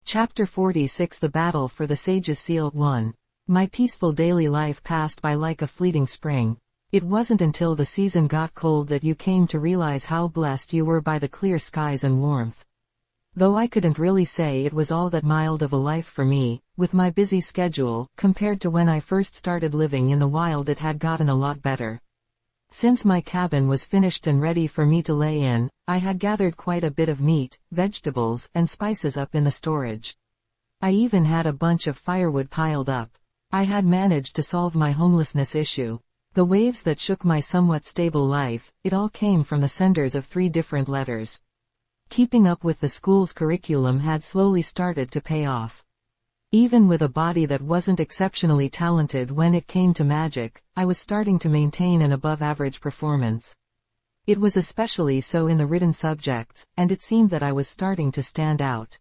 Chapter 46 The Battle for the Sage's Seal 1. My peaceful daily life passed by like a fleeting spring. It wasn't until the season got cold that you came to realize how blessed you were by the clear skies and warmth. Though I couldn't really say it was all that mild of a life for me, with my busy schedule, compared to when I first started living in the wild it had gotten a lot better. Since my cabin was finished and ready for me to lay in, I had gathered quite a bit of meat, vegetables, and spices up in the storage. I even had a bunch of firewood piled up. I had managed to solve my homelessness issue. The waves that shook my somewhat stable life, it all came from the senders of 3 different letters. Keeping up with the school's curriculum had slowly started to pay off. Even with a body that wasn't exceptionally talented when it came to magic, I was starting to maintain an above-average performance. It was especially so in the written subjects, and it seemed that I was starting to stand out.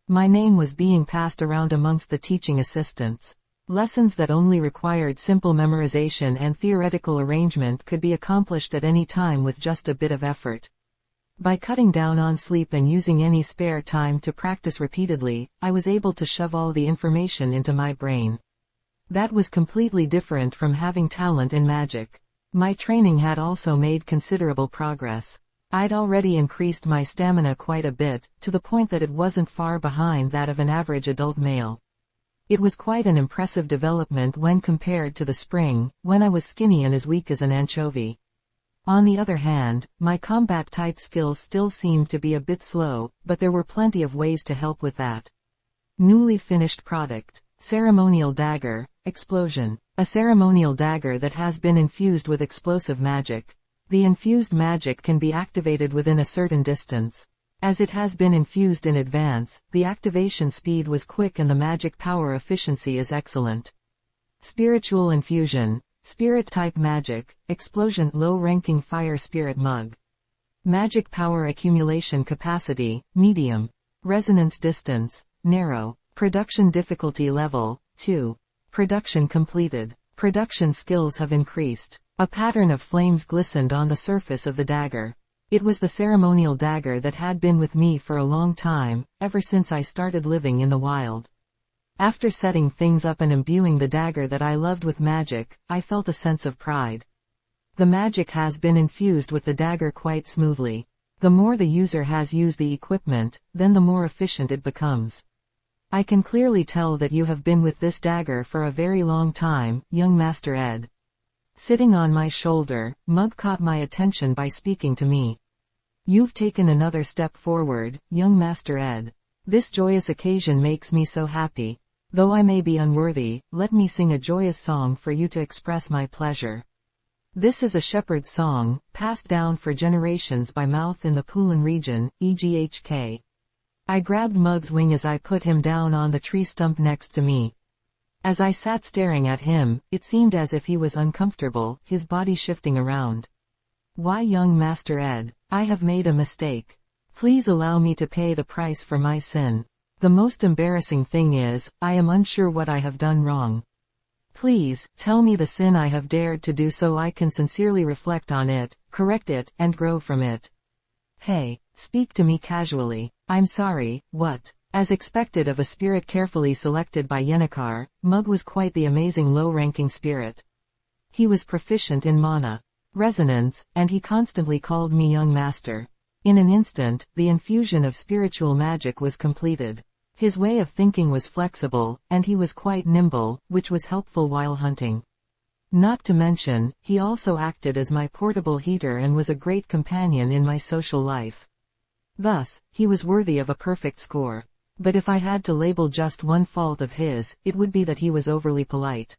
My name was being passed around amongst the teaching assistants. Lessons that only required simple memorization and theoretical arrangement could be accomplished at any time with just a bit of effort. By cutting down on sleep and using any spare time to practice repeatedly, I was able to shove all the information into my brain. That was completely different from having talent in magic. My training had also made considerable progress. I'd already increased my stamina quite a bit, to the point that it wasn't far behind that of an average adult male. It was quite an impressive development when compared to the spring, when I was skinny and as weak as an anchovy. On the other hand, my combat-type skills still seemed to be a bit slow, but there were plenty of ways to help with that. Newly finished product. Ceremonial dagger. Explosion. A ceremonial dagger that has been infused with explosive magic. The infused magic can be activated within a certain distance. As it has been infused in advance, the activation speed was quick and the magic power efficiency is excellent. Spiritual infusion. Spirit-type magic, explosion, low-ranking fire spirit mug. Magic power accumulation capacity, medium. Resonance distance, narrow. Production difficulty level, 2. Production completed. Production skills have increased. A pattern of flames glistened on the surface of the dagger. It was the ceremonial dagger that had been with me for a long time, ever since I started living in the wild. After setting things up and imbuing the dagger that I loved with magic, I felt a sense of pride. The magic has been infused with the dagger quite smoothly. The more the user has used the equipment, then the more efficient it becomes. I can clearly tell that you have been with this dagger for a very long time, young Master Ed. Sitting on my shoulder, Mug caught my attention by speaking to me. You've taken another step forward, young Master Ed. This joyous occasion makes me so happy. Though I may be unworthy, let me sing a joyous song for you to express my pleasure. This is a shepherd's song, passed down for generations by mouth in the Pulin region, EGHK. I grabbed Mug's wing as I put him down on the tree stump next to me. As I sat staring at him, it seemed as if he was uncomfortable, his body shifting around. Why, young Master Ed, I have made a mistake. Please allow me to pay the price for my sin. The most embarrassing thing is, I am unsure what I have done wrong. Please, tell me the sin I have dared to do so I can sincerely reflect on it, correct it, and grow from it. Hey, speak to me casually. I'm sorry, what? As expected of a spirit carefully selected by Yennecar, Mug was quite the amazing low-ranking spirit. He was proficient in mana, resonance, and he constantly called me young master. In an instant, the infusion of spiritual magic was completed. His way of thinking was flexible, and he was quite nimble, which was helpful while hunting. Not to mention, he also acted as my portable heater and was a great companion in my social life. Thus, he was worthy of a perfect score. But if I had to label just one fault of his, it would be that he was overly polite.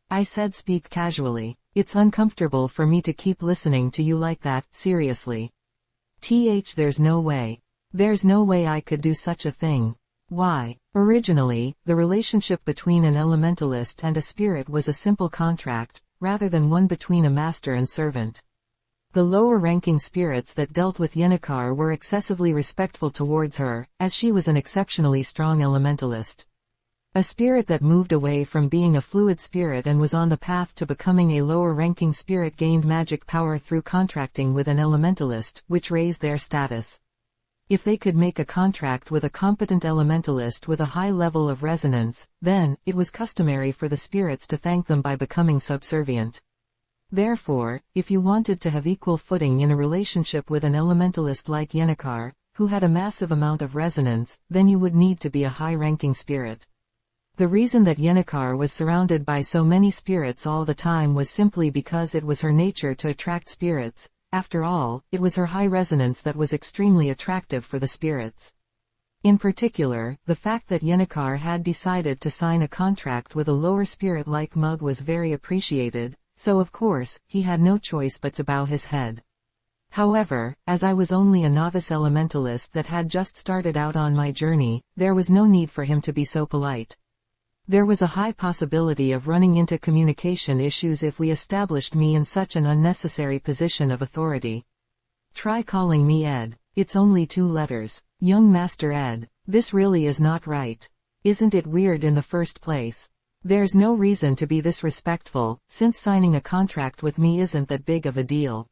I said, speak casually. It's uncomfortable for me to keep listening to you like that, seriously. There's no way. There's no way I could do such a thing. Why? Originally, the relationship between an elementalist and a spirit was a simple contract, rather than one between a master and servant. The lower-ranking spirits that dealt with Yennecar were excessively respectful towards her, as she was an exceptionally strong elementalist. A spirit that moved away from being a fluid spirit and was on the path to becoming a lower-ranking spirit gained magic power through contracting with an elementalist, which raised their status. If they could make a contract with a competent elementalist with a high level of resonance, then, it was customary for the spirits to thank them by becoming subservient. Therefore, if you wanted to have equal footing in a relationship with an elementalist like Yennecar, who had a massive amount of resonance, then you would need to be a high-ranking spirit. The reason that Yennecar was surrounded by so many spirits all the time was simply because it was her nature to attract spirits. After all, it was her high resonance that was extremely attractive for the spirits. In particular, the fact that Yennecar had decided to sign a contract with a lower spirit like Mug was very appreciated, so of course, he had no choice but to bow his head. However, as I was only a novice elementalist that had just started out on my journey, there was no need for him to be so polite. There was a high possibility of running into communication issues if we established me in such an unnecessary position of authority. Try calling me Ed. It's only 2 letters. Young Master Ed. This really is not right. Isn't it weird in the first place? There's no reason to be this respectful, since signing a contract with me isn't that big of a deal.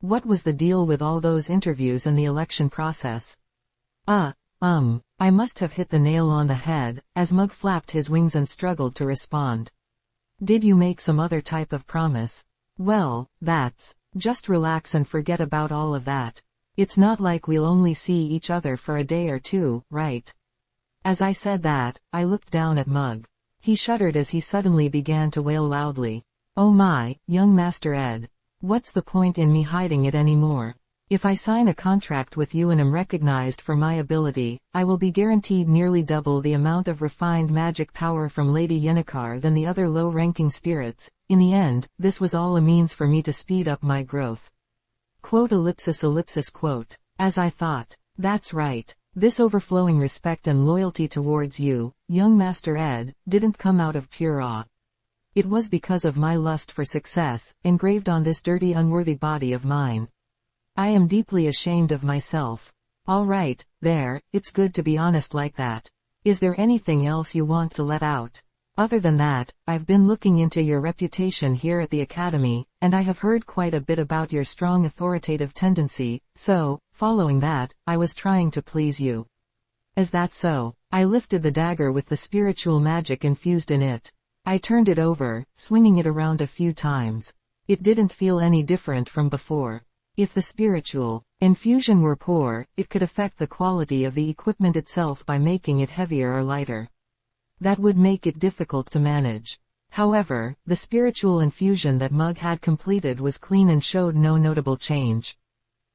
What was the deal with all those interviews and the election process? I must have hit the nail on the head, as Mug flapped his wings and struggled to respond. Did you make some other type of promise? Well, that's... Just relax and forget about all of that. It's not like we'll only see each other for a day or 2, right? As I said that, I looked down at Mug. He shuddered as he suddenly began to wail loudly. Oh my, young Master Ed. What's the point in me hiding it anymore? If I sign a contract with you and am recognized for my ability, I will be guaranteed nearly double the amount of refined magic power from Lady Yennecar than the other low-ranking spirits. In the end, this was all a means for me to speed up my growth. Quote ellipsis ellipsis quote. As I thought. That's right. This overflowing respect and loyalty towards you, young Master Ed, didn't come out of pure awe. It was because of my lust for success, engraved on this dirty unworthy body of mine. I am deeply ashamed of myself. All right, there, it's good to be honest like that. Is there anything else you want to let out? Other than that, I've been looking into your reputation here at the Academy, and I have heard quite a bit about your strong authoritative tendency, so, following that, I was trying to please you. Is that so? I lifted the dagger with the spiritual magic infused in it. I turned it over, swinging it around a few times. It didn't feel any different from before. If the spiritual infusion were poor, it could affect the quality of the equipment itself by making it heavier or lighter. That would make it difficult to manage. However, the spiritual infusion that Mug had completed was clean and showed no notable change.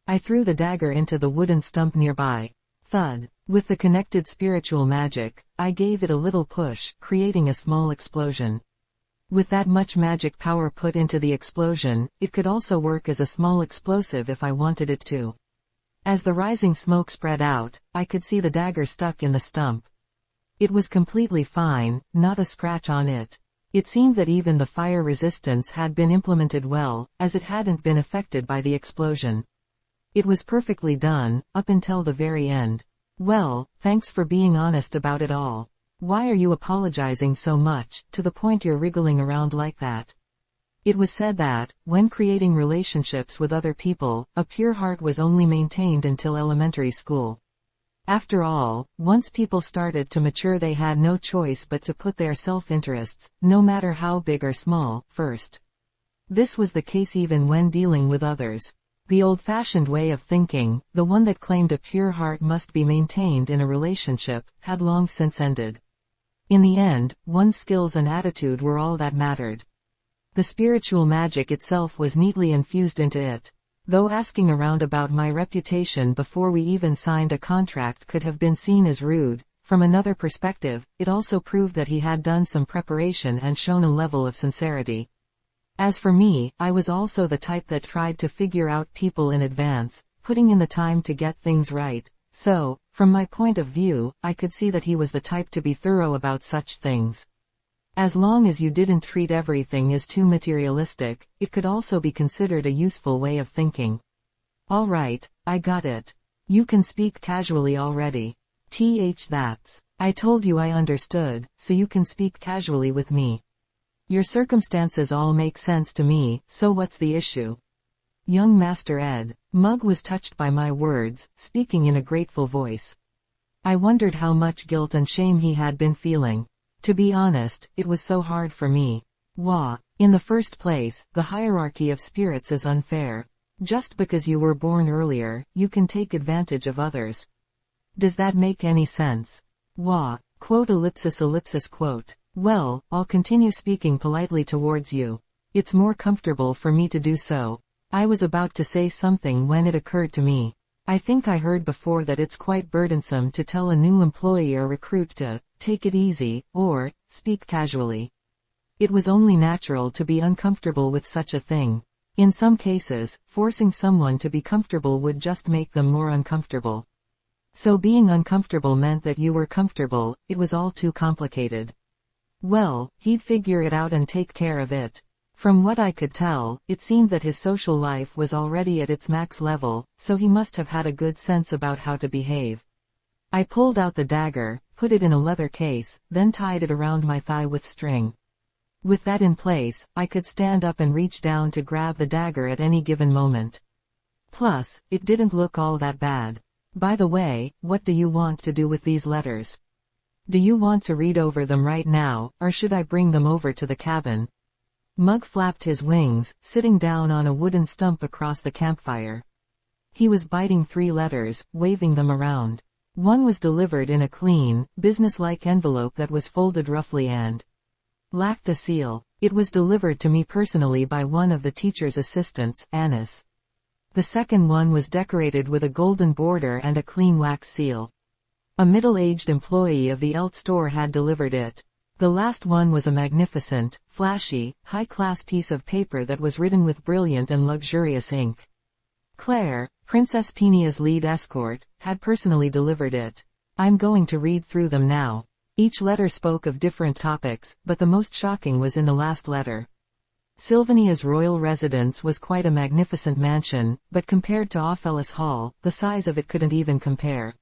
I threw the dagger into the wooden stump nearby. Thud. With the connected spiritual magic, I gave it a little push, creating a small explosion. With that much magic power put into the explosion, it could also work as a small explosive if I wanted it to. As the rising smoke spread out, I could see the dagger stuck in the stump. It was completely fine, not a scratch on it. It seemed that even the fire resistance had been implemented well, as it hadn't been affected by the explosion. It was perfectly done, up until the very end. Well, thanks for being honest about it all. Why are you apologizing so much, to the point you're wriggling around like that? It was said that, when creating relationships with other people, a pure heart was only maintained until elementary school. After all, once people started to mature they had no choice but to put their self-interests, no matter how big or small, first. This was the case even when dealing with others. The old-fashioned way of thinking, the one that claimed a pure heart must be maintained in a relationship, had long since ended. In the end, one's skills and attitude were all that mattered. The spiritual magic itself was neatly infused into it. Though asking around about my reputation before we even signed a contract could have been seen as rude, from another perspective, it also proved that he had done some preparation and shown a level of sincerity. As for me, I was also the type that tried to figure out people in advance, putting in the time to get things right. So, from my point of view, I could see that he was the type to be thorough about such things. As long as you didn't treat everything as too materialistic, it could also be considered a useful way of thinking. All right, I got it. You can speak casually already. That's. I told you I understood, so you can speak casually with me. Your circumstances all make sense to me, so what's the issue? Young Master Ed. Mug was touched by my words, speaking in a grateful voice. I wondered how much guilt and shame he had been feeling. To be honest, it was so hard for me. Wah. In the first place, the hierarchy of spirits is unfair. Just because you were born earlier, you can take advantage of others. Does that make any sense? Wah. Quote ellipsis ellipsis quote. Well, I'll continue speaking politely towards you. It's more comfortable for me to do so. I was about to say something when it occurred to me. I think I heard before that it's quite burdensome to tell a new employee or recruit to take it easy, or speak casually. It was only natural to be uncomfortable with such a thing. In some cases, forcing someone to be comfortable would just make them more uncomfortable. So being uncomfortable meant that you were comfortable. It was all too complicated. Well, he'd figure it out and take care of it. From what I could tell, it seemed that his social life was already at its max level, so he must have had a good sense about how to behave. I pulled out the dagger, put it in a leather case, then tied it around my thigh with string. With that in place, I could stand up and reach down to grab the dagger at any given moment. Plus, it didn't look all that bad. By the way, what do you want to do with these letters? Do you want to read over them right now, or should I bring them over to the cabin? Mug flapped his wings, sitting down on a wooden stump across the campfire. He was biting 3 letters, waving them around. One was delivered in a clean, businesslike envelope that was folded roughly and lacked a seal. It was delivered to me personally by one of the teacher's assistants, Annis. The second one was decorated with a golden border and a clean wax seal. A middle-aged employee of the Elt store had delivered it. The last one was a magnificent, flashy, high-class piece of paper that was written with brilliant and luxurious ink. Claire, Princess Penia's lead escort, had personally delivered it. I'm going to read through them now. Each letter spoke of different topics, but the most shocking was in the last letter. Sylvania's royal residence was quite a magnificent mansion, but compared to Ophelis Hall, the size of it couldn't even compare.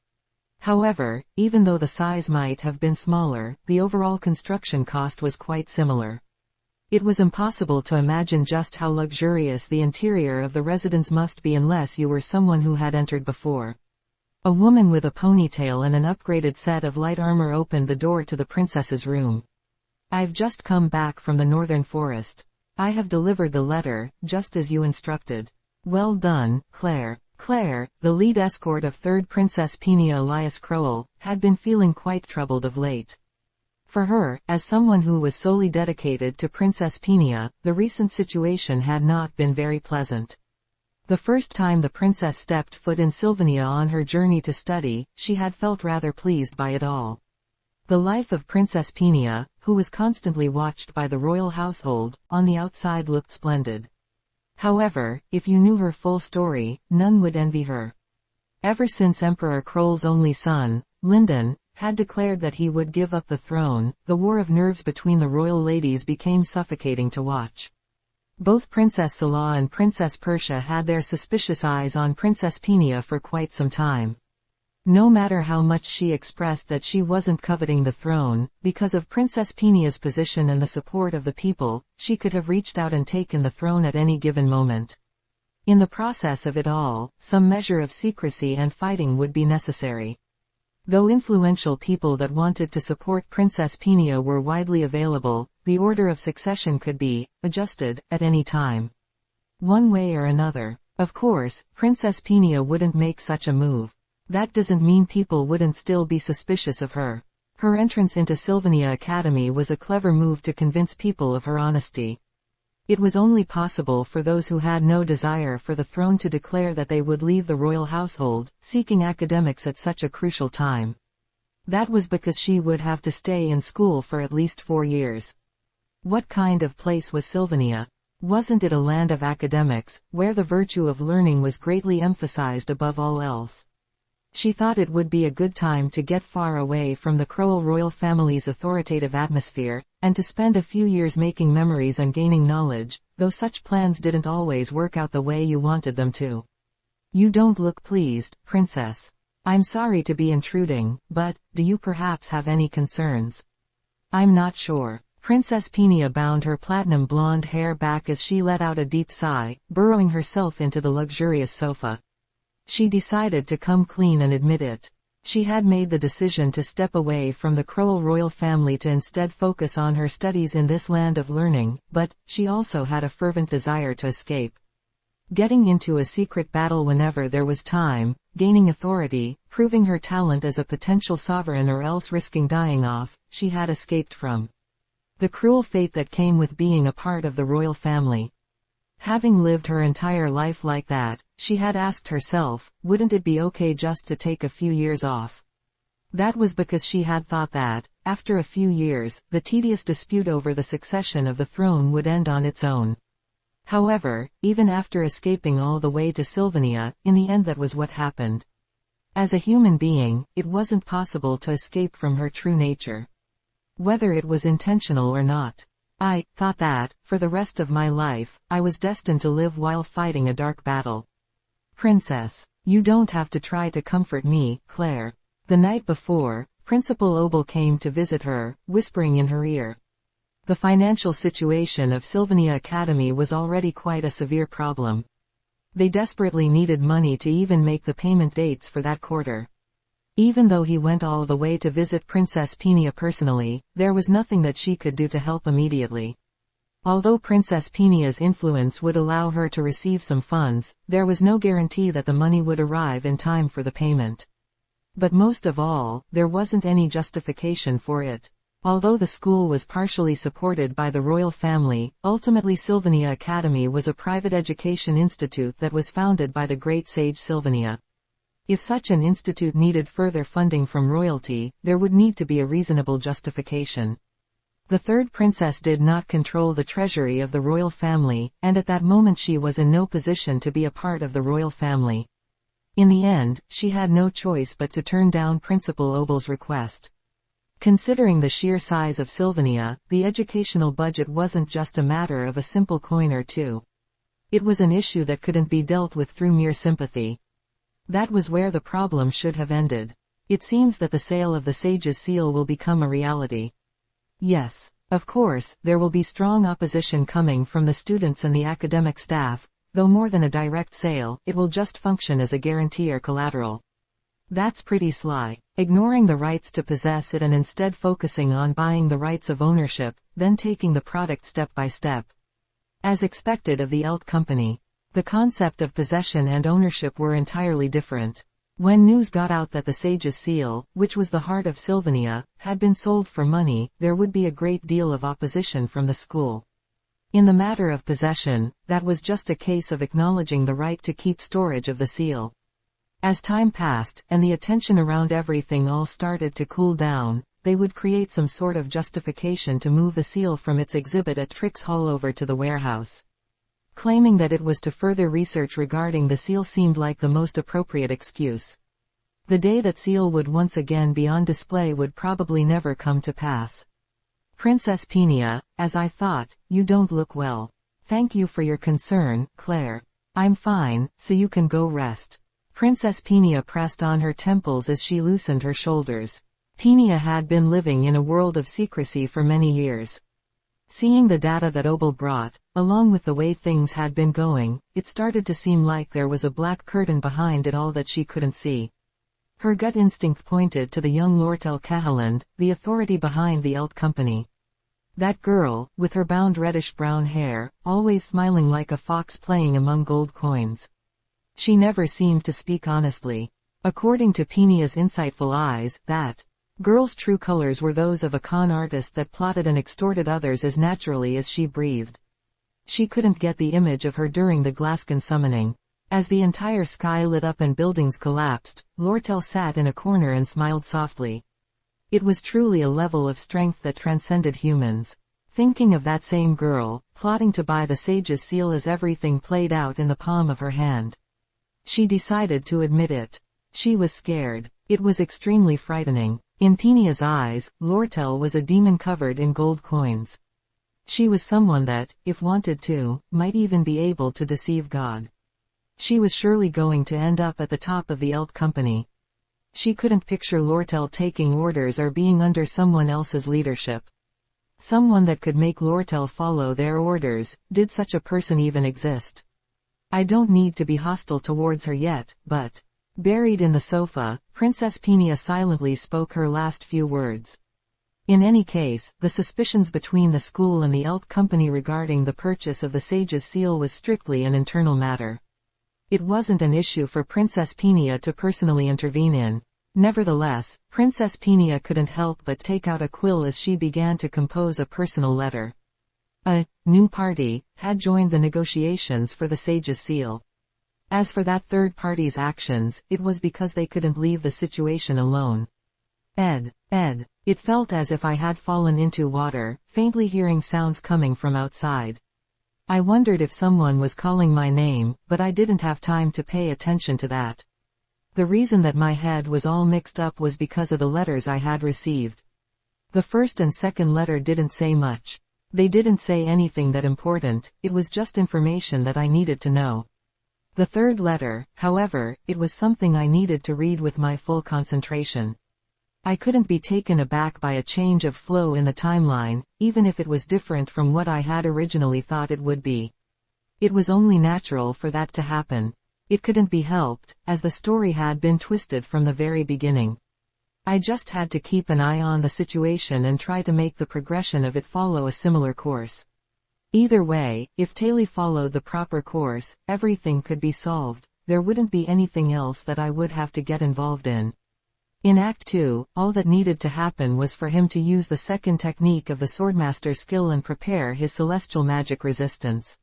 However, even though the size might have been smaller, the overall construction cost was quite similar. It was impossible to imagine just how luxurious the interior of the residence must be unless you were someone who had entered before. A woman with a ponytail and an upgraded set of light armor opened the door to the princess's room. I've just come back from the northern forest. I have delivered the letter, just as you instructed. Well done, Claire. Claire, the lead escort of 3rd Princess Penia Elias Crowell, had been feeling quite troubled of late. For her, as someone who was solely dedicated to Princess Penia, the recent situation had not been very pleasant. The first time the princess stepped foot in Sylvania on her journey to study, she had felt rather pleased by it all. The life of Princess Penia, who was constantly watched by the royal household, on the outside looked splendid. However, if you knew her full story, none would envy her. Ever since Emperor Kroll's only son, Lyndon, had declared that he would give up the throne, the war of nerves between the royal ladies became suffocating to watch. Both Princess Salah and Princess Persia had their suspicious eyes on Princess Penia for quite some time. No matter how much she expressed that she wasn't coveting the throne, because of Princess Penia's position and the support of the people, she could have reached out and taken the throne at any given moment. In the process of it all, some measure of secrecy and fighting would be necessary. Though influential people that wanted to support Princess Penia were widely available, the order of succession could be adjusted at any time. One way or another. Of course, Princess Penia wouldn't make such a move. That doesn't mean people wouldn't still be suspicious of her. Her entrance into Sylvania Academy was a clever move to convince people of her honesty. It was only possible for those who had no desire for the throne to declare that they would leave the royal household, seeking academics at such a crucial time. That was because she would have to stay in school for at least 4 years. What kind of place was Sylvania? Wasn't it a land of academics, where the virtue of learning was greatly emphasized above all else? She thought it would be a good time to get far away from the Crowell royal family's authoritative atmosphere, and to spend a few years making memories and gaining knowledge, though such plans didn't always work out the way you wanted them to. You don't look pleased, Princess. I'm sorry to be intruding, but, do you perhaps have any concerns? I'm not sure. Princess Peenia bound her platinum blonde hair back as she let out a deep sigh, burrowing herself into the luxurious sofa. She decided to come clean and admit it. She had made the decision to step away from the Crowell royal family to instead focus on her studies in this land of learning, but she also had a fervent desire to escape. Getting into a secret battle whenever there was time, gaining authority, proving her talent as a potential sovereign, or else risking dying off, she had escaped from the cruel fate that came with being a part of the royal family. Having lived her entire life like that, she had asked herself, wouldn't it be okay just to take a few years off? That was because she had thought that, after a few years, the tedious dispute over the succession of the throne would end on its own. However, even after escaping all the way to Sylvania, in the end that was what happened. As a human being, it wasn't possible to escape from her true nature. Whether it was intentional or not. I thought that, for the rest of my life, I was destined to live while fighting a dark battle. Princess, you don't have to try to comfort me, Claire. The night before, Principal Obel came to visit her, whispering in her ear. The financial situation of Sylvania Academy was already quite a severe problem. They desperately needed money to even make the payment dates for that quarter. Even though he went all the way to visit Princess Peenia personally, there was nothing that she could do to help immediately. Although Princess Peenia's influence would allow her to receive some funds, there was no guarantee that the money would arrive in time for the payment. But most of all, there wasn't any justification for it. Although the school was partially supported by the royal family, ultimately Sylvania Academy was a private education institute that was founded by the great sage Sylvania. If such an institute needed further funding from royalty, there would need to be a reasonable justification. The third princess did not control the treasury of the royal family, and at that moment she was in no position to be a part of the royal family. In the end, she had no choice but to turn down Principal Obel's request. Considering the sheer size of Sylvania, the educational budget wasn't just a matter of a simple coin or two. It was an issue that couldn't be dealt with through mere sympathy. That was where the problem should have ended. It seems that the sale of the Sage's Seal will become a reality. Yes, of course, there will be strong opposition coming from the students and the academic staff, though more than a direct sale, it will just function as a guarantee or collateral. That's pretty sly. Ignoring the rights to possess it and instead focusing on buying the rights of ownership, then taking the product step by step. As expected of the Elt Company, the concept of possession and ownership were entirely different. When news got out that the Sage's Seal, which was the heart of Sylvania, had been sold for money, there would be a great deal of opposition from the school. In the matter of possession, that was just a case of acknowledging the right to keep storage of the seal. As time passed, and the attention around everything all started to cool down, they would create some sort of justification to move the seal from its exhibit at Trix Hall over to the warehouse. Claiming that it was to further research regarding the seal seemed like the most appropriate excuse. The day that seal would once again be on display would probably never come to pass. Princess Peenia, as I thought, you don't look well. Thank you for your concern, Claire. I'm fine, so you can go rest. Princess Peenia pressed on her temples as she loosened her shoulders. Peenia had been living in a world of secrecy for many years. Seeing the data that Obel brought, along with the way things had been going, it started to seem like there was a black curtain behind it all that she couldn't see. Her gut instinct pointed to the young Lortel Cahaland, the authority behind the Elt Company. That girl, with her bound reddish-brown hair, always smiling like a fox playing among gold coins. She never seemed to speak honestly. According to Peenia's insightful eyes, that girl's true colors were those of a con artist that plotted and extorted others as naturally as she breathed. She couldn't get the image of her during the Glasgow summoning. As the entire sky lit up and buildings collapsed, Lortel sat in a corner and smiled softly. It was truly a level of strength that transcended humans. Thinking of that same girl, plotting to buy the Sage's Seal as everything played out in the palm of her hand. She decided to admit it. She was scared. It was extremely frightening. In Peenia's eyes, Lortel was a demon covered in gold coins. She was someone that, if wanted to, might even be able to deceive God. She was surely going to end up at the top of the Elt Company. She couldn't picture Lortel taking orders or being under someone else's leadership. Someone that could make Lortel follow their orders. Did such a person even exist? I don't need to be hostile towards her yet, but... Buried in the sofa, Princess Peenia silently spoke her last few words. In any case, the suspicions between the school and the Elt Company regarding the purchase of the Sage's seal was strictly an internal matter. It wasn't an issue for Princess Peenia to personally intervene in. Nevertheless, Princess Peenia couldn't help but take out a quill as she began to compose a personal letter. A new party had joined the negotiations for the Sage's seal. As for that third party's actions, it was because they couldn't leave the situation alone. Ed. It felt as if I had fallen into water, faintly hearing sounds coming from outside. I wondered if someone was calling my name, but I didn't have time to pay attention to that. The reason that my head was all mixed up was because of the letters I had received. The first and second letter didn't say much. They didn't say anything that important, it was just information that I needed to know. The third letter, however, it was something I needed to read with my full concentration. I couldn't be taken aback by a change of flow in the timeline, even if it was different from what I had originally thought it would be. It was only natural for that to happen. It couldn't be helped, as the story had been twisted from the very beginning. I just had to keep an eye on the situation and try to make the progression of it follow a similar course. Either way, if Taylor followed the proper course, everything could be solved. There wouldn't be anything else that I would have to get involved in. In Act 2, all that needed to happen was for him to use the second technique of the Swordmaster skill and prepare his celestial magic resistance.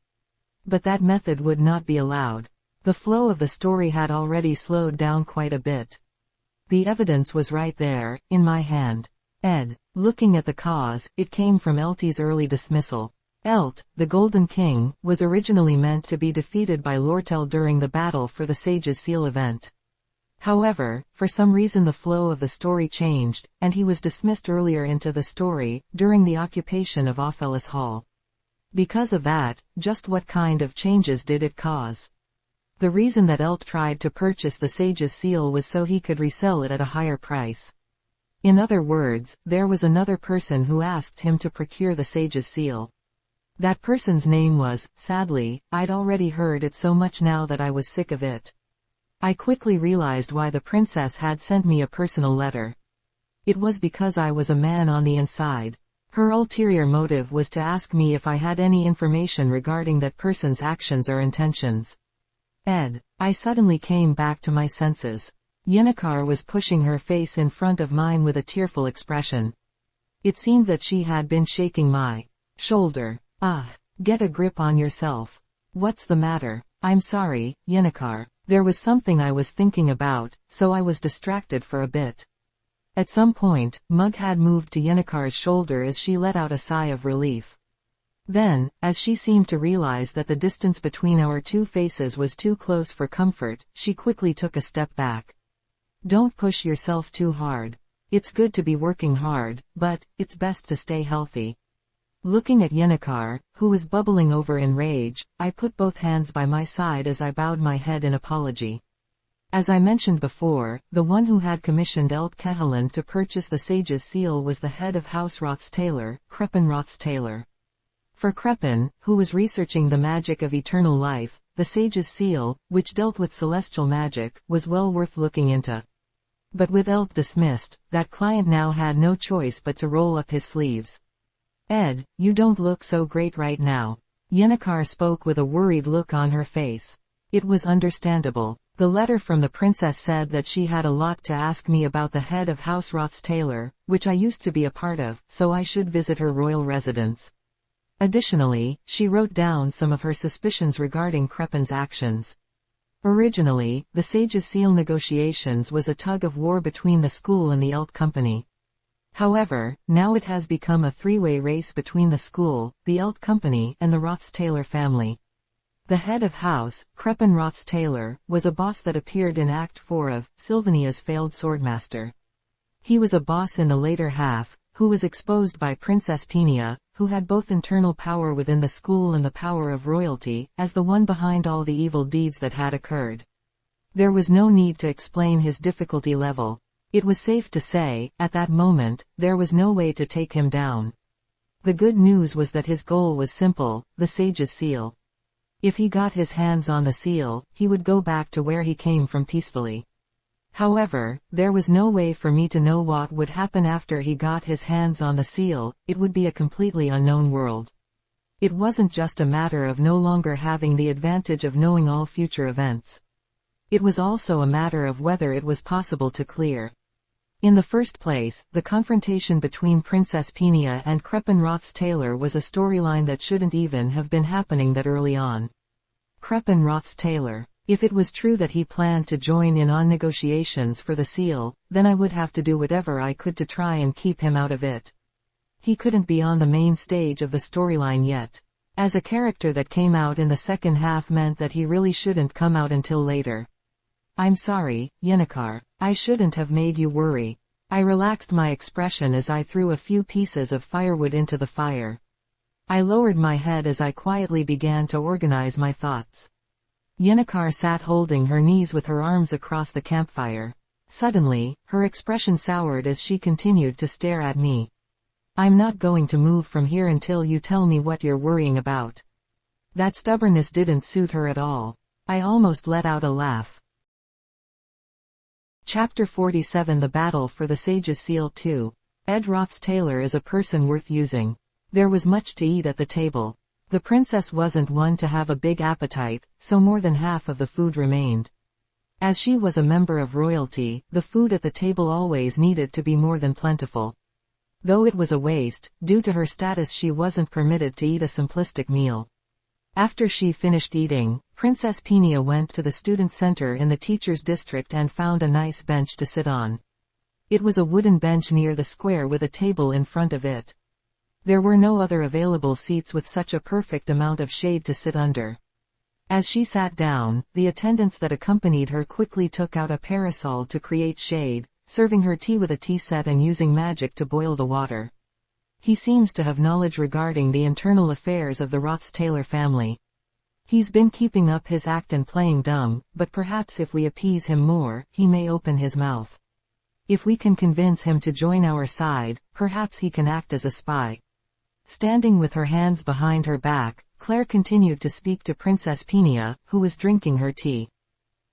But that method would not be allowed. The flow of the story had already slowed down quite a bit. The evidence was right there, in my hand. Looking at the cause, it came from Eltie's early dismissal. Elt, the Golden King, was originally meant to be defeated by Lortel during the battle for the Sage's Seal event. However, for some reason the flow of the story changed, and he was dismissed earlier into the story, during the occupation of Ophelis Hall. Because of that, just what kind of changes did it cause? The reason that Elt tried to purchase the Sage's Seal was so he could resell it at a higher price. In other words, there was another person who asked him to procure the Sage's Seal. That person's name was, sadly, I'd already heard it so much now that I was sick of it. I quickly realized why the princess had sent me a personal letter. It was because I was a man on the inside. Her ulterior motive was to ask me if I had any information regarding that person's actions or intentions. I suddenly came back to my senses. Yennecar was pushing her face in front of mine with a tearful expression. It seemed that she had been shaking my shoulder. Get a grip on yourself. What's the matter? I'm sorry, Yennecar. There was something I was thinking about, so I was distracted for a bit. At some point, Mug had moved to Yennecar's shoulder as she let out a sigh of relief. Then, as she seemed to realize that the distance between our two faces was too close for comfort, she quickly took a step back. Don't push yourself too hard. It's good to be working hard, but it's best to stay healthy. Looking at Yennecar, who was bubbling over in rage, I put both hands by my side as I bowed my head in apology. As I mentioned before, the one who had commissioned Elt Kehalan to purchase the Sage's Seal was the head of House Rothstaler, Kreppen Rothstaler. For Kreppen, who was researching the magic of eternal life, the Sage's Seal, which dealt with celestial magic, was well worth looking into. But with Elt dismissed, that client now had no choice but to roll up his sleeves. You don't look so great right now. Yennecar spoke with a worried look on her face. It was understandable. The letter from the princess said that she had a lot to ask me about the head of House Rothstaler, which I used to be a part of, so I should visit her royal residence. Additionally, she wrote down some of her suspicions regarding Kreppen's actions. Originally, the Sage's Seal negotiations was a tug-of-war between the school and the Elt Company. However, now it has become a three-way race between the school, the Elt Company, and the Rothstaler family. The head of house, Kreppen Rothstaler, was a boss that appeared in Act 4 of Sylvania's Failed Swordmaster. He was a boss in the later half, who was exposed by Princess Peenia, who had both internal power within the school and the power of royalty, as the one behind all the evil deeds that had occurred. There was no need to explain his difficulty level. It was safe to say, at that moment, there was no way to take him down. The good news was that his goal was simple, the sage's seal. If he got his hands on the seal, he would go back to where he came from peacefully. However, there was no way for me to know what would happen after he got his hands on the seal. It would be a completely unknown world. It wasn't just a matter of no longer having the advantage of knowing all future events. It was also a matter of whether it was possible to clear. In the first place, the confrontation between Princess Peenia and Crepin Taylor was a storyline that shouldn't even have been happening that early on. Crepin Taylor. If it was true that he planned to join in on negotiations for the seal, then I would have to do whatever I could to try and keep him out of it. He couldn't be on the main stage of the storyline yet. As a character that came out in the second half meant that he really shouldn't come out until later. I'm sorry, Yennecar. I shouldn't have made you worry. I relaxed my expression as I threw a few pieces of firewood into the fire. I lowered my head as I quietly began to organize my thoughts. Yennecar sat holding her knees with her arms across the campfire. Suddenly, her expression soured as she continued to stare at me. I'm not going to move from here until you tell me what you're worrying about. That stubbornness didn't suit her at all. I almost let out a laugh. Chapter 47 The Battle for the Sage's Seal 2. Ed Taylor is a person worth using. There was much to eat at the table. The princess wasn't one to have a big appetite, so more than half of the food remained. As she was a member of royalty, the food at the table always needed to be more than plentiful. Though it was a waste, due to her status she wasn't permitted to eat a simplistic meal. After she finished eating, Princess Peenia went to the student center in the teacher's district and found a nice bench to sit on. It was a wooden bench near the square with a table in front of it. There were no other available seats with such a perfect amount of shade to sit under. As she sat down, the attendants that accompanied her quickly took out a parasol to create shade, serving her tea with a tea set and using magic to boil the water. He seems to have knowledge regarding the internal affairs of the Taylor family. He's been keeping up his act and playing dumb, but perhaps if we appease him more, he may open his mouth. If we can convince him to join our side, perhaps he can act as a spy. Standing with her hands behind her back, Claire continued to speak to Princess Peenia, who was drinking her tea.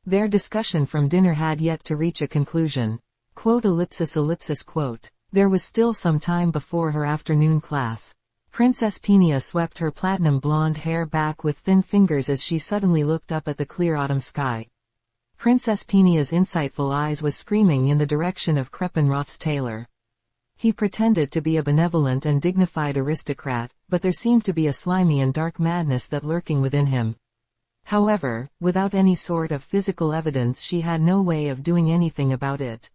Their discussion from dinner had yet to reach a conclusion. Quote. There was still some time before her afternoon class. Princess Peenia swept her platinum blonde hair back with thin fingers as she suddenly looked up at the clear autumn sky. Princess Peenia's insightful eyes was screaming in the direction of Crepin Taylor. He pretended to be a benevolent and dignified aristocrat, but there seemed to be a slimy and dark madness that lurking within him. However, without any sort of physical evidence she had no way of doing anything about it.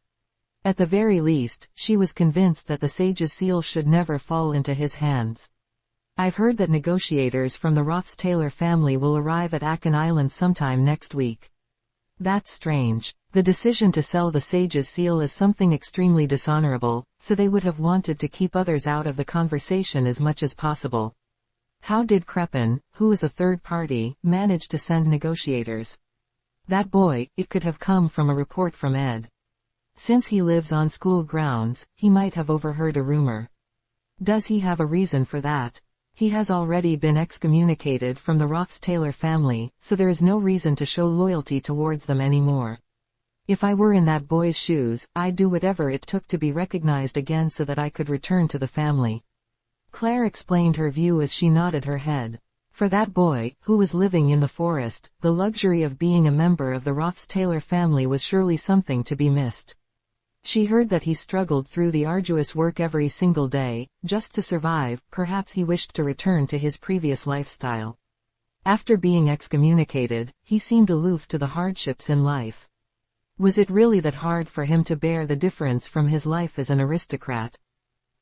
At the very least, she was convinced that the sage's seal should never fall into his hands. I've heard that negotiators from the Taylor family will arrive at Akan Island sometime next week. That's strange. The decision to sell the sage's seal is something extremely dishonorable, so they would have wanted to keep others out of the conversation as much as possible. How did Crepin, who is a third party, manage to send negotiators? That boy, it could have come from a report from Ed. Since he lives on school grounds, he might have overheard a rumor. Does he have a reason for that? He has already been excommunicated from the Taylor family, so there is no reason to show loyalty towards them anymore. If I were in that boy's shoes, I'd do whatever it took to be recognized again so that I could return to the family. Claire explained her view as she nodded her head. For that boy, who was living in the forest, the luxury of being a member of the Taylor family was surely something to be missed. She heard that he struggled through the arduous work every single day, just to survive. Perhaps he wished to return to his previous lifestyle. After being excommunicated, he seemed aloof to the hardships in life. Was it really that hard for him to bear the difference from his life as an aristocrat?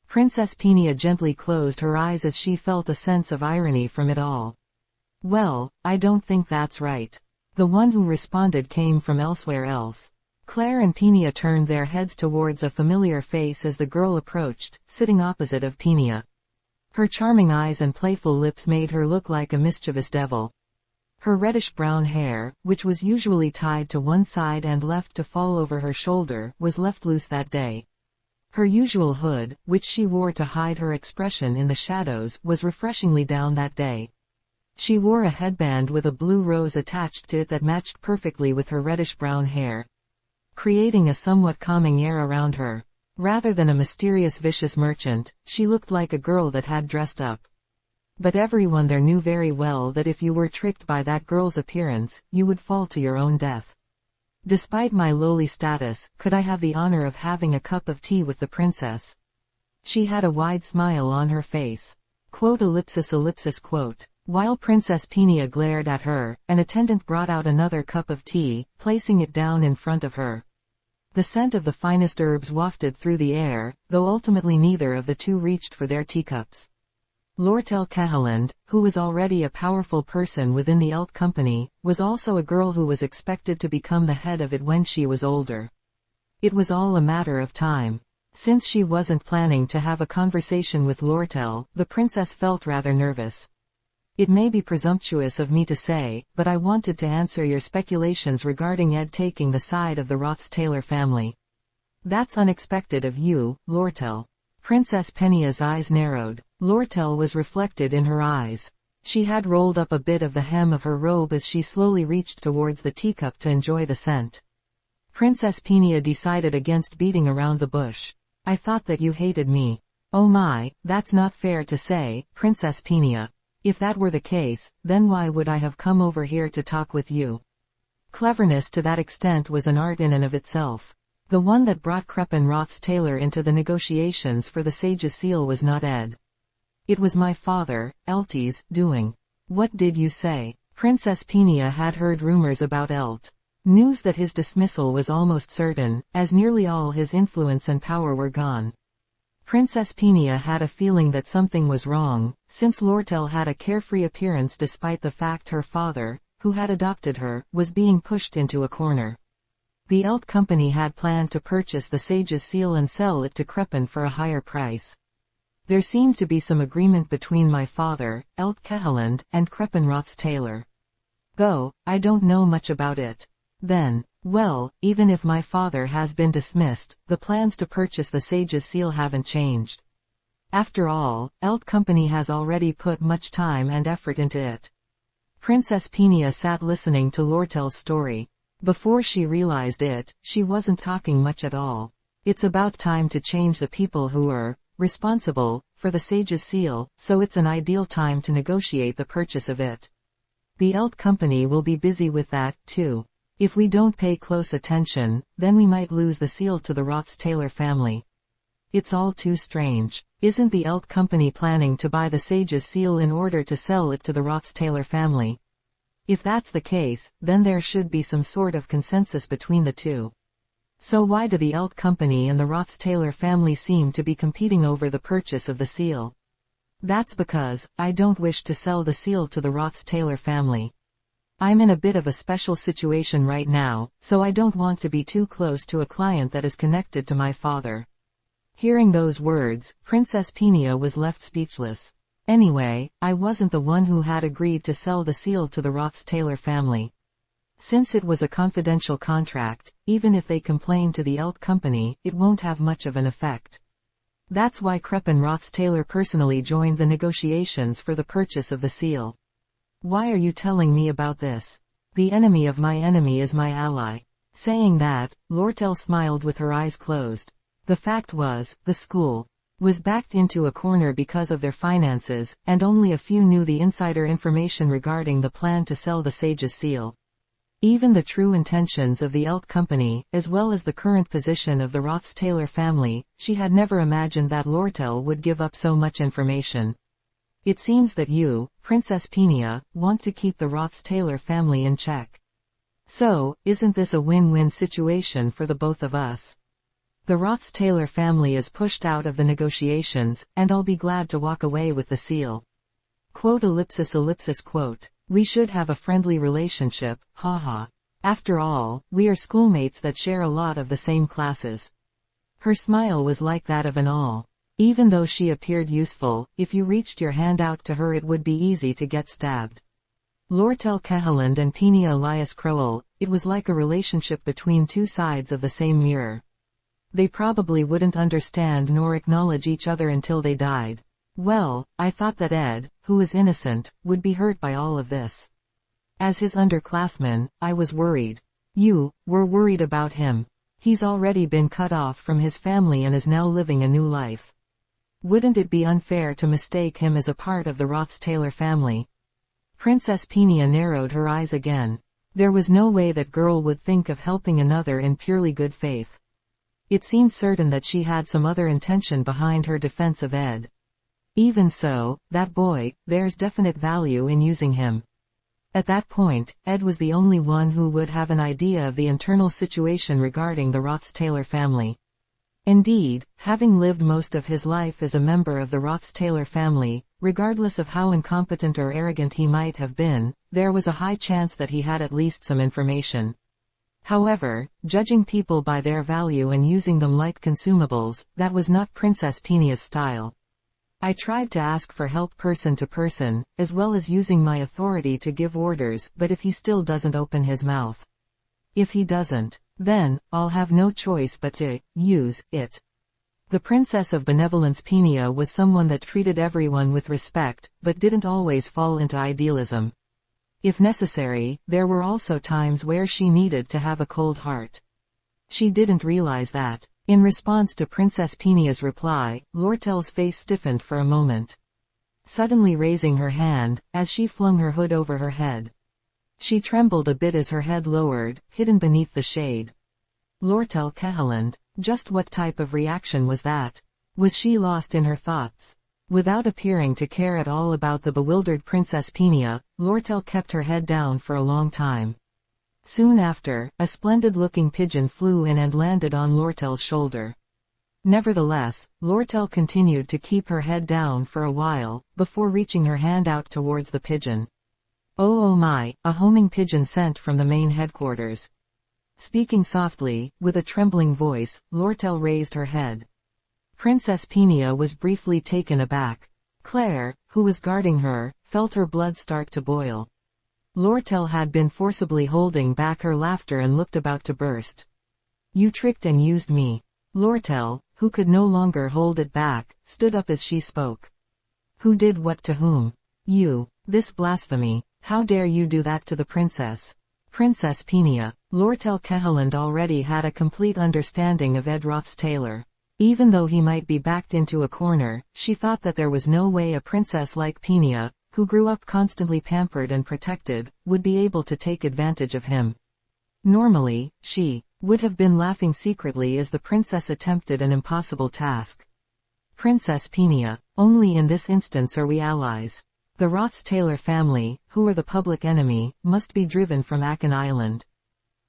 Princess Peenia gently closed her eyes as she felt a sense of irony from it all. Well, I don't think that's right. The one who responded came from elsewhere else. Claire and Peenia turned their heads towards a familiar face as the girl approached, sitting opposite of Peenia. Her charming eyes and playful lips made her look like a mischievous devil. Her reddish-brown hair, which was usually tied to one side and left to fall over her shoulder, was left loose that day. Her usual hood, which she wore to hide her expression in the shadows, was refreshingly down that day. She wore a headband with a blue rose attached to it that matched perfectly with her reddish-brown hair, creating a somewhat calming air around her. Rather than a mysterious vicious merchant, she looked like a girl that had dressed up. But everyone there knew very well that if you were tricked by that girl's appearance, you would fall to your own death. Despite my lowly status, could I have the honor of having a cup of tea with the princess? She had a wide smile on her face. Quote ellipsis ellipsis quote. While Princess Peenia glared at her, an attendant brought out another cup of tea, placing it down in front of her. The scent of the finest herbs wafted through the air, though ultimately neither of the two reached for their teacups. Lortel Cahaland, who was already a powerful person within the Elt Company, was also a girl who was expected to become the head of it when she was older. It was all a matter of time. Since she wasn't planning to have a conversation with Lortel, the princess felt rather nervous. It may be presumptuous of me to say, but I wanted to answer your speculations regarding Ed taking the side of the Roths-Taylor family. That's unexpected of you, Lortel. Princess Penia's eyes narrowed. Lortel was reflected in her eyes. She had rolled up a bit of the hem of her robe as she slowly reached towards the teacup to enjoy the scent. Princess Peenia decided against beating around the bush. I thought that you hated me. Oh my, that's not fair to say, Princess Peenia. If that were the case, then why would I have come over here to talk with you? Cleverness to that extent was an art in and of itself. The one that brought Crepin Roths-Taylor into the negotiations for the Sage's Seal was not Ed. It was my father, Eltie's, doing. What did you say? Princess Peenia had heard rumors about Elt. News that his dismissal was almost certain, as nearly all his influence and power were gone. Princess Peenia had a feeling that something was wrong, since Lortel had a carefree appearance despite the fact her father, who had adopted her, was being pushed into a corner. The Elt Company had planned to purchase the Sage's Seal and sell it to Crepin for a higher price. There seemed to be some agreement between my father, Elt Cahaland, and Crepin Roths-Taylor. Though, I don't know much about it. Then, well, even if my father has been dismissed, the plans to purchase the Sage's Seal haven't changed. After all, Elt Company has already put much time and effort into it. Princess Peenia sat listening to Lortel's story. Before she realized it, she wasn't talking much at all. It's about time to change the people who are responsible for the Sage's Seal, so it's an ideal time to negotiate the purchase of it. The Elt Company will be busy with that, too. If we don't pay close attention, then we might lose the seal to the Roths-Taylor family. It's all too strange. Isn't the Elt Company planning to buy the Sage's Seal in order to sell it to the Roths-Taylor family? If that's the case, then there should be some sort of consensus between the two. So why do the Elt Company and the Roths-Taylor family seem to be competing over the purchase of the seal? That's because, I don't wish to sell the seal to the Roths-Taylor family. I'm in a bit of a special situation right now, so I don't want to be too close to a client that is connected to my father. Hearing those words, Princess Peenia was left speechless. Anyway, I wasn't the one who had agreed to sell the seal to the Roths-Taylor family. Since it was a confidential contract, even if they complain to the Elt Company, it won't have much of an effect. That's why Crepin Roths-Taylor personally joined the negotiations for the purchase of the seal. Why are you telling me about this? The enemy of my enemy is my ally. Saying that, Lortel smiled with her eyes closed. The fact was, the school was backed into a corner because of their finances, and only a few knew the insider information regarding the plan to sell the Sage's Seal. Even the true intentions of the Elt Company, as well as the current position of the Roths-Taylor family, she had never imagined that Lortel would give up so much information. It seems that you, Princess Peenia, want to keep the Roths-Taylor family in check. So, isn't this a win-win situation for the both of us? The Roths-Taylor family is pushed out of the negotiations, and I'll be glad to walk away with the seal. Quote ellipsis ellipsis quote. We should have a friendly relationship, haha. After all, we are schoolmates that share a lot of the same classes. Her smile was like that of an all. Even though she appeared useful, if you reached your hand out to her it would be easy to get stabbed. Lortel Cahaland and Peenia Elias Crowell, it was like a relationship between two sides of the same mirror. They probably wouldn't understand nor acknowledge each other until they died. Well, I thought that Ed, who was innocent, would be hurt by all of this. As his underclassman, I was worried. You were worried about him. He's already been cut off from his family and is now living a new life. Wouldn't it be unfair to mistake him as a part of the Roths-Taylor family? Princess Peenia narrowed her eyes again. There was no way that girl would think of helping another in purely good faith. It seemed certain that she had some other intention behind her defense of Ed. Even so, that boy, there's definite value in using him. At that point, Ed was the only one who would have an idea of the internal situation regarding the Roths-Taylor family. Indeed, having lived most of his life as a member of the Roths-Taylor family, regardless of how incompetent or arrogant he might have been, there was a high chance that he had at least some information. However, judging people by their value and using them like consumables, that was not Princess Peenia's style. I tried to ask for help person to person, as well as using my authority to give orders, but if he still doesn't open his mouth. If he doesn't, then, I'll have no choice but to use it. The Princess of Benevolence Peenia was someone that treated everyone with respect, but didn't always fall into idealism. If necessary, there were also times where she needed to have a cold heart. She didn't realize that. In response to Princess Peenia's reply, Lortel's face stiffened for a moment. Suddenly raising her hand, as she flung her hood over her head. She trembled a bit as her head lowered, hidden beneath the shade. Lortel Kehaland, just what type of reaction was that? Was she lost in her thoughts? Without appearing to care at all about the bewildered Princess Peenia, Lortel kept her head down for a long time. Soon after, a splendid-looking pigeon flew in and landed on Lortel's shoulder. Nevertheless, Lortel continued to keep her head down for a while, before reaching her hand out towards the pigeon. Oh my, a homing pigeon sent from the main headquarters. Speaking softly, with a trembling voice, Lortel raised her head. Princess Peenia was briefly taken aback. Claire, who was guarding her, felt her blood start to boil. Lortel had been forcibly holding back her laughter and looked about to burst. You tricked and used me. Lortel, who could no longer hold it back, stood up as she spoke. Who did what to whom? You. This blasphemy. How dare you do that to the princess? Princess Peenia. Lortel Kehaland already had a complete understanding of Ed Roths-Taylor. Even though he might be backed into a corner, she thought that there was no way a princess like Peenia, who grew up constantly pampered and protected, would be able to take advantage of him. Normally, she would have been laughing secretly as the princess attempted an impossible task. Princess Peenia, only in this instance are we allies. The Roths-Taylor family, who are the public enemy, must be driven from Akan Island.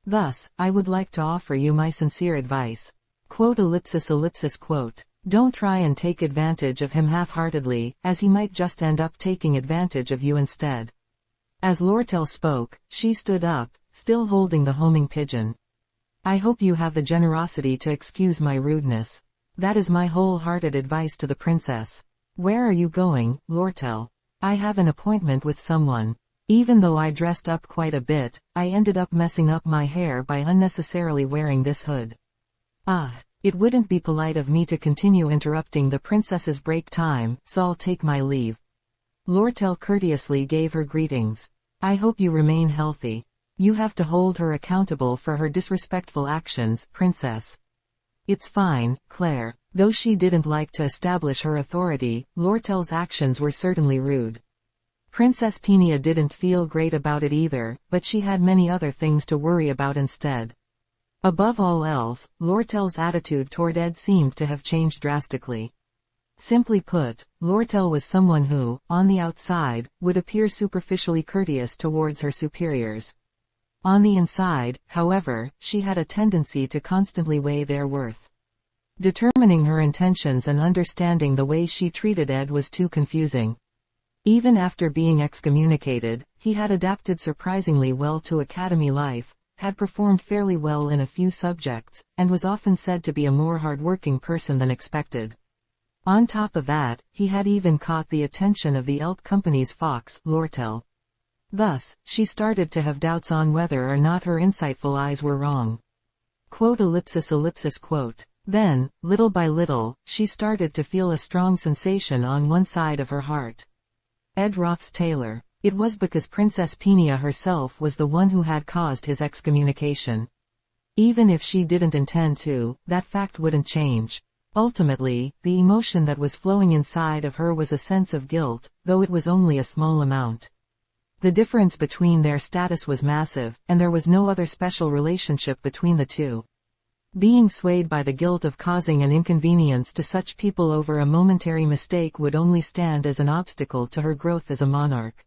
Thus, I would like to offer you my sincere advice. Quote ellipsis ellipsis quote. Don't try and take advantage of him half-heartedly, as he might just end up taking advantage of you instead. As Lortel spoke, she stood up, still holding the homing pigeon. I hope you have the generosity to excuse my rudeness. That is my wholehearted advice to the princess. Where are you going, Lortel? I have an appointment with someone. Even though I dressed up quite a bit, I ended up messing up my hair by unnecessarily wearing this hood. It wouldn't be polite of me to continue interrupting the princess's break time, so I'll take my leave. Lortel courteously gave her greetings. I hope you remain healthy. You have to hold her accountable for her disrespectful actions, princess. It's fine, Claire. Though she didn't like to establish her authority, Lortel's actions were certainly rude. Princess Peenia didn't feel great about it either, but she had many other things to worry about instead. Above all else, Lortel's attitude toward Ed seemed to have changed drastically. Simply put, Lortel was someone who, on the outside, would appear superficially courteous towards her superiors. On the inside, however, she had a tendency to constantly weigh their worth. Determining her intentions and understanding the way she treated Ed was too confusing. Even after being excommunicated, he had adapted surprisingly well to academy life, had performed fairly well in a few subjects, and was often said to be a more hard-working person than expected. On top of that, he had even caught the attention of the Elk Company's fox, Lortel. Thus, she started to have doubts on whether or not her insightful eyes were wrong. Quote ellipsis ellipsis quote. Then, little by little, she started to feel a strong sensation on one side of her heart. Ed Roth's Taylor. It was because Princess Peenia herself was the one who had caused his excommunication. Even if she didn't intend to, that fact wouldn't change. Ultimately, the emotion that was flowing inside of her was a sense of guilt, though it was only a small amount. The difference between their status was massive, and there was no other special relationship between the two. Being swayed by the guilt of causing an inconvenience to such people over a momentary mistake would only stand as an obstacle to her growth as a monarch.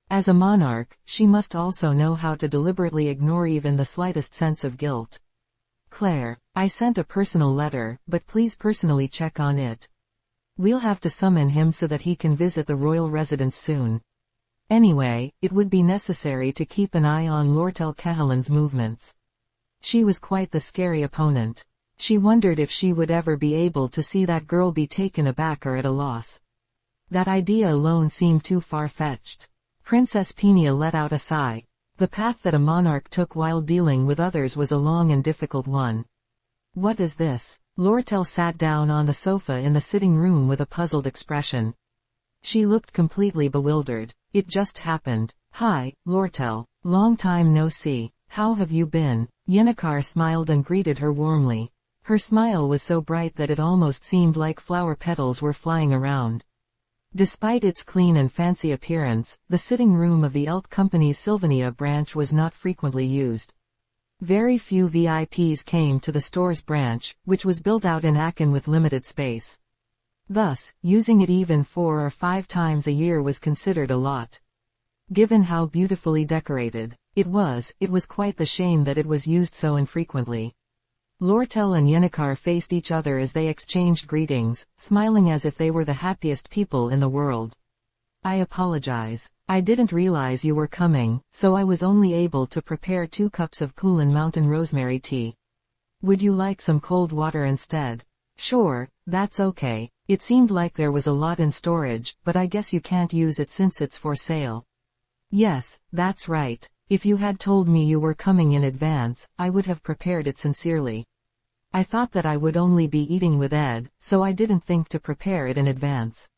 As a monarch, she must also know how to deliberately ignore even the slightest sense of guilt. Claire, I sent a personal letter, but please personally check on it. We'll have to summon him so that he can visit the royal residence soon. Anyway, it would be necessary to keep an eye on Lortel Cahalan's movements. She was quite the scary opponent. She wondered if she would ever be able to see that girl be taken aback or at a loss. That idea alone seemed too far-fetched. Princess Peenia let out a sigh. The path that a monarch took while dealing with others was a long and difficult one. What is this? Lortel sat down on the sofa in the sitting room with a puzzled expression. She looked completely bewildered. It just happened. Hi, Lortel. Long time no see. How have you been? Yennecar smiled and greeted her warmly. Her smile was so bright that it almost seemed like flower petals were flying around. Despite its clean and fancy appearance, the sitting room of the Elt Company's Sylvania branch was not frequently used. Very few VIPs came to the store's branch, which was built out in Aachen with limited space. Thus, using it even 4 or 5 times a year was considered a lot. Given how beautifully decorated it was quite the shame that it was used so infrequently. Lortel and Yennecar faced each other as they exchanged greetings, smiling as if they were the happiest people in the world. I apologize. I didn't realize you were coming, so I was only able to prepare 2 cups of Kulin Mountain rosemary tea. Would you like some cold water instead? Sure, that's okay. It seemed like there was a lot in storage, but I guess you can't use it since it's for sale. Yes, that's right. If you had told me you were coming in advance, I would have prepared it sincerely. I thought that I would only be eating with Ed, so I didn't think to prepare it in advance.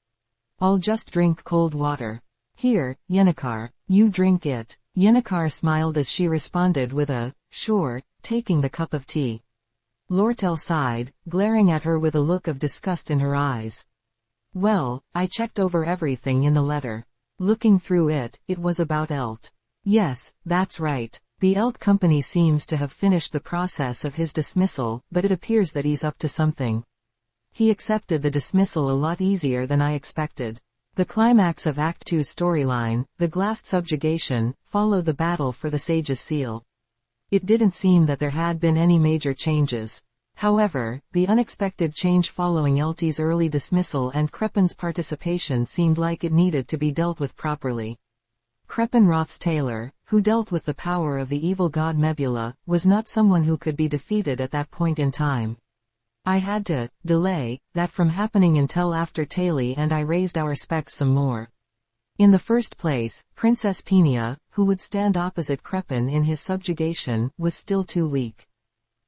I'll just drink cold water. Here, Yennecar, you drink it. Yennecar smiled as she responded with a, sure, taking the cup of tea. Lortel sighed, glaring at her with a look of disgust in her eyes. Well, I checked over everything in the letter. Looking through it, it was about Elt. Yes, that's right. The Elt Company seems to have finished the process of his dismissal, but it appears that he's up to something. He accepted the dismissal a lot easier than I expected. The climax of Act 2's storyline, the glassed subjugation, followed the battle for the Sage's Seal. It didn't seem that there had been any major changes. However, the unexpected change following Eltie's early dismissal and Crepin's participation seemed like it needed to be dealt with properly. Crepin Roth's Taylor, who dealt with the power of the evil god Mebula, was not someone who could be defeated at that point in time. I had to delay that from happening until after Taylor and I raised our specs some more. In the first place, Princess Peenia, who would stand opposite Crepin in his subjugation, was still too weak.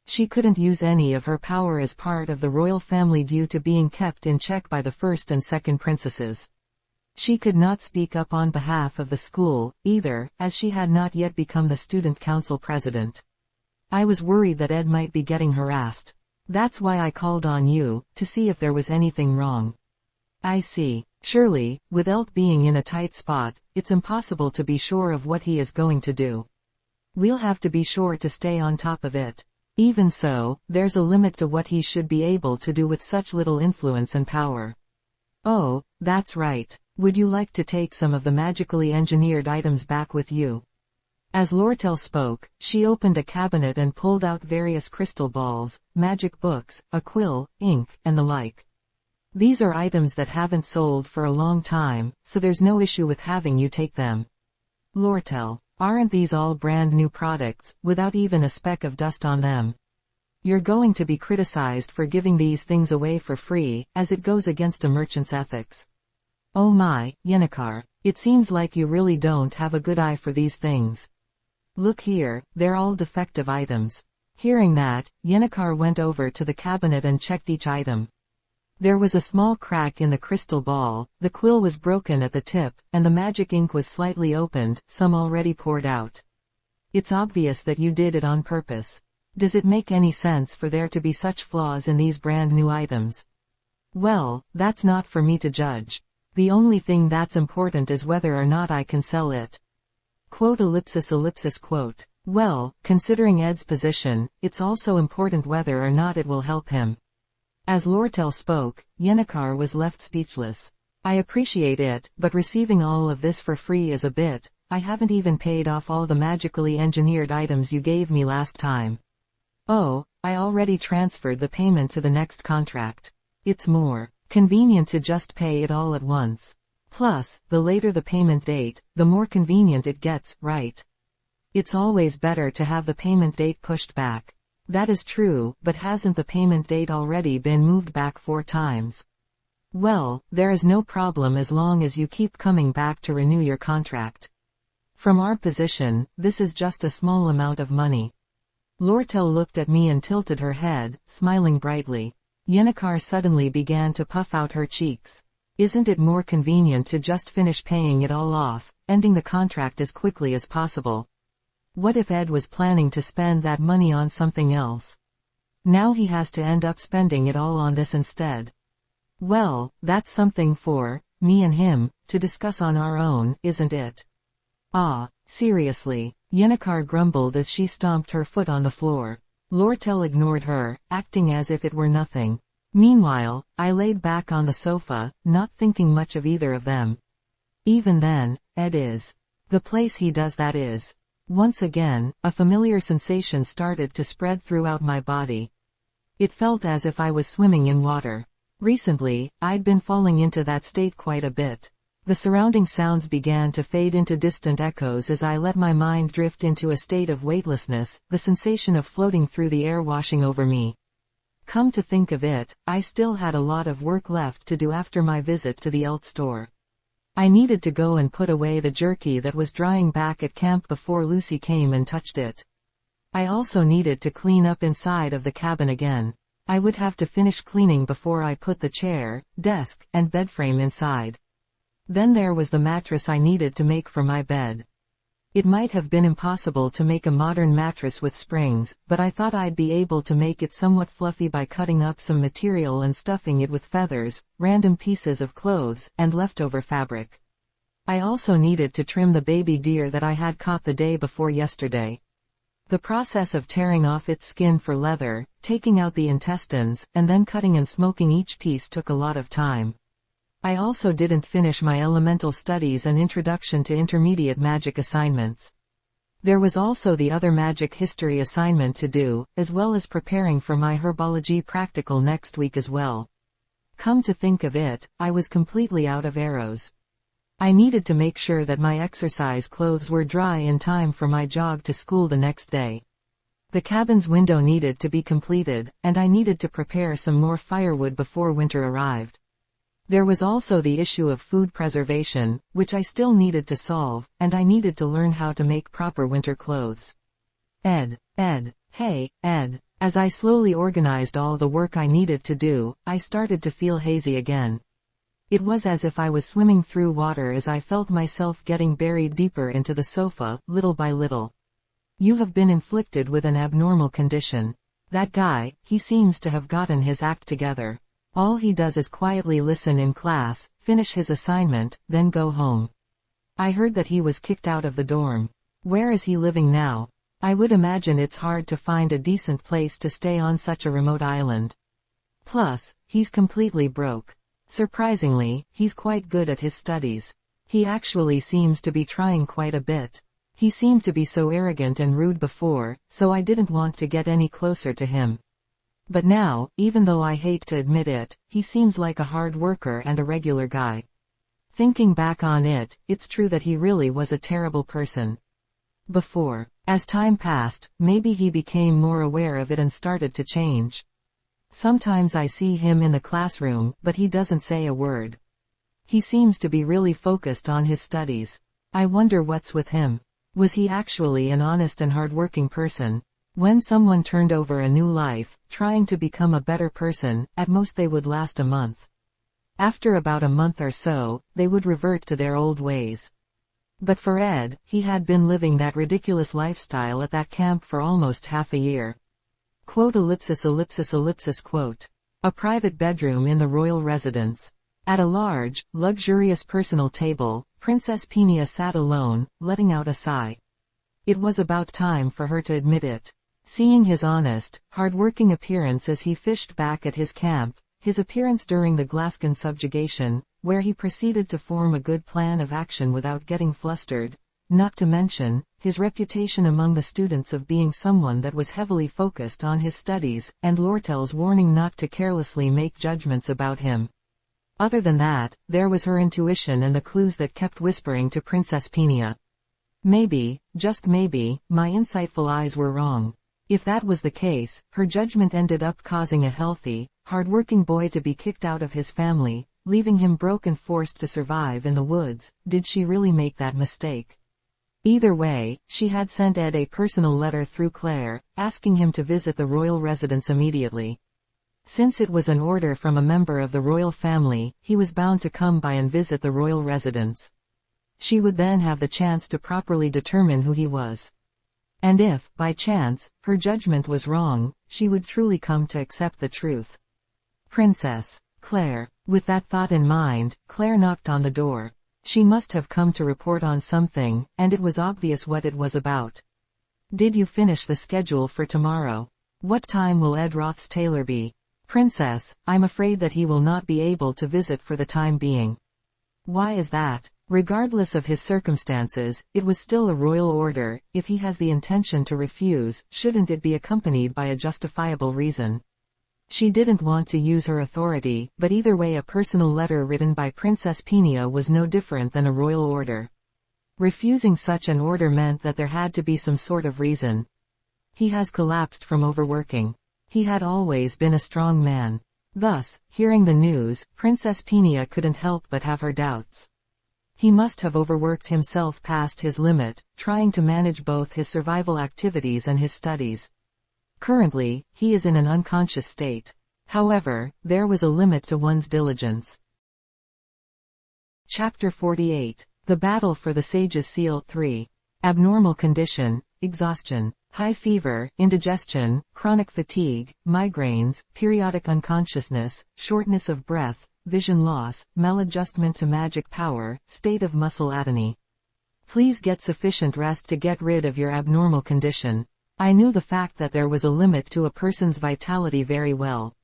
She couldn't use any of her power as part of the royal family due to being kept in check by the first and second princesses. She could not speak up on behalf of the school, either, as she had not yet become the student council president. I was worried that Ed might be getting harassed. That's why I called on you, to see if there was anything wrong. I see. Surely, with Elt being in a tight spot, it's impossible to be sure of what he is going to do. We'll have to be sure to stay on top of it. Even so, there's a limit to what he should be able to do with such little influence and power. Oh, that's right. Would you like to take some of the magically engineered items back with you? As Lortel spoke, she opened a cabinet and pulled out various crystal balls, magic books, a quill, ink, and the like. These are items that haven't sold for a long time, so there's no issue with having you take them. Lortel, aren't these all brand new products, without even a speck of dust on them? You're going to be criticized for giving these things away for free, as it goes against a merchant's ethics. Oh my, Yennecar, it seems like you really don't have a good eye for these things. Look here, they're all defective items. Hearing that, Yennecar went over to the cabinet and checked each item. There was a small crack in the crystal ball, the quill was broken at the tip, and the magic ink was slightly opened, some already poured out. It's obvious that you did it on purpose. Does it make any sense for there to be such flaws in these brand new items? Well, that's not for me to judge. The only thing that's important is whether or not I can sell it. Quote ellipsis ellipsis quote. Well, considering Ed's position, it's also important whether or not it will help him. As Lortel spoke, Yennecar was left speechless. I appreciate it, but receiving all of this for free is a bit. I haven't even paid off all the magically engineered items you gave me last time. Oh, I already transferred the payment to the next contract. It's more convenient to just pay it all at once. Plus, the later the payment date, the more convenient it gets, right? It's always better to have the payment date pushed back. That is true, but hasn't the payment date already been moved back 4 times? Well, there is no problem as long as you keep coming back to renew your contract. From our position, this is just a small amount of money. Lortel looked at me and tilted her head, smiling brightly. Yennecar suddenly began to puff out her cheeks. Isn't it more convenient to just finish paying it all off, ending the contract as quickly as possible? What if Ed was planning to spend that money on something else? Now he has to end up spending it all on this instead. Well, that's something for me and him to discuss on our own, isn't it? Ah, seriously, Yennecar grumbled as she stomped her foot on the floor. Lortel ignored her, acting as if it were nothing. Meanwhile, I laid back on the sofa, not thinking much of either of them. Even then, Ed is the place he does that is. Once again, a familiar sensation started to spread throughout my body. It felt as if I was swimming in water. Recently, I'd been falling into that state quite a bit. The surrounding sounds began to fade into distant echoes as I let my mind drift into a state of weightlessness, the sensation of floating through the air washing over me. Come to think of it, I still had a lot of work left to do after my visit to the Elt store. I needed to go and put away the jerky that was drying back at camp before Lucy came and touched it. I also needed to clean up inside of the cabin again. I would have to finish cleaning before I put the chair, desk, and bed frame inside. Then there was the mattress I needed to make for my bed. It might have been impossible to make a modern mattress with springs, but I thought I'd be able to make it somewhat fluffy by cutting up some material and stuffing it with feathers, random pieces of clothes, and leftover fabric. I also needed to trim the baby deer that I had caught the day before yesterday. The process of tearing off its skin for leather, taking out the intestines, and then cutting and smoking each piece took a lot of time. I also didn't finish my elemental studies and introduction to intermediate magic assignments. There was also the other magic history assignment to do, as well as preparing for my herbology practical next week as well. Come to think of it, I was completely out of arrows. I needed to make sure that my exercise clothes were dry in time for my jog to school the next day. The cabin's window needed to be completed, and I needed to prepare some more firewood before winter arrived. There was also the issue of food preservation, which I still needed to solve, and I needed to learn how to make proper winter clothes. Ed, hey, Ed. As I slowly organized all the work I needed to do, I started to feel hazy again. It was as if I was swimming through water as I felt myself getting buried deeper into the sofa, little by little. You have been inflicted with an abnormal condition. That guy, he seems to have gotten his act together. All he does is quietly listen in class, finish his assignment, then go home. I heard that he was kicked out of the dorm. Where is he living now? I would imagine it's hard to find a decent place to stay on such a remote island. Plus, he's completely broke. Surprisingly, he's quite good at his studies. He actually seems to be trying quite a bit. He seemed to be so arrogant and rude before, so I didn't want to get any closer to him. But now, even though I hate to admit it, he seems like a hard worker and a regular guy. Thinking back on it, it's true that he really was a terrible person. Before, as time passed, maybe he became more aware of it and started to change. Sometimes I see him in the classroom, but he doesn't say a word. He seems to be really focused on his studies. I wonder what's with him. Was he actually an honest and hardworking person? When someone turned over a new life, trying to become a better person, at most they would last a month. After about a month or so, they would revert to their old ways. But for Ed, he had been living that ridiculous lifestyle at that camp for almost half a year. Quote ellipsis ellipsis ellipsis quote. A private bedroom in the royal residence. At a large, luxurious personal table, Princess Peenia sat alone, letting out a sigh. It was about time for her to admit it. Seeing his honest, hard-working appearance as he fished back at his camp, his appearance during the Glasgow subjugation, where he proceeded to form a good plan of action without getting flustered, not to mention, his reputation among the students of being someone that was heavily focused on his studies, and Lortel's warning not to carelessly make judgments about him. Other than that, there was her intuition and the clues that kept whispering to Princess Peenia. Maybe, just maybe, my insightful eyes were wrong. If that was the case, her judgment ended up causing a healthy, hard-working boy to be kicked out of his family, leaving him broke and forced to survive in the woods. Did she really make that mistake? Either way, she had sent Ed a personal letter through Claire, asking him to visit the royal residence immediately. Since it was an order from a member of the royal family, he was bound to come by and visit the royal residence. She would then have the chance to properly determine who he was. And if, by chance, her judgment was wrong, she would truly come to accept the truth. Princess Claire. With that thought in mind, Claire knocked on the door. She must have come to report on something, and it was obvious what it was about. Did you finish the schedule for tomorrow? What time will Ed Roth's tailor be? Princess, I'm afraid that he will not be able to visit for the time being. Why is that? Regardless of his circumstances, it was still a royal order. If he has the intention to refuse, shouldn't it be accompanied by a justifiable reason? She didn't want to use her authority, but either way a personal letter written by Princess Peenia was no different than a royal order. Refusing such an order meant that there had to be some sort of reason. He has collapsed from overworking. He had always been a strong man. Thus, hearing the news, Princess Peenia couldn't help but have her doubts. He must have overworked himself past his limit, trying to manage both his survival activities and his studies. Currently, he is in an unconscious state. However, there was a limit to one's diligence. Chapter 48. The Battle for the Sage's Seal 3. Abnormal condition, exhaustion, high fever, indigestion, chronic fatigue, migraines, periodic unconsciousness, shortness of breath, vision loss, maladjustment to magic power, state of muscle atony. Please get sufficient rest to get rid of your abnormal condition. I knew the fact that there was a limit to a person's vitality very well.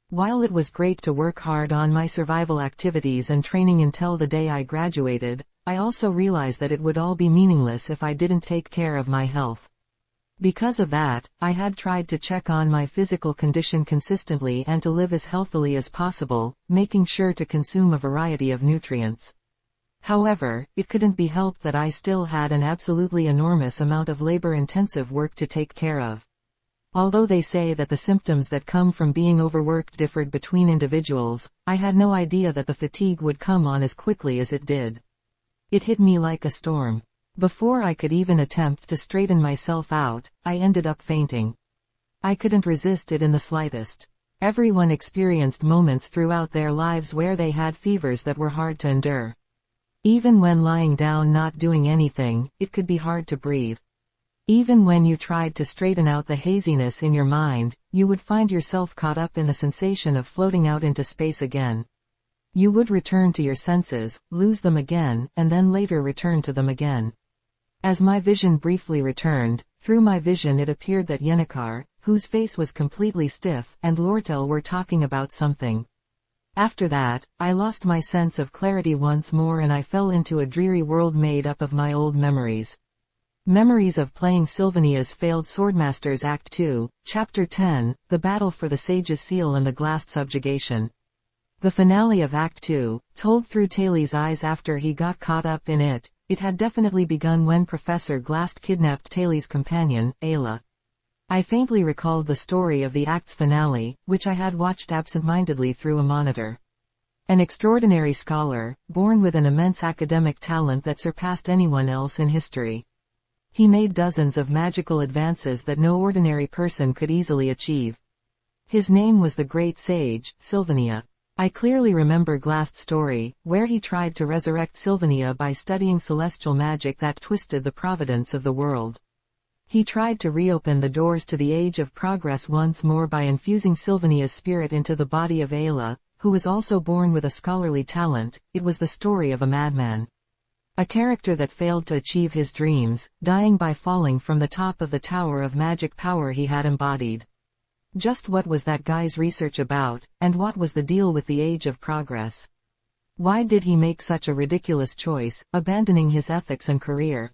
While it was great to work hard on my survival activities and training until the day I graduated, I also realized that it would all be meaningless if I didn't take care of my health. Because of that, I had tried to check on my physical condition consistently and to live as healthily as possible, making sure to consume a variety of nutrients. However, it couldn't be helped that I still had an absolutely enormous amount of labor-intensive work to take care of. Although they say that the symptoms that come from being overworked differed between individuals, I had no idea that the fatigue would come on as quickly as it did. It hit me like a storm. Before I could even attempt to straighten myself out, I ended up fainting. I couldn't resist it in the slightest. Everyone experienced moments throughout their lives where they had fevers that were hard to endure. Even when lying down not doing anything, it could be hard to breathe. Even when you tried to straighten out the haziness in your mind, you would find yourself caught up in the sensation of floating out into space again. You would return to your senses, lose them again, and then later return to them again. As my vision briefly returned, through my vision it appeared that Yennecar, whose face was completely stiff, and Lortel were talking about something. After that, I lost my sense of clarity once more and I fell into a dreary world made up of my old memories. Memories of playing Sylvania's Failed Swordmasters Act 2, Chapter 10, The Battle for the Sage's Seal and the Glass Subjugation. The finale of Act 2, told through Taylor's eyes after he got caught up in it, it had definitely begun when Professor Glast kidnapped Taylor's companion, Ayla. I faintly recalled the story of the act's finale, which I had watched absent-mindedly through a monitor. An extraordinary scholar, born with an immense academic talent that surpassed anyone else in history. He made dozens of magical advances that no ordinary person could easily achieve. His name was the great sage, Sylvania. I clearly remember Glast's story, where he tried to resurrect Sylvania by studying celestial magic that twisted the providence of the world. He tried to reopen the doors to the age of progress once more by infusing Sylvania's spirit into the body of Ayla, who was also born with a scholarly talent. It was the story of a madman. A character that failed to achieve his dreams, dying by falling from the top of the tower of magic power he had embodied. Just what was that guy's research about, and what was the deal with the age of progress? Why did he make such a ridiculous choice, abandoning his ethics and career?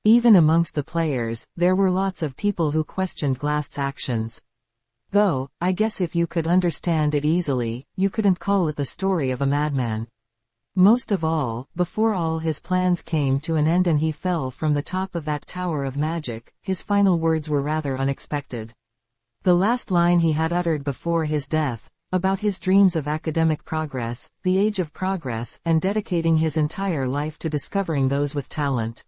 Even amongst the players, there were lots of people who questioned Glast's actions. Though, I guess if you could understand it easily, you couldn't call it the story of a madman. Most of all, before all his plans came to an end and he fell from the top of that tower of magic, his final words were rather unexpected. The last line he had uttered before his death, about his dreams of academic progress, the age of progress, and dedicating his entire life to discovering those with talent.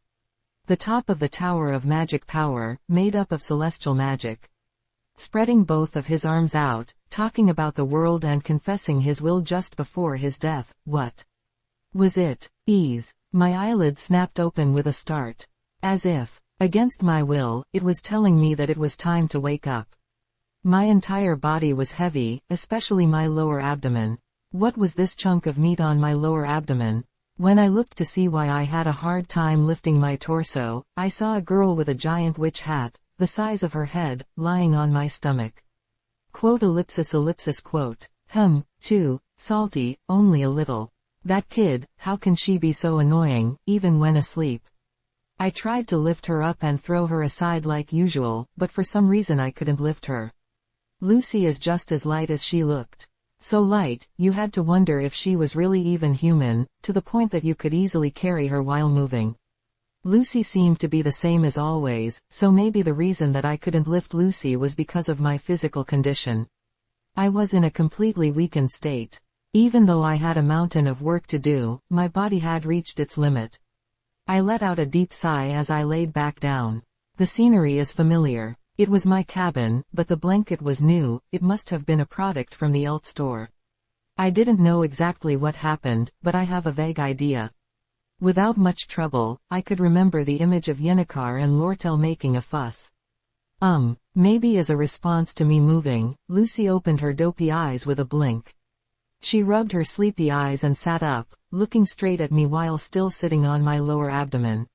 The top of the tower of magic power, made up of celestial magic. Spreading both of his arms out, talking about the world and confessing his will just before his death. What was it? Ease. My eyelids snapped open with a start. As if, against my will, it was telling me that it was time to wake up. My entire body was heavy, especially my lower abdomen. What was this chunk of meat on my lower abdomen? When I looked to see why I had a hard time lifting my torso, I saw a girl with a giant witch hat, the size of her head, lying on my stomach. Quote ellipsis ellipsis quote. Too salty, only a little. That kid, how can she be so annoying, even when asleep? I tried to lift her up and throw her aside like usual, but for some reason I couldn't lift her. Lucy is just as light as she looked. So light, you had to wonder if she was really even human, to the point that you could easily carry her while moving. Lucy seemed to be the same as always, so maybe the reason that I couldn't lift Lucy was because of my physical condition. I was in a completely weakened state. Even though I had a mountain of work to do, my body had reached its limit. I let out a deep sigh as I laid back down. The scenery is familiar. It was my cabin, but the blanket was new. It must have been a product from the Elt store. I didn't know exactly what happened, but I have a vague idea. Without much trouble, I could remember the image of Yennecar and Lortel making a fuss. Maybe as a response to me moving, Lucy opened her dopey eyes with a blink. She rubbed her sleepy eyes and sat up, looking straight at me while still sitting on my lower abdomen.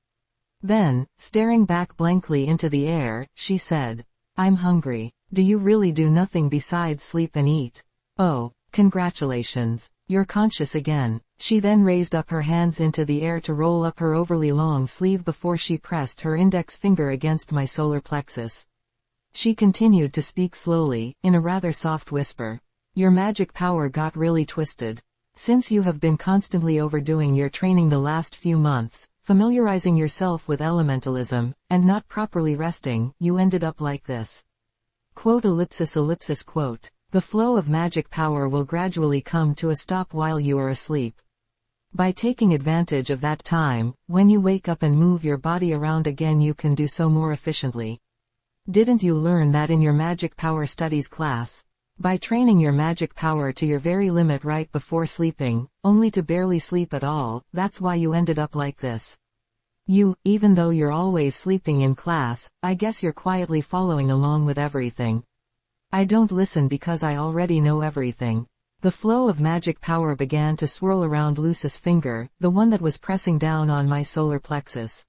Then, staring back blankly into the air, she said, "I'm hungry. Do you really do nothing besides sleep and eat? Oh, congratulations. You're conscious again." She then raised up her hands into the air to roll up her overly long sleeve before she pressed her index finger against my solar plexus. She continued to speak slowly, in a rather soft whisper. "Your magic power got really twisted. Since you have been constantly overdoing your training the last few months, familiarizing yourself with elementalism, and not properly resting, you ended up like this." Quote ellipsis ellipsis quote. The flow of magic power will gradually come to a stop while you are asleep. By taking advantage of that time, when you wake up and move your body around again, you can do so more efficiently. Didn't you learn that in your magic power studies class? By training your magic power to your very limit right before sleeping, only to barely sleep at all, that's why you ended up like this. Even though you're always sleeping in class, I guess you're quietly following along with everything. I don't listen because I already know everything. The flow of magic power began to swirl around Lucy's finger, the one that was pressing down on my solar plexus.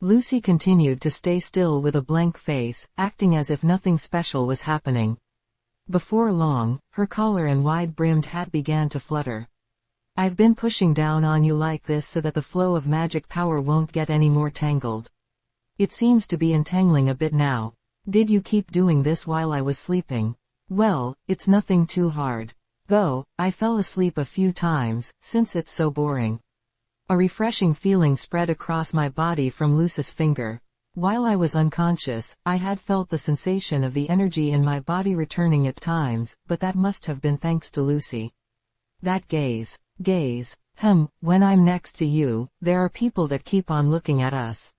Lucy continued to stay still with a blank face, acting as if nothing special was happening. Before long, her collar and wide-brimmed hat began to flutter. "I've been pushing down on you like this so that the flow of magic power won't get any more tangled. It seems to be entangling a bit now. Did you keep doing this while I was sleeping?" "Well, it's nothing too hard. Though, I fell asleep a few times, since it's so boring." A refreshing feeling spread across my body from Lucy's finger. While I was unconscious, I had felt the sensation of the energy in my body returning at times, but that must have been thanks to Lucy. That gaze. When I'm next to you, there are people that keep on looking at us.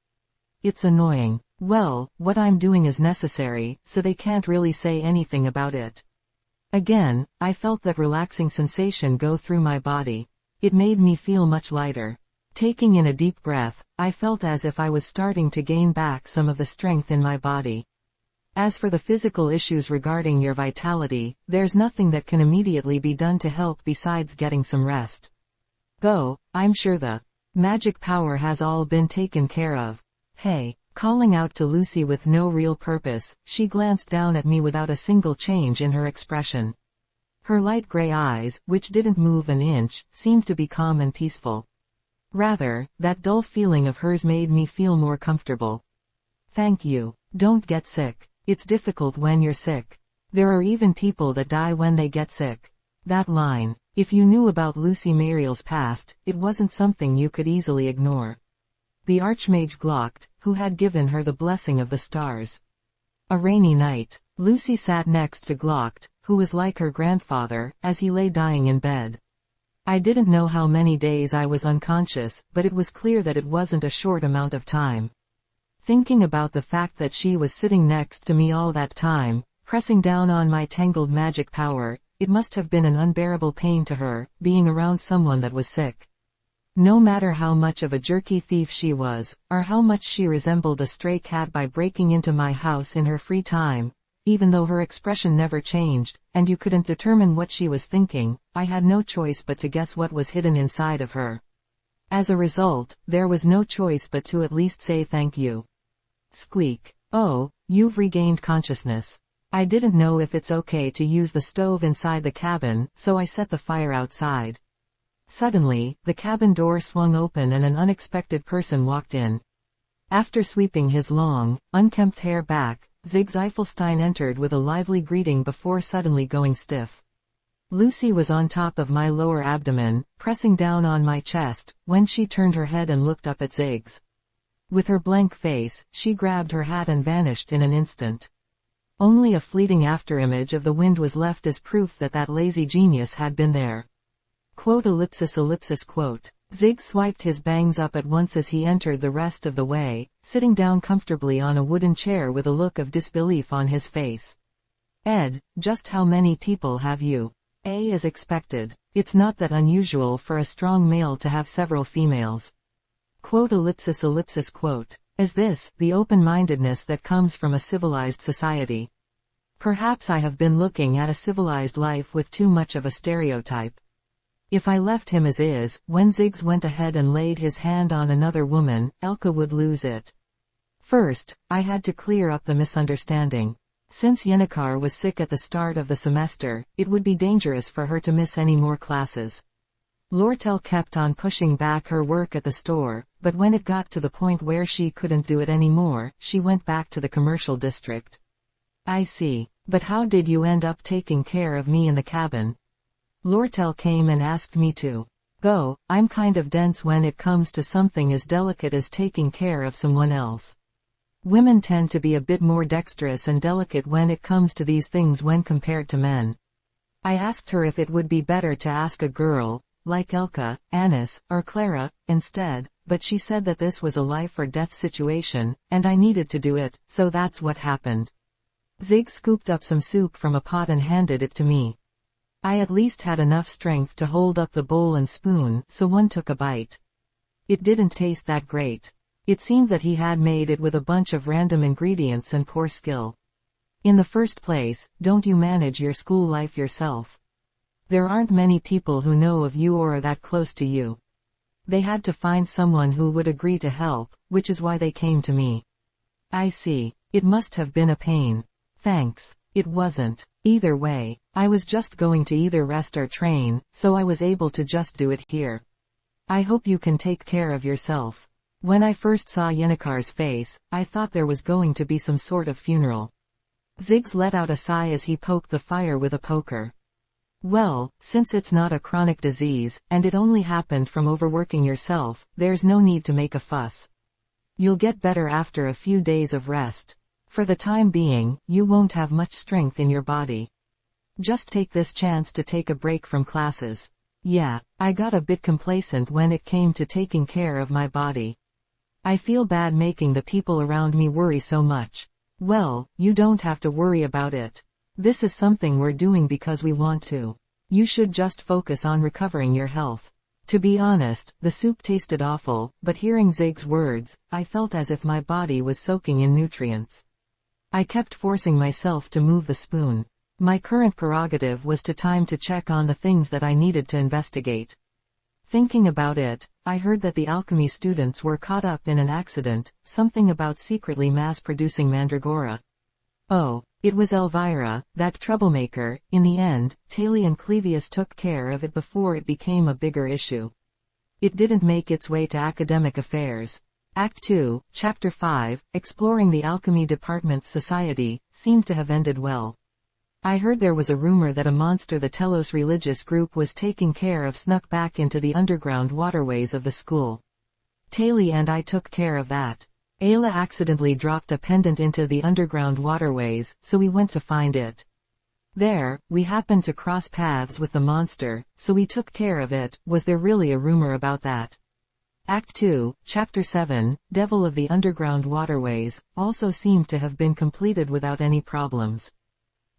It's annoying. Well, what I'm doing is necessary, so they can't really say anything about it. Again, I felt that relaxing sensation go through my body. It made me feel much lighter. Taking in a deep breath, I felt as if I was starting to gain back some of the strength in my body. As for the physical issues regarding your vitality, there's nothing that can immediately be done to help besides getting some rest. Though, I'm sure the magic power has all been taken care of. Hey, calling out to Lucy with no real purpose, she glanced down at me without a single change in her expression. Her light gray eyes, which didn't move an inch, seemed to be calm and peaceful. Rather, that dull feeling of hers made me feel more comfortable. Thank you. Don't get sick. It's difficult when you're sick. There are even people that die when they get sick. That line. If you knew about Lucy Mariel's past, it wasn't something you could easily ignore. The Archmage glocked, who had given her the blessing of the stars. A rainy night. Lucy sat next to Glocked, who was like her grandfather, as he lay dying in bed. I didn't know how many days I was unconscious, but it was clear that it wasn't a short amount of time. Thinking about the fact that she was sitting next to me all that time, pressing down on my tangled magic power, it must have been an unbearable pain to her, being around someone that was sick. No matter how much of a jerky thief she was, or how much she resembled a stray cat by breaking into my house in her free time, even though her expression never changed, and you couldn't determine what she was thinking, I had no choice but to guess what was hidden inside of her. As a result, there was no choice but to at least say thank you. Squeak. Oh, you've regained consciousness. I didn't know if it's okay to use the stove inside the cabin, so I set the fire outside. Suddenly, the cabin door swung open and an unexpected person walked in. After sweeping his long, unkempt hair back, Ziggs Eifelstein entered with a lively greeting before suddenly going stiff. Lucy was on top of my lower abdomen, pressing down on my chest, when she turned her head and looked up at Ziggs. With her blank face, she grabbed her hat and vanished in an instant. Only a fleeting afterimage of the wind was left as proof that that lazy genius had been there. Quote ellipsis ellipsis quote. Ziggs swiped his bangs up at once as he entered the rest of the way, sitting down comfortably on a wooden chair with a look of disbelief on his face. Ed, just how many people have you? As expected. It's not that unusual for a strong male to have several females. Quote ellipsis ellipsis quote. Is this the open-mindedness that comes from a civilized society? Perhaps I have been looking at a civilized life with too much of a stereotype. If I left him as is, when Ziggs went ahead and laid his hand on another woman, Elka would lose it. First, I had to clear up the misunderstanding. Since Yennecar was sick at the start of the semester, it would be dangerous for her to miss any more classes. Lortel kept on pushing back her work at the store, but when it got to the point where she couldn't do it anymore, she went back to the commercial district. I see. But how did you end up taking care of me in the cabin? Lortel came and asked me to go. I'm kind of dense when it comes to something as delicate as taking care of someone else. Women tend to be a bit more dexterous and delicate when it comes to these things when compared to men. I asked her if it would be better to ask a girl, like Elka, Annis, or Clara, instead, but she said that this was a life or death situation, and I needed to do it, so that's what happened. Ziggs scooped up some soup from a pot and handed it to me. I at least had enough strength to hold up the bowl and spoon, so one took a bite. It didn't taste that great. It seemed that he had made it with a bunch of random ingredients and poor skill. In the first place, don't you manage your school life yourself? There aren't many people who know of you or are that close to you. They had to find someone who would agree to help, which is why they came to me. I see. It must have been a pain. Thanks. It wasn't. Either way, I was just going to either rest or train, so I was able to just do it here. I hope you can take care of yourself. When I first saw Yennecar's face, I thought there was going to be some sort of funeral. Ziggs let out a sigh as he poked the fire with a poker. Well, since it's not a chronic disease, and it only happened from overworking yourself, there's no need to make a fuss. You'll get better after a few days of rest. For the time being, you won't have much strength in your body. Just take this chance to take a break from classes. Yeah, I got a bit complacent when it came to taking care of my body. I feel bad making the people around me worry so much. Well, you don't have to worry about it. This is something we're doing because we want to. You should just focus on recovering your health. To be honest, the soup tasted awful, but hearing Zig's words, I felt as if my body was soaking in nutrients. I kept forcing myself to move the spoon. My current prerogative was to check on the things that I needed to investigate. Thinking about it, I heard that the alchemy students were caught up in an accident, something about secretly mass-producing mandragora. Oh, it was Elvira, that troublemaker. In the end, Taylor and Clevius took care of it before it became a bigger issue. It didn't make its way to academic affairs. Act 2, Chapter 5, Exploring the Alchemy Department's Society, seemed to have ended well. I heard there was a rumor that a monster the Telos religious group was taking care of snuck back into the underground waterways of the school. Taylor and I took care of that. Ayla accidentally dropped a pendant into the underground waterways, so we went to find it. There, we happened to cross paths with the monster, so we took care of it. Was there really a rumor about that? Act 2, Chapter 7, Devil of the Underground Waterways, also seemed to have been completed without any problems.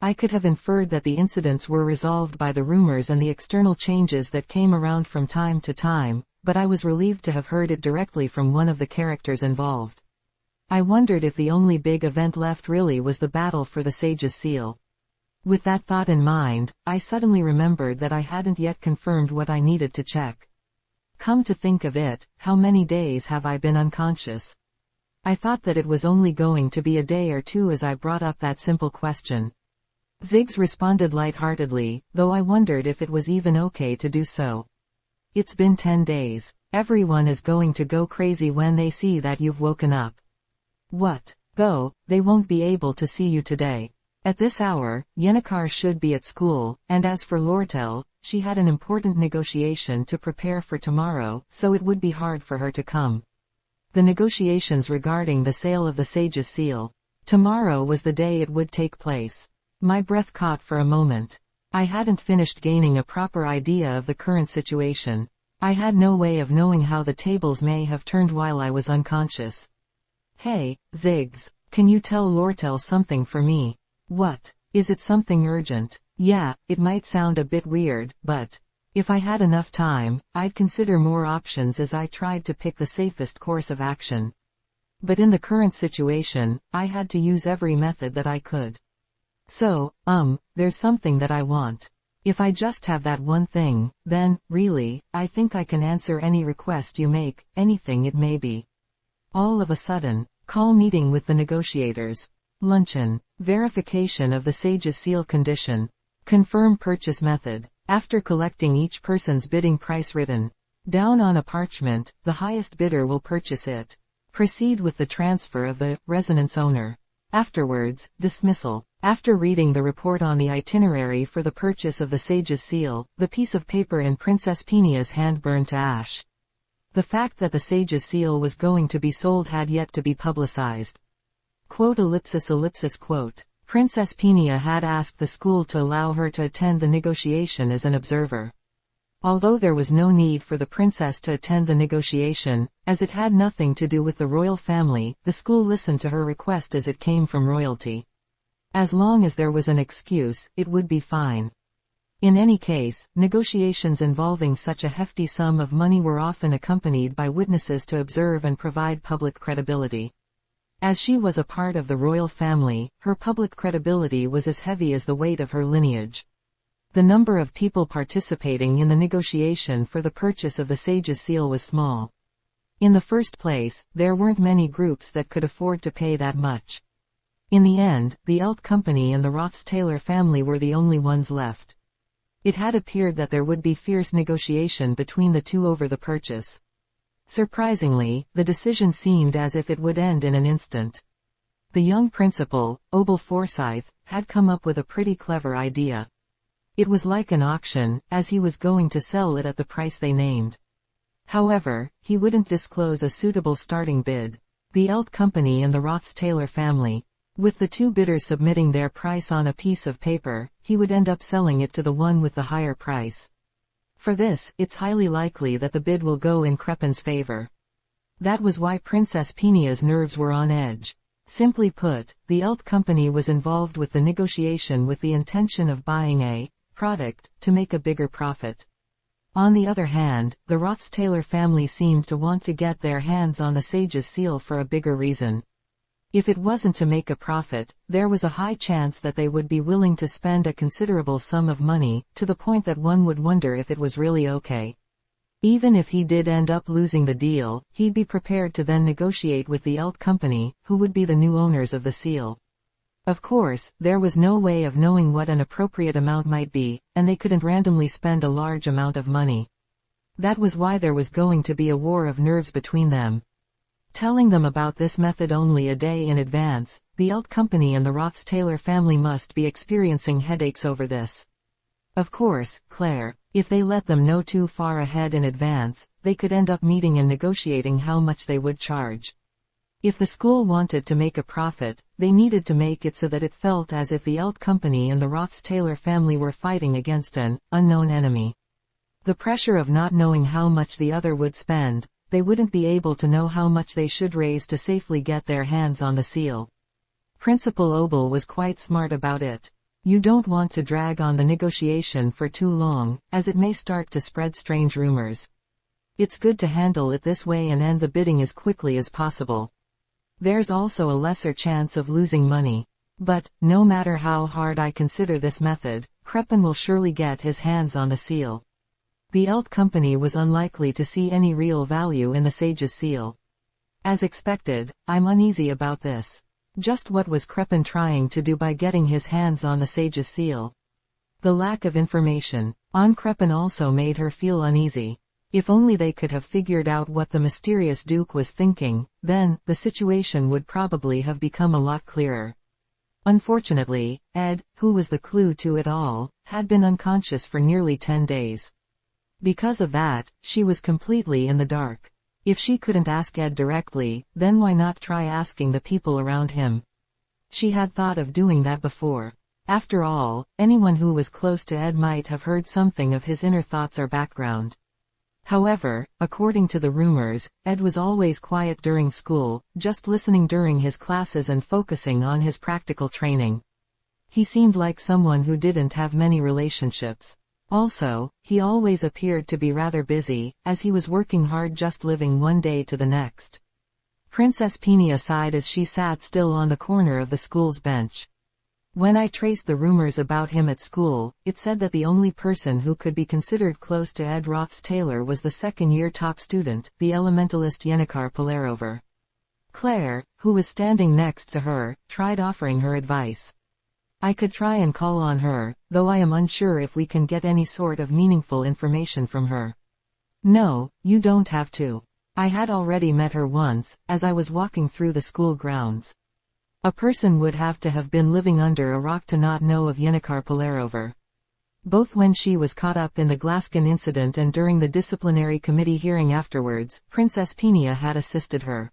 I could have inferred that the incidents were resolved by the rumors and the external changes that came around from time to time, but I was relieved to have heard it directly from one of the characters involved. I wondered if the only big event left really was the battle for the Sage's Seal. With that thought in mind, I suddenly remembered that I hadn't yet confirmed what I needed to check. Come to think of it, how many days have I been unconscious? I thought that it was only going to be a day or two as I brought up that simple question. Ziggs responded lightheartedly, though I wondered if it was even okay to do so. It's been 10 days. Everyone is going to go crazy when they see that you've woken up. What? Though, they won't be able to see you today. At this hour, Yennecar should be at school, and as for Lortel, she had an important negotiation to prepare for tomorrow, so it would be hard for her to come. The negotiations regarding the sale of the Sage's Seal. Tomorrow was the day it would take place. My breath caught for a moment. I hadn't finished gaining a proper idea of the current situation. I had no way of knowing how the tables may have turned while I was unconscious. Hey, Ziggs, can you tell Lortel something for me? What? Is it something urgent? Yeah, it might sound a bit weird, but if I had enough time, I'd consider more options as I tried to pick the safest course of action. But in the current situation, I had to use every method that I could. So, there's something that I want. If I just have that one thing, then, really, I think I can answer any request you make, anything it may be. All of a sudden, call meeting with the negotiators. Luncheon. Verification of the Sage's Seal condition. Confirm purchase method. After collecting each person's bidding price written down on a parchment, the highest bidder will purchase it. Proceed with the transfer of the resonance owner. Afterwards, dismissal. After reading the report on the itinerary for the purchase of the Sage's Seal, the piece of paper in Princess Penia's hand burned to ash. The fact that the Sage's Seal was going to be sold had yet to be publicized. Quote ellipsis ellipsis quote. Princess Penia had asked the school to allow her to attend the negotiation as an observer. Although there was no need for the princess to attend the negotiation, as it had nothing to do with the royal family, the school listened to her request as it came from royalty. As long as there was an excuse, it would be fine. In any case, negotiations involving such a hefty sum of money were often accompanied by witnesses to observe and provide public credibility. As she was a part of the royal family, her public credibility was as heavy as the weight of her lineage. The number of people participating in the negotiation for the purchase of the Sage's Seal was small. In the first place, there weren't many groups that could afford to pay that much. In the end, the Elt Company and the Roths-Taylor family were the only ones left. It had appeared that there would be fierce negotiation between the two over the purchase. Surprisingly, the decision seemed as if it would end in an instant. The young principal, Obel Forsyth, had come up with a pretty clever idea. It was like an auction, as he was going to sell it at the price they named. However, he wouldn't disclose a suitable starting bid. The Elt Company and the Roths-Taylor family, with the two bidders submitting their price on a piece of paper, he would end up selling it to the one with the higher price. For this, it's highly likely that the bid will go in Crepin's favor. That was why Princess Pinia's nerves were on edge. Simply put, the Elt company was involved with the negotiation with the intention of buying a product to make a bigger profit. On the other hand, the Roths-Taylor family seemed to want to get their hands on the Sage's seal for a bigger reason. If it wasn't to make a profit, there was a high chance that they would be willing to spend a considerable sum of money, to the point that one would wonder if it was really okay. Even if he did end up losing the deal, he'd be prepared to then negotiate with the Elt company, who would be the new owners of the seal. Of course, there was no way of knowing what an appropriate amount might be, and they couldn't randomly spend a large amount of money. That was why there was going to be a war of nerves between them. Telling them about this method only a day in advance, the Elt company and the Roths-Taylor family must be experiencing headaches over this. Of course, Claire, if they let them know too far ahead in advance, they could end up meeting and negotiating how much they would charge. If the school wanted to make a profit, they needed to make it so that it felt as if the Elt company and the Roths-Taylor family were fighting against an unknown enemy. The pressure of not knowing how much the other would spend, they wouldn't be able to know how much they should raise to safely get their hands on the seal. Principal Obel was quite smart about it. You don't want to drag on the negotiation for too long, as it may start to spread strange rumors. It's good to handle it this way and end the bidding as quickly as possible. There's also a lesser chance of losing money. But, no matter how hard I consider this method, Crepin will surely get his hands on the seal. The Elt company was unlikely to see any real value in the Sage's seal. As expected, I'm uneasy about this. Just what was Crepin trying to do by getting his hands on the Sage's seal? The lack of information on Crepin also made her feel uneasy. If only they could have figured out what the mysterious Duke was thinking, then, the situation would probably have become a lot clearer. Unfortunately, Ed, who was the clue to it all, had been unconscious for nearly 10 days. Because of that, she was completely in the dark. If she couldn't ask Ed directly, then why not try asking the people around him? She had thought of doing that before. After all, anyone who was close to Ed might have heard something of his inner thoughts or background. However, according to the rumors, Ed was always quiet during school, just listening during his classes and focusing on his practical training. He seemed like someone who didn't have many relationships. Also, he always appeared to be rather busy, as he was working hard just living one day to the next. Princess Pinia sighed as she sat still on the corner of the school's bench. When I traced the rumors about him at school, it said that the only person who could be considered close to Ed Roths-Taylor was the second-year top student, the elementalist Yennecar Polarover. Claire, who was standing next to her, tried offering her advice. I could try and call on her, though I am unsure if we can get any sort of meaningful information from her. No, you don't have to. I had already met her once, as I was walking through the school grounds. A person would have to have been living under a rock to not know of Yennecar Polarover. Both when she was caught up in the Glaskin incident and during the disciplinary committee hearing afterwards, Princess Pinia had assisted her.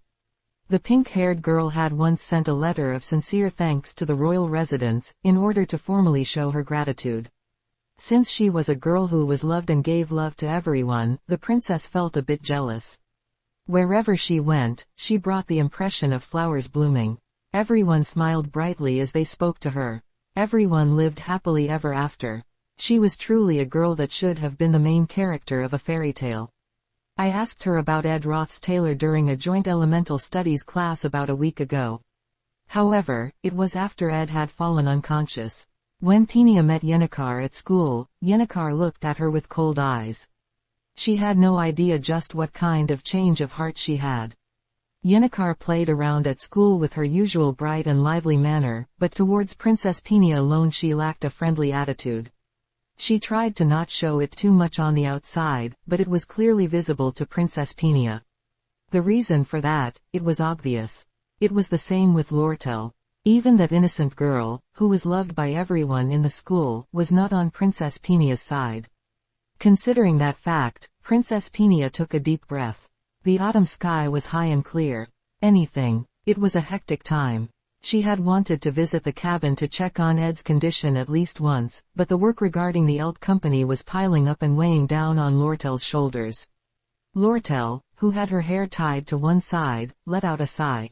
The pink-haired girl had once sent a letter of sincere thanks to the royal residents, in order to formally show her gratitude. Since she was a girl who was loved and gave love to everyone, the princess felt a bit jealous. Wherever she went, she brought the impression of flowers blooming. Everyone smiled brightly as they spoke to her. Everyone lived happily ever after. She was truly a girl that should have been the main character of a fairy tale. I asked her about Ed Roths-Taylor during a joint elemental studies class about a week ago. However, it was after Ed had fallen unconscious. When Pinia met Yennecar at school, Yennecar looked at her with cold eyes. She had no idea just what kind of change of heart she had. Yennecar played around at school with her usual bright and lively manner, but towards Princess Pinia alone she lacked a friendly attitude. She tried to not show it too much on the outside, but it was clearly visible to Princess Pinia. The reason for that, it was obvious. It was the same with Lortel. Even that innocent girl, who was loved by everyone in the school, was not on Princess Pinia's side. Considering that fact, Princess Pinia took a deep breath. The autumn sky was high and clear. It was a hectic time. She had wanted to visit the cabin to check on Ed's condition at least once, but the work regarding the Elt company was piling up and weighing down on Lortel's shoulders. Lortel, who had her hair tied to one side, let out a sigh.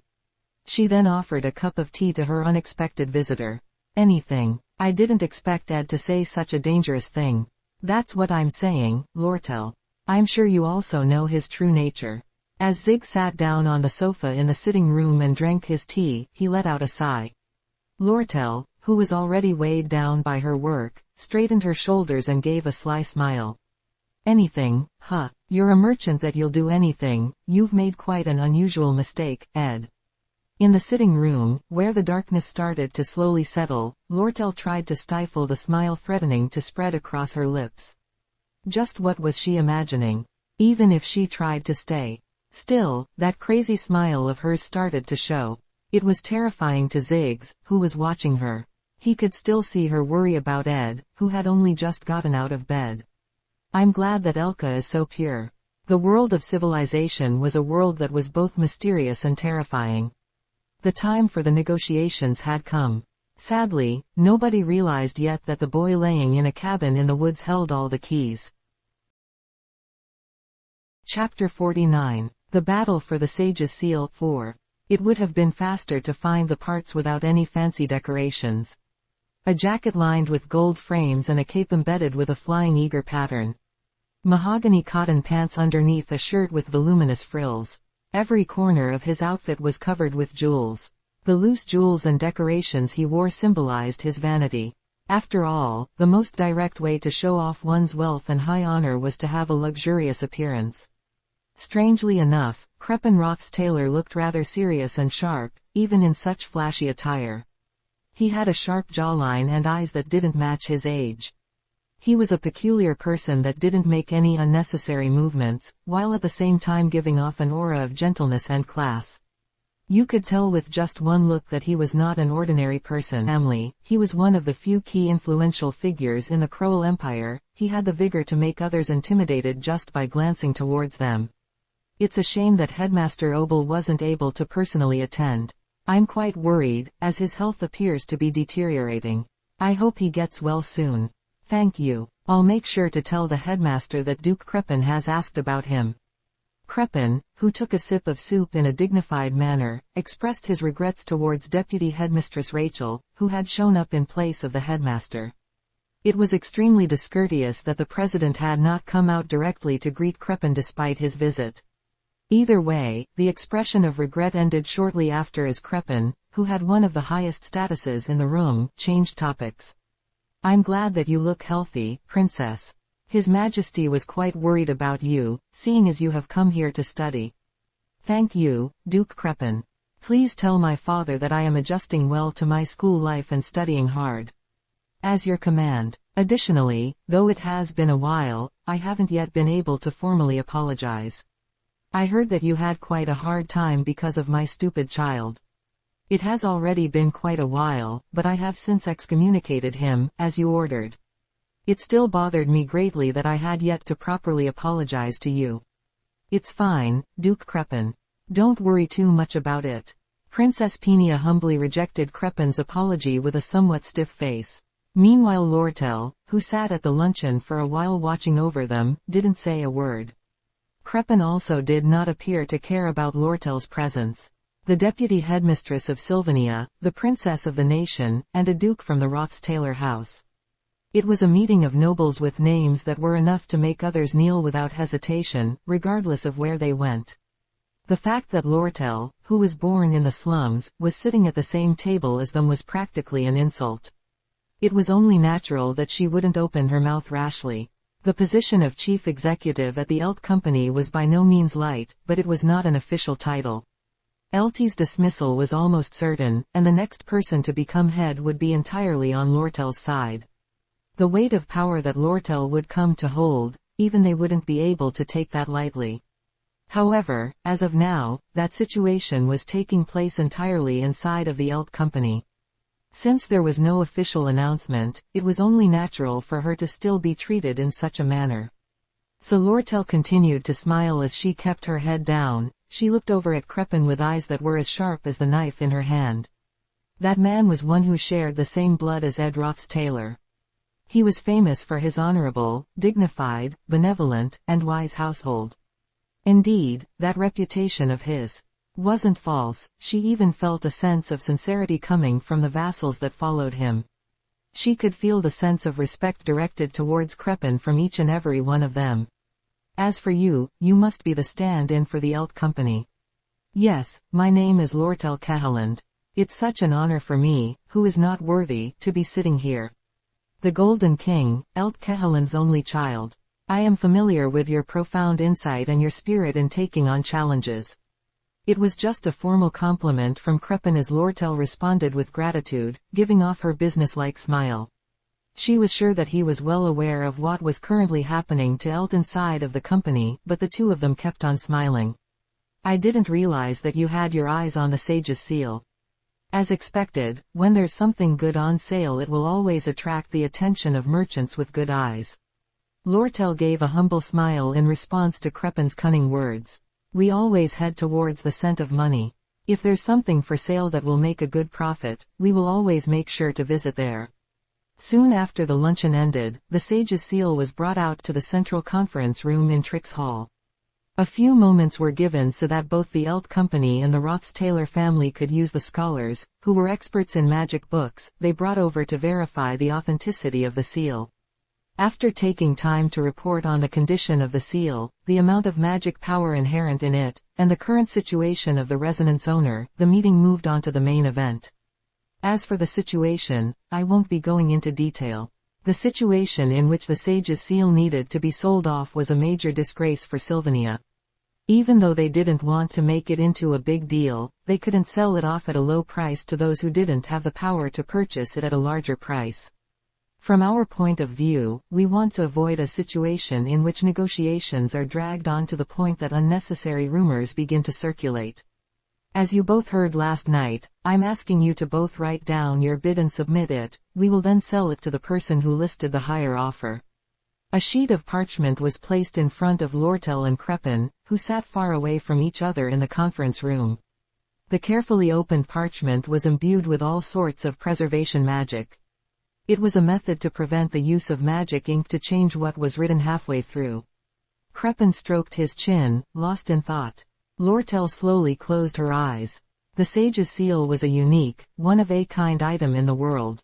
She then offered a cup of tea to her unexpected visitor. Anything. I didn't expect Ed to say such a dangerous thing. That's what I'm saying, Lortel. I'm sure you also know his true nature. As Zig sat down on the sofa in the sitting room and drank his tea, he let out a sigh. Lortel, who was already weighed down by her work, straightened her shoulders and gave a sly smile. Anything, huh? You're a merchant that you'll do anything. You've made quite an unusual mistake, Ed. In the sitting room, where the darkness started to slowly settle, Lortel tried to stifle the smile threatening to spread across her lips. Just what was she imagining? Even if she tried to stay still, that crazy smile of hers started to show. It was terrifying to Ziggs, who was watching her. He could still see her worry about Ed, who had only just gotten out of bed. I'm glad that Elka is so pure. The world of civilization was a world that was both mysterious and terrifying. The time for the negotiations had come. Sadly, nobody realized yet that the boy laying in a cabin in the woods held all the keys. Chapter 49. The Battle for the Sage's Seal 4. It would have been faster to find the parts without any fancy decorations. A jacket lined with gold frames and a cape embedded with a flying eagle pattern. Mahogany cotton pants underneath a shirt with voluminous frills. Every corner of his outfit was covered with jewels. The loose jewels and decorations he wore symbolized his vanity. After all, the most direct way to show off one's wealth and high honor was to have a luxurious appearance. Strangely enough, Crepin Roth's tailor looked rather serious and sharp, even in such flashy attire. He had a sharp jawline and eyes that didn't match his age. He was a peculiar person that didn't make any unnecessary movements, while at the same time giving off an aura of gentleness and class. You could tell with just one look that he was not an ordinary person. He was one of the few key influential figures in the Kroll Empire. He had the vigor to make others intimidated just by glancing towards them. It's a shame that Headmaster Obel wasn't able to personally attend. I'm quite worried, as his health appears to be deteriorating. I hope he gets well soon. Thank you. I'll make sure to tell the headmaster that Duke Crepin has asked about him. Crepin, who took a sip of soup in a dignified manner, expressed his regrets towards Deputy Headmistress Rachel, who had shown up in place of the headmaster. It was extremely discourteous that the president had not come out directly to greet Crepin despite his visit. Either way, the expression of regret ended shortly after as Crepin, who had one of the highest statuses in the room, changed topics. I'm glad that you look healthy, Princess. His Majesty was quite worried about you, seeing as you have come here to study. Thank you, Duke Crepin. Please tell my father that I am adjusting well to my school life and studying hard. As your command. Additionally, though it has been a while, I haven't yet been able to formally apologize. I heard that you had quite a hard time because of my stupid child. It has already been quite a while, but I have since excommunicated him, as you ordered. It still bothered me greatly that I had yet to properly apologize to you. It's fine, Duke Crepin. Don't worry too much about it. Princess Peenia humbly rejected Crepin's apology with a somewhat stiff face. Meanwhile Lortel, who sat at the luncheon for a while watching over them, didn't say a word. Crepin also did not appear to care about Lortel's presence. The deputy headmistress of Sylvania, the princess of the nation, and a duke from the Roth's Taylor house. It was a meeting of nobles with names that were enough to make others kneel without hesitation, regardless of where they went. The fact that Lortel, who was born in the slums, was sitting at the same table as them was practically an insult. It was only natural that she wouldn't open her mouth rashly. The position of chief executive at the Elt Company was by no means light, but it was not an official title. Eltie's dismissal was almost certain, and the next person to become head would be entirely on Lortel's side. The weight of power that Lortel would come to hold, even they wouldn't be able to take that lightly. However, as of now, that situation was taking place entirely inside of the Elt Company. Since there was no official announcement, it was only natural for her to still be treated in such a manner. So Lortel continued to smile as she kept her head down. She looked over at Crepin with eyes that were as sharp as the knife in her hand. That man was one who shared the same blood as Ed Roth's Taylor. He was famous for his honorable, dignified, benevolent, and wise household. Indeed, that reputation of his wasn't false. She even felt a sense of sincerity coming from the vassals that followed him. She could feel the sense of respect directed towards Crepin from each and every one of them. As for you, you must be the stand-in for the Elt Company. Yes, my name is Lortel Kehaland. It's such an honor for me, who is not worthy, to be sitting here. The Golden King, Elt Kehaland's only child. I am familiar with your profound insight and your spirit in taking on challenges. It was just a formal compliment from Crepin as Lortel responded with gratitude, giving off her businesslike smile. She was sure that he was well aware of what was currently happening to Elt inside of the company, but the two of them kept on smiling. I didn't realize that you had your eyes on the Sage's seal. As expected, when there's something good on sale it will always attract the attention of merchants with good eyes. Lortel gave a humble smile in response to Crepin's cunning words. We always head towards the scent of money. If there's something for sale that will make a good profit, we will always make sure to visit there. Soon after the luncheon ended, the Sage's seal was brought out to the central conference room in Trix Hall. A few moments were given so that both the Elt Company and the Roths-Taylor family could use the scholars, who were experts in magic books, they brought over to verify the authenticity of the seal. After taking time to report on the condition of the seal, the amount of magic power inherent in it, and the current situation of the resonance owner, the meeting moved on to the main event. As for the situation, I won't be going into detail. The situation in which the Sage's seal needed to be sold off was a major disgrace for Sylvania. Even though they didn't want to make it into a big deal, they couldn't sell it off at a low price to those who didn't have the power to purchase it at a larger price. From our point of view, we want to avoid a situation in which negotiations are dragged on to the point that unnecessary rumors begin to circulate. As you both heard last night, I'm asking you to both write down your bid and submit it. We will then sell it to the person who listed the higher offer. A sheet of parchment was placed in front of Lortel and Crepin, who sat far away from each other in the conference room. The carefully opened parchment was imbued with all sorts of preservation magic. It was a method to prevent the use of magic ink to change what was written halfway through. Crepin stroked his chin, lost in thought. Lortel slowly closed her eyes. The Sage's seal was a unique, one-of-a-kind item in the world.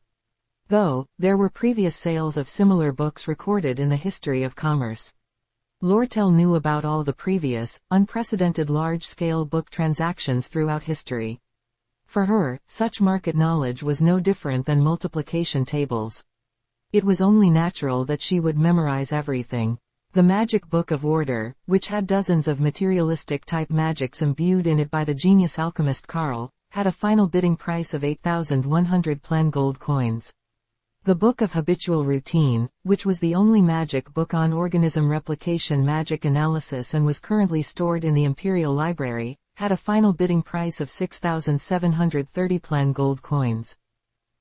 Though, there were previous sales of similar books recorded in the history of commerce. Lortel knew about all the previous, unprecedented large-scale book transactions throughout history. For her, such market knowledge was no different than multiplication tables. It was only natural that she would memorize everything. The Magic Book of Order, which had dozens of materialistic-type magics imbued in it by the genius alchemist Karl, had a final bidding price of 8,100 plen gold coins. The Book of Habitual Routine, which was the only magic book on organism replication magic analysis and was currently stored in the Imperial Library, had a final bidding price of 6,730 plen gold coins.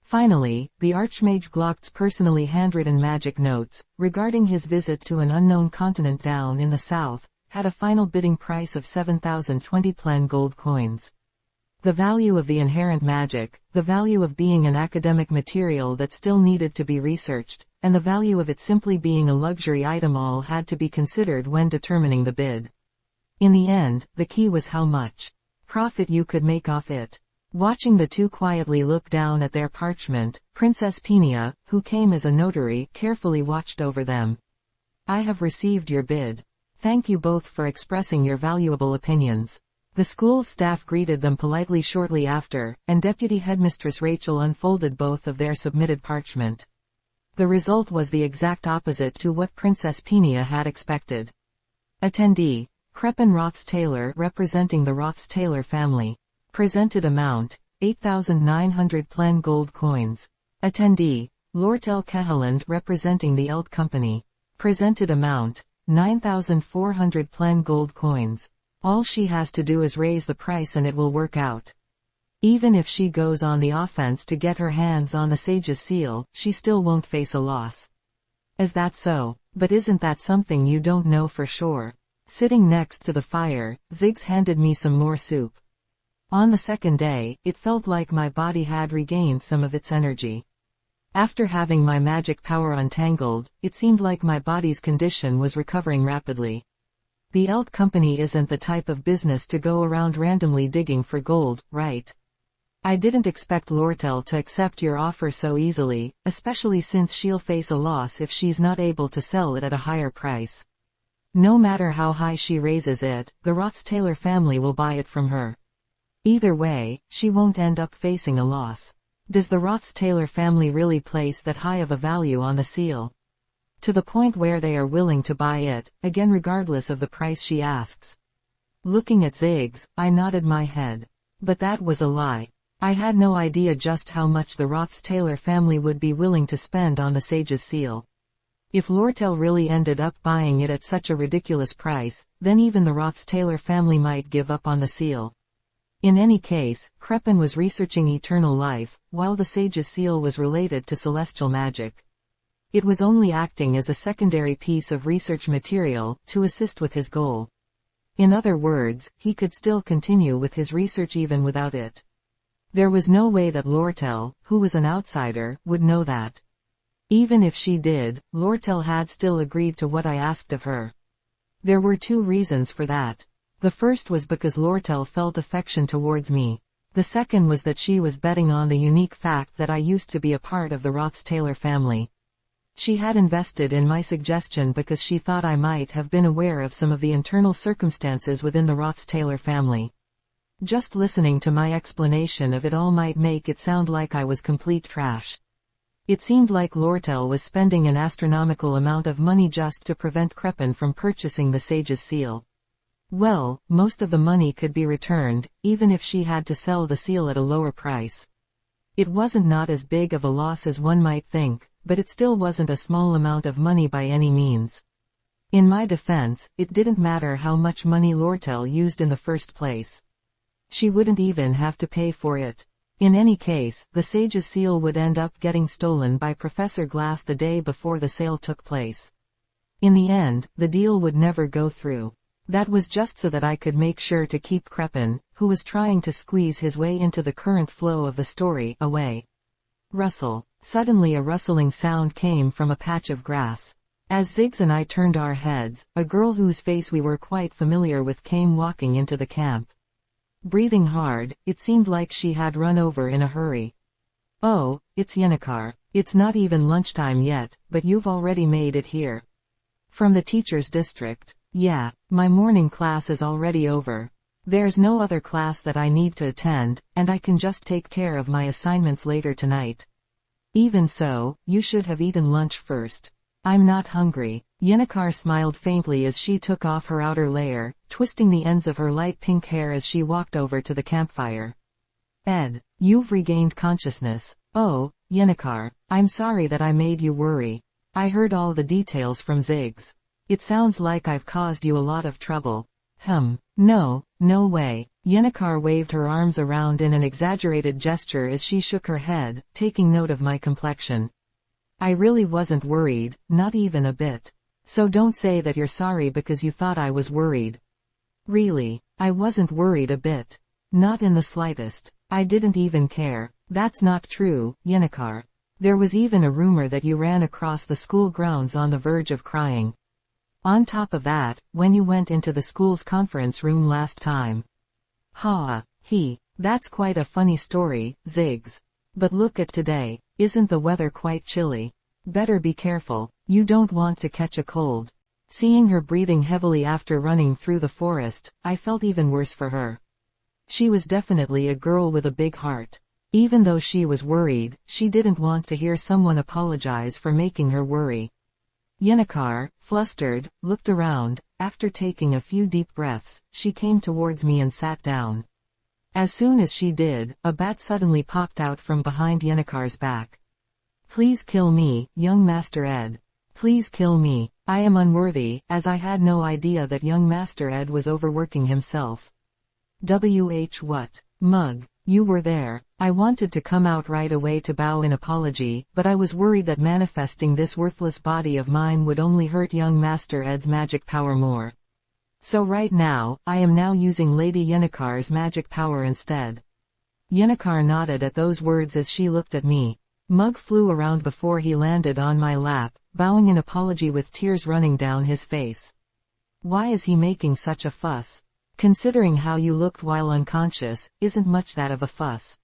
Finally, the Archmage Glock's personally handwritten magic notes, regarding his visit to an unknown continent down in the south, had a final bidding price of 7,020 plen gold coins. The value of the inherent magic, the value of being an academic material that still needed to be researched, and the value of it simply being a luxury item all had to be considered when determining the bid. In the end, the key was how much profit you could make off it. Watching the two quietly look down at their parchment, Princess Peenia, who came as a notary, carefully watched over them. I have received your bid. Thank you both for expressing your valuable opinions. The school staff greeted them politely shortly after, and Deputy Headmistress Rachel unfolded both of their submitted parchment. The result was the exact opposite to what Princess Peenia had expected. Attendee, Crepin Roths-Taylor, representing the Roths-Taylor family. Presented amount, 8,900 plen gold coins. Attendee, Lortel Kehaland, representing the Elt Company. Presented amount, 9,400 plen gold coins. All she has to do is raise the price and it will work out. Even if she goes on the offense to get her hands on the Sage's seal, she still won't face a loss. Is that so? But isn't that something you don't know for sure? Sitting next to the fire, Ziggs handed me some more soup. On the second day, it felt like my body had regained some of its energy. After having my magic power untangled, it seemed like my body's condition was recovering rapidly. The Elt Company isn't the type of business to go around randomly digging for gold, right? I didn't expect Lortel to accept your offer so easily, especially since she'll face a loss if she's not able to sell it at a higher price. No matter how high she raises it, the Roths-Taylor family will buy it from her. Either way, she won't end up facing a loss. Does the Roths-Taylor family really place that high of a value on the seal? To the point where they are willing to buy it, again regardless of the price she asks. Looking at Ziggs, I nodded my head. But that was a lie. I had no idea just how much the Roths-Taylor family would be willing to spend on the Sage's seal. If Lortel really ended up buying it at such a ridiculous price, then even the Roths-Taylor family might give up on the seal. In any case, Crepin was researching eternal life, while the Sage's seal was related to celestial magic. It was only acting as a secondary piece of research material, to assist with his goal. In other words, he could still continue with his research even without it. There was no way that Lortel, who was an outsider, would know that. Even if she did, Lortel had still agreed to what I asked of her. There were two reasons for that. The first was because Lortel felt affection towards me. The second was that she was betting on the unique fact that I used to be a part of the Roths-Taylor family. She had invested in my suggestion because she thought I might have been aware of some of the internal circumstances within the Roths-Taylor family. Just listening to my explanation of it all might make it sound like I was complete trash. It seemed like Lortel was spending an astronomical amount of money just to prevent Crepin from purchasing the Sage's seal. Well, most of the money could be returned, even if she had to sell the seal at a lower price. It wasn't not as big of a loss as one might think, but it still wasn't a small amount of money by any means. In my defense, it didn't matter how much money Lortel used in the first place. She wouldn't even have to pay for it. In any case, the Sage's seal would end up getting stolen by Professor Glass the day before the sale took place. In the end, the deal would never go through. That was just so that I could make sure to keep Crepin, who was trying to squeeze his way into the current flow of the story, away. Rustle. Suddenly a rustling sound came from a patch of grass. As Ziggs and I turned our heads, a girl whose face we were quite familiar with came walking into the camp. Breathing hard, it seemed like she had run over in a hurry. "Oh, it's Yennecar. It's not even lunchtime yet, but you've already made it here." "From the teacher's district." "Yeah, my morning class is already over. There's no other class that I need to attend, and I can just take care of my assignments later tonight." "Even so, you should have eaten lunch first." "I'm not hungry." Yennecar smiled faintly as she took off her outer layer, twisting the ends of her light pink hair as she walked over to the campfire. "Ed, you've regained consciousness." "Oh, Yennecar, I'm sorry that I made you worry. I heard all the details from Ziggs. It sounds like I've caused you a lot of trouble." No way." Yennecar waved her arms around in an exaggerated gesture as she shook her head, taking note of my complexion. "I really wasn't worried, not even a bit. So don't say that you're sorry because you thought I was worried." "Really, I wasn't worried a bit. Not in the slightest. I didn't even care." "That's not true, Yennecar. There was even a rumor that you ran across the school grounds on the verge of crying. On top of that, when you went into the school's conference room last time." That's quite a funny story, Ziggs. But look at today. Isn't the weather quite chilly? Better be careful. You don't want to catch a cold." Seeing her breathing heavily after running through the forest, I felt even worse for her. She was definitely a girl with a big heart. Even though she was worried, she didn't want to hear someone apologize for making her worry. Yennecar, flustered, looked around. After taking a few deep breaths, she came towards me and sat down. As soon as she did, a bat suddenly popped out from behind Yennecar's back. "Please kill me, young Master Ed. Please kill me. I am unworthy," as I had no idea that young Master Ed was overworking himself. What? Mug. You were there. I wanted to come out right away to bow in apology, but I was worried that manifesting this worthless body of mine would only hurt young Master Ed's magic power more. So right now, I am now using Lady Yennecar's magic power instead. Yennecar nodded at those words as she looked at me. Mug flew around before he landed on my lap, bowing in apology with tears running down his face. Why is he making such a fuss? Considering how you looked while unconscious, isn't much that of a fuss.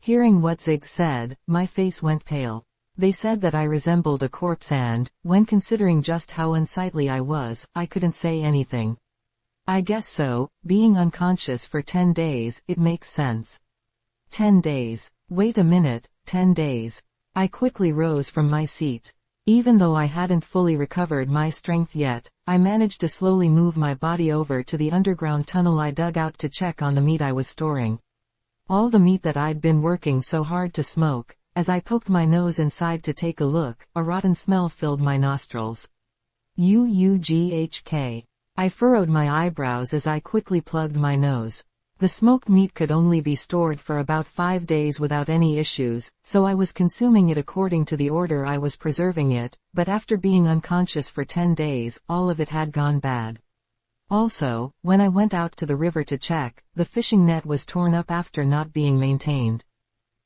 Hearing what Zig said, my face went pale. They said that I resembled a corpse and, when considering just how unsightly I was, I couldn't say anything. I guess so, being unconscious for 10 days, it makes sense. 10 days. Wait a minute, 10 days. I quickly rose from my seat. Even though I hadn't fully recovered my strength yet, I managed to slowly move my body over to the underground tunnel I dug out to check on the meat I was storing. All the meat that I'd been working so hard to smoke. As I poked my nose inside to take a look, a rotten smell filled my nostrils. Uughk. I furrowed my eyebrows as I quickly plugged my nose. The smoked meat could only be stored for about 5 days without any issues, so I was consuming it according to the order I was preserving it, but after being unconscious for 10 days, all of it had gone bad. Also, when I went out to the river to check, the fishing net was torn up after not being maintained.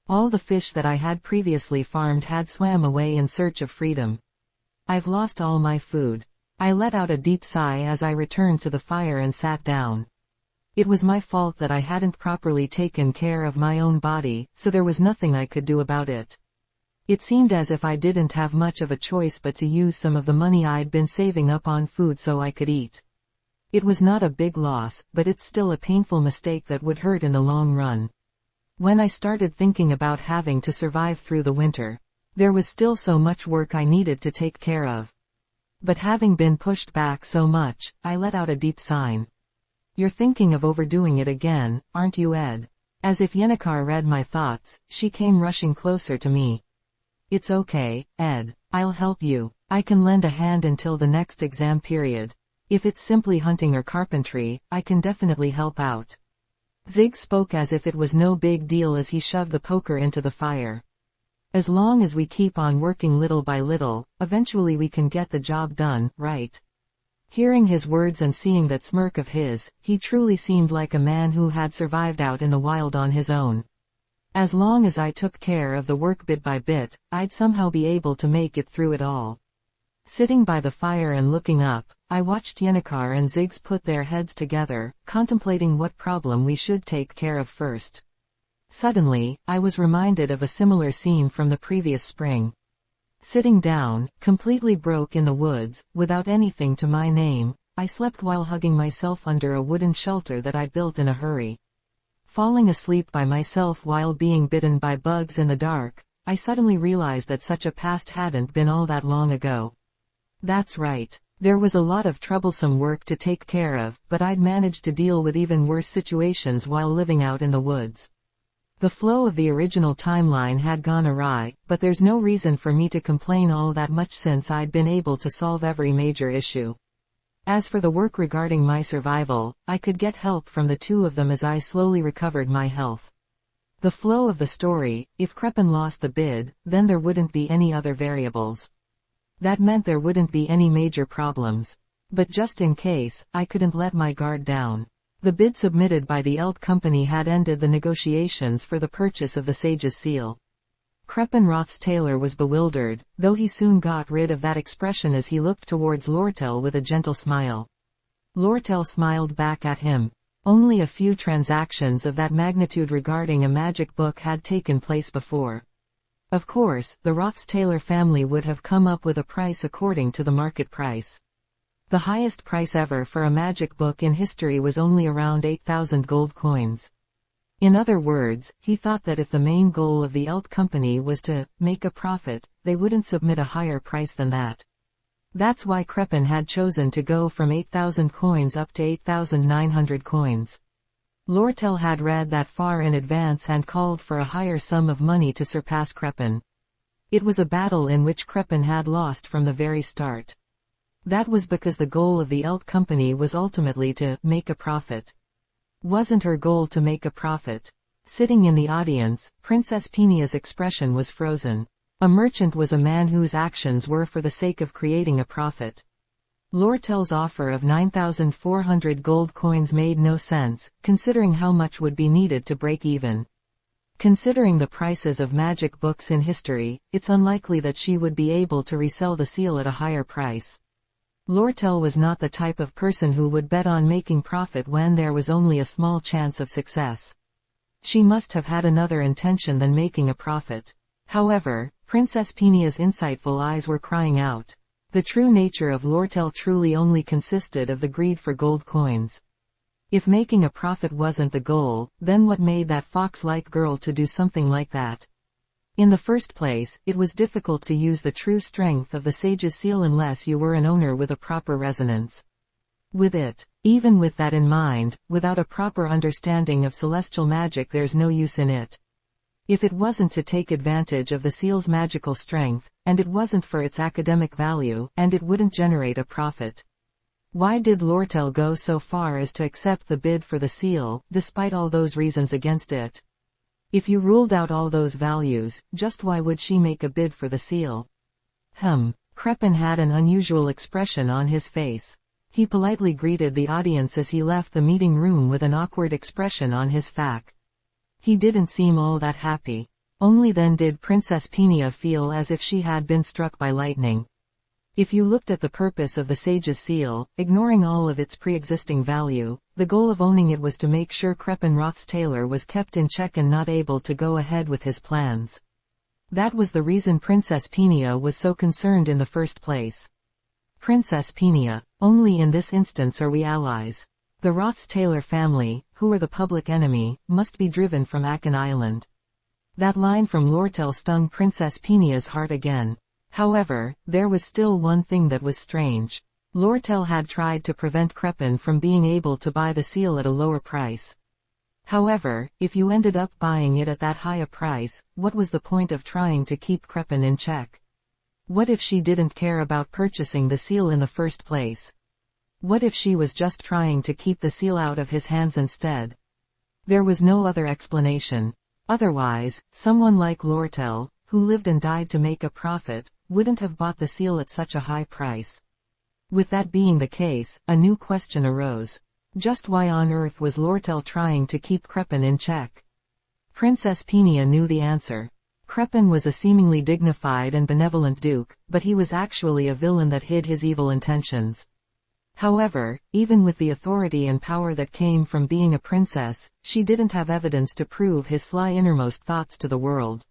All the fish that I had previously farmed had swam away in search of freedom. I've lost all my food. I let out a deep sigh as I returned to the fire and sat down. It was my fault that I hadn't properly taken care of my own body, so there was nothing I could do about it. It seemed as if I didn't have much of a choice but to use some of the money I'd been saving up on food so I could eat. It was not a big loss, but it's still a painful mistake that would hurt in the long run. When I started thinking about having to survive through the winter, there was still so much work I needed to take care of. But having been pushed back so much, I let out a deep sigh. You're thinking of overdoing it again, aren't you, Ed? As if Yennecar read my thoughts, she came rushing closer to me. It's okay, Ed. I'll help you. I can lend a hand until the next exam period. If it's simply hunting or carpentry, I can definitely help out. Zig spoke as if it was no big deal as he shoved the poker into the fire. As long as we keep on working little by little, eventually we can get the job done, right? Hearing his words and seeing that smirk of his, he truly seemed like a man who had survived out in the wild on his own. As long as I took care of the work bit by bit, I'd somehow be able to make it through it all. Sitting by the fire and looking up, I watched Yennecar and Ziggs put their heads together, contemplating what problem we should take care of first. Suddenly, I was reminded of a similar scene from the previous spring. Sitting down, completely broke in the woods, without anything to my name, I slept while hugging myself under a wooden shelter that I built in a hurry. Falling asleep by myself while being bitten by bugs in the dark, I suddenly realized that such a past hadn't been all that long ago. That's right. There was a lot of troublesome work to take care of, but I'd managed to deal with even worse situations while living out in the woods. The flow of the original timeline had gone awry, but there's no reason for me to complain all that much since I'd been able to solve every major issue. As for the work regarding my survival, I could get help from the two of them as I slowly recovered my health. The flow of the story, if Crepin lost the bid, then there wouldn't be any other variables. That meant there wouldn't be any major problems. But just in case, I couldn't let my guard down. The bid submitted by the Eld Company had ended the negotiations for the purchase of the Sage's Seal. Crepin Roth's tailor was bewildered, though he soon got rid of that expression as he looked towards Lortel with a gentle smile. Lortel smiled back at him. Only a few transactions of that magnitude regarding a magic book had taken place before. Of course, the Roth's tailor family would have come up with a price according to the market price. The highest price ever for a magic book in history was only around 8,000 gold coins. In other words, he thought that if the main goal of the Eld Company was to make a profit, they wouldn't submit a higher price than that. That's why Crepin had chosen to go from 8,000 coins up to 8,900 coins. Lortel had read that far in advance and called for a higher sum of money to surpass Crepin. It was a battle in which Crepin had lost from the very start. That was because the goal of the Eld Company was ultimately to make a profit. Wasn't her goal to make a profit? Sitting in the audience, Princess Penia's expression was frozen. A merchant was a man whose actions were for the sake of creating a profit. Lortel's offer of 9,400 gold coins made no sense, considering how much would be needed to break even. Considering the prices of magic books in history, it's unlikely that she would be able to resell the seal at a higher price. Lortel was not the type of person who would bet on making profit when there was only a small chance of success. She must have had another intention than making a profit. However, Princess Pinia's insightful eyes were crying out. The true nature of Lortel truly only consisted of the greed for gold coins. If making a profit wasn't the goal, then what made that fox-like girl to do something like that? In the first place, it was difficult to use the true strength of the sage's seal unless you were an owner with a proper resonance with it. Even with that in mind, without a proper understanding of celestial magic, there's no use in it. If it wasn't to take advantage of the seal's magical strength, and it wasn't for its academic value, and it wouldn't generate a profit. Why did Lortel go so far as to accept the bid for the seal, despite all those reasons against it? If you ruled out all those values, just why would she make a bid for the seal? Crepin had an unusual expression on his face. He politely greeted the audience as he left the meeting room with an awkward expression on his face. He didn't seem all that happy. Only then did Princess Pinia feel as if she had been struck by lightning. If you looked at the purpose of the sage's seal, ignoring all of its pre-existing value, the goal of owning it was to make sure Crepin Rothstaler was kept in check and not able to go ahead with his plans. That was the reason Princess Pinia was so concerned in the first place. Princess Pinia, only in this instance are we allies. The Rothstaler family, who are the public enemy, must be driven from Akan Island. That line from Lortel stung Princess Pinia's heart again. However, there was still one thing that was strange. Lortel had tried to prevent Crepin from being able to buy the seal at a lower price. However, if you ended up buying it at that high a price, what was the point of trying to keep Crepin in check? What if she didn't care about purchasing the seal in the first place? What if she was just trying to keep the seal out of his hands instead? There was no other explanation. Otherwise, someone like Lortel, who lived and died to make a profit, wouldn't have bought the seal at such a high price. With that being the case, a new question arose. Just why on earth was Lortel trying to keep Crepin in check? Princess Pinia knew the answer. Crepin was a seemingly dignified and benevolent duke, but he was actually a villain that hid his evil intentions. However, even with the authority and power that came from being a princess, she didn't have evidence to prove his sly innermost thoughts to the world.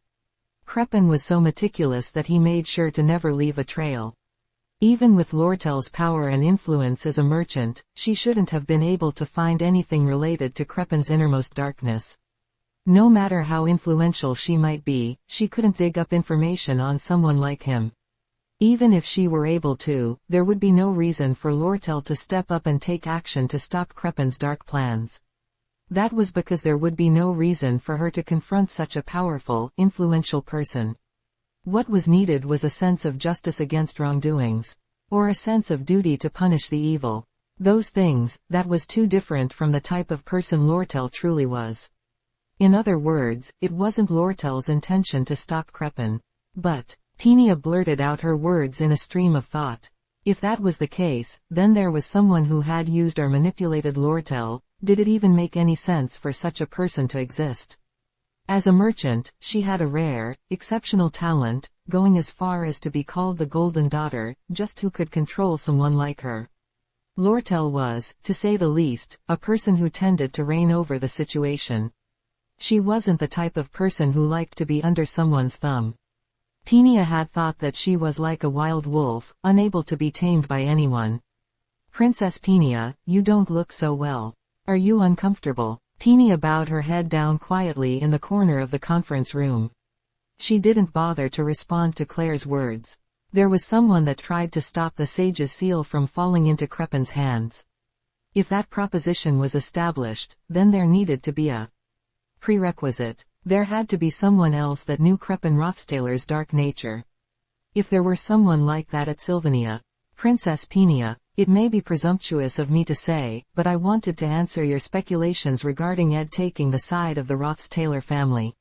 Crepin was so meticulous that he made sure to never leave a trail. Even with Lortel's power and influence as a merchant, she shouldn't have been able to find anything related to Crepin's innermost darkness. No matter how influential she might be, she couldn't dig up information on someone like him. Even if she were able to, there would be no reason for Lortel to step up and take action to stop Crepin's dark plans. That was because there would be no reason for her to confront such a powerful, influential person. What was needed was a sense of justice against wrongdoings. Or a sense of duty to punish the evil. Those things, that was too different from the type of person Lortel truly was. In other words, it wasn't Lortel's intention to stop Crepin. But Pinia blurted out her words in a stream of thought. If that was the case, then there was someone who had used or manipulated Lortel. Did it even make any sense for such a person to exist? As a merchant, she had a rare, exceptional talent, going as far as to be called the Golden Daughter, just who could control someone like her. Lortel was, to say the least, a person who tended to reign over the situation. She wasn't the type of person who liked to be under someone's thumb. Pinia had thought that she was like a wild wolf, unable to be tamed by anyone. Princess Pinia, you don't look so well. Are you uncomfortable? Pinia bowed her head down quietly in the corner of the conference room. She didn't bother to respond to Claire's words. There was someone that tried to stop the sage's seal from falling into Crepin's hands. If that proposition was established, then there needed to be a prerequisite. There had to be someone else that knew Crepin Rothstaler's dark nature. If there were someone like that at Sylvania, Princess Pinia, it may be presumptuous of me to say, but I wanted to answer your speculations regarding Ed taking the side of the Rothstaler family.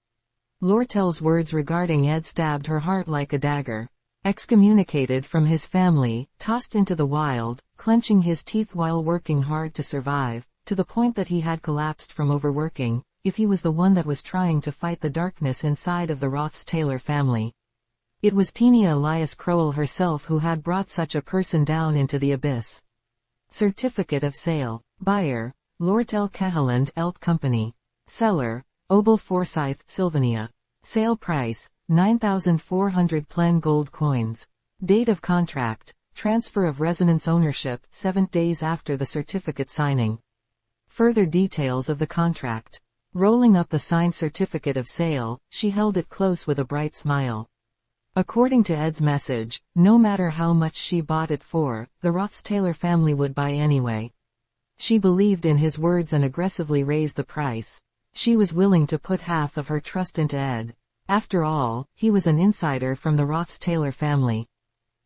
Lortel's words regarding Ed stabbed her heart like a dagger. Excommunicated from his family, tossed into the wild, clenching his teeth while working hard to survive, to the point that he had collapsed from overworking, if he was the one that was trying to fight the darkness inside of the Rothstaler family. It was Peenia Elias Crowell herself who had brought such a person down into the abyss. Certificate of sale. Buyer, Lortel Cahaland Elk Company. Seller, Obel Forsyth, Sylvania. Sale price, 9,400 plen gold coins. Date of contract, transfer of residence ownership, 7 days after the certificate signing. Further details of the contract. Rolling up the signed certificate of sale, she held it close with a bright smile. According to Ed's message, no matter how much she bought it for, the Roths-Taylor family would buy anyway. She believed in his words and aggressively raised the price. She was willing to put half of her trust into Ed. After all, he was an insider from the Roths-Taylor family.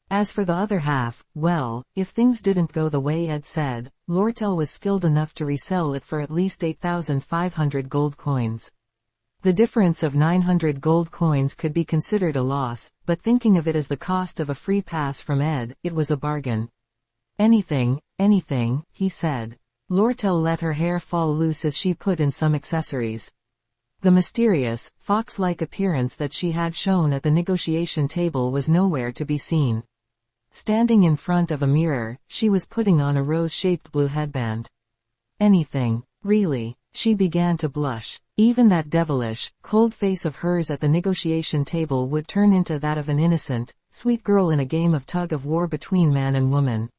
As for the other half, well, if things didn't go the way Ed said, Lortel was skilled enough to resell it for at least 8,500 gold coins. The difference of 900 gold coins could be considered a loss, but thinking of it as the cost of a free pass from Ed, it was a bargain. Anything, he said. Lortel let her hair fall loose as she put in some accessories. The mysterious, fox-like appearance that she had shown at the negotiation table was nowhere to be seen. Standing in front of a mirror, she was putting on a rose-shaped blue headband. Anything, really. She began to blush. Even that devilish, cold face of hers at the negotiation table would turn into that of an innocent, sweet girl in a game of tug-of-war between man and woman.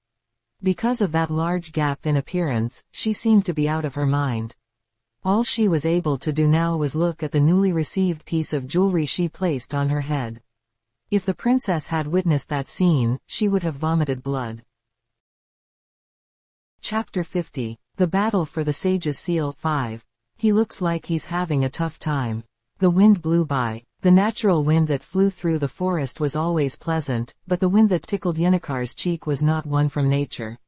Because of that large gap in appearance, she seemed to be out of her mind. All she was able to do now was look at the newly received piece of jewelry she placed on her head. If the princess had witnessed that scene, she would have vomited blood. Chapter 50. The Battle for the Sage's Seal 5. He looks like he's having a tough time. The wind blew by. The natural wind that flew through the forest was always pleasant, but the wind that tickled Yennekar's cheek was not one from nature.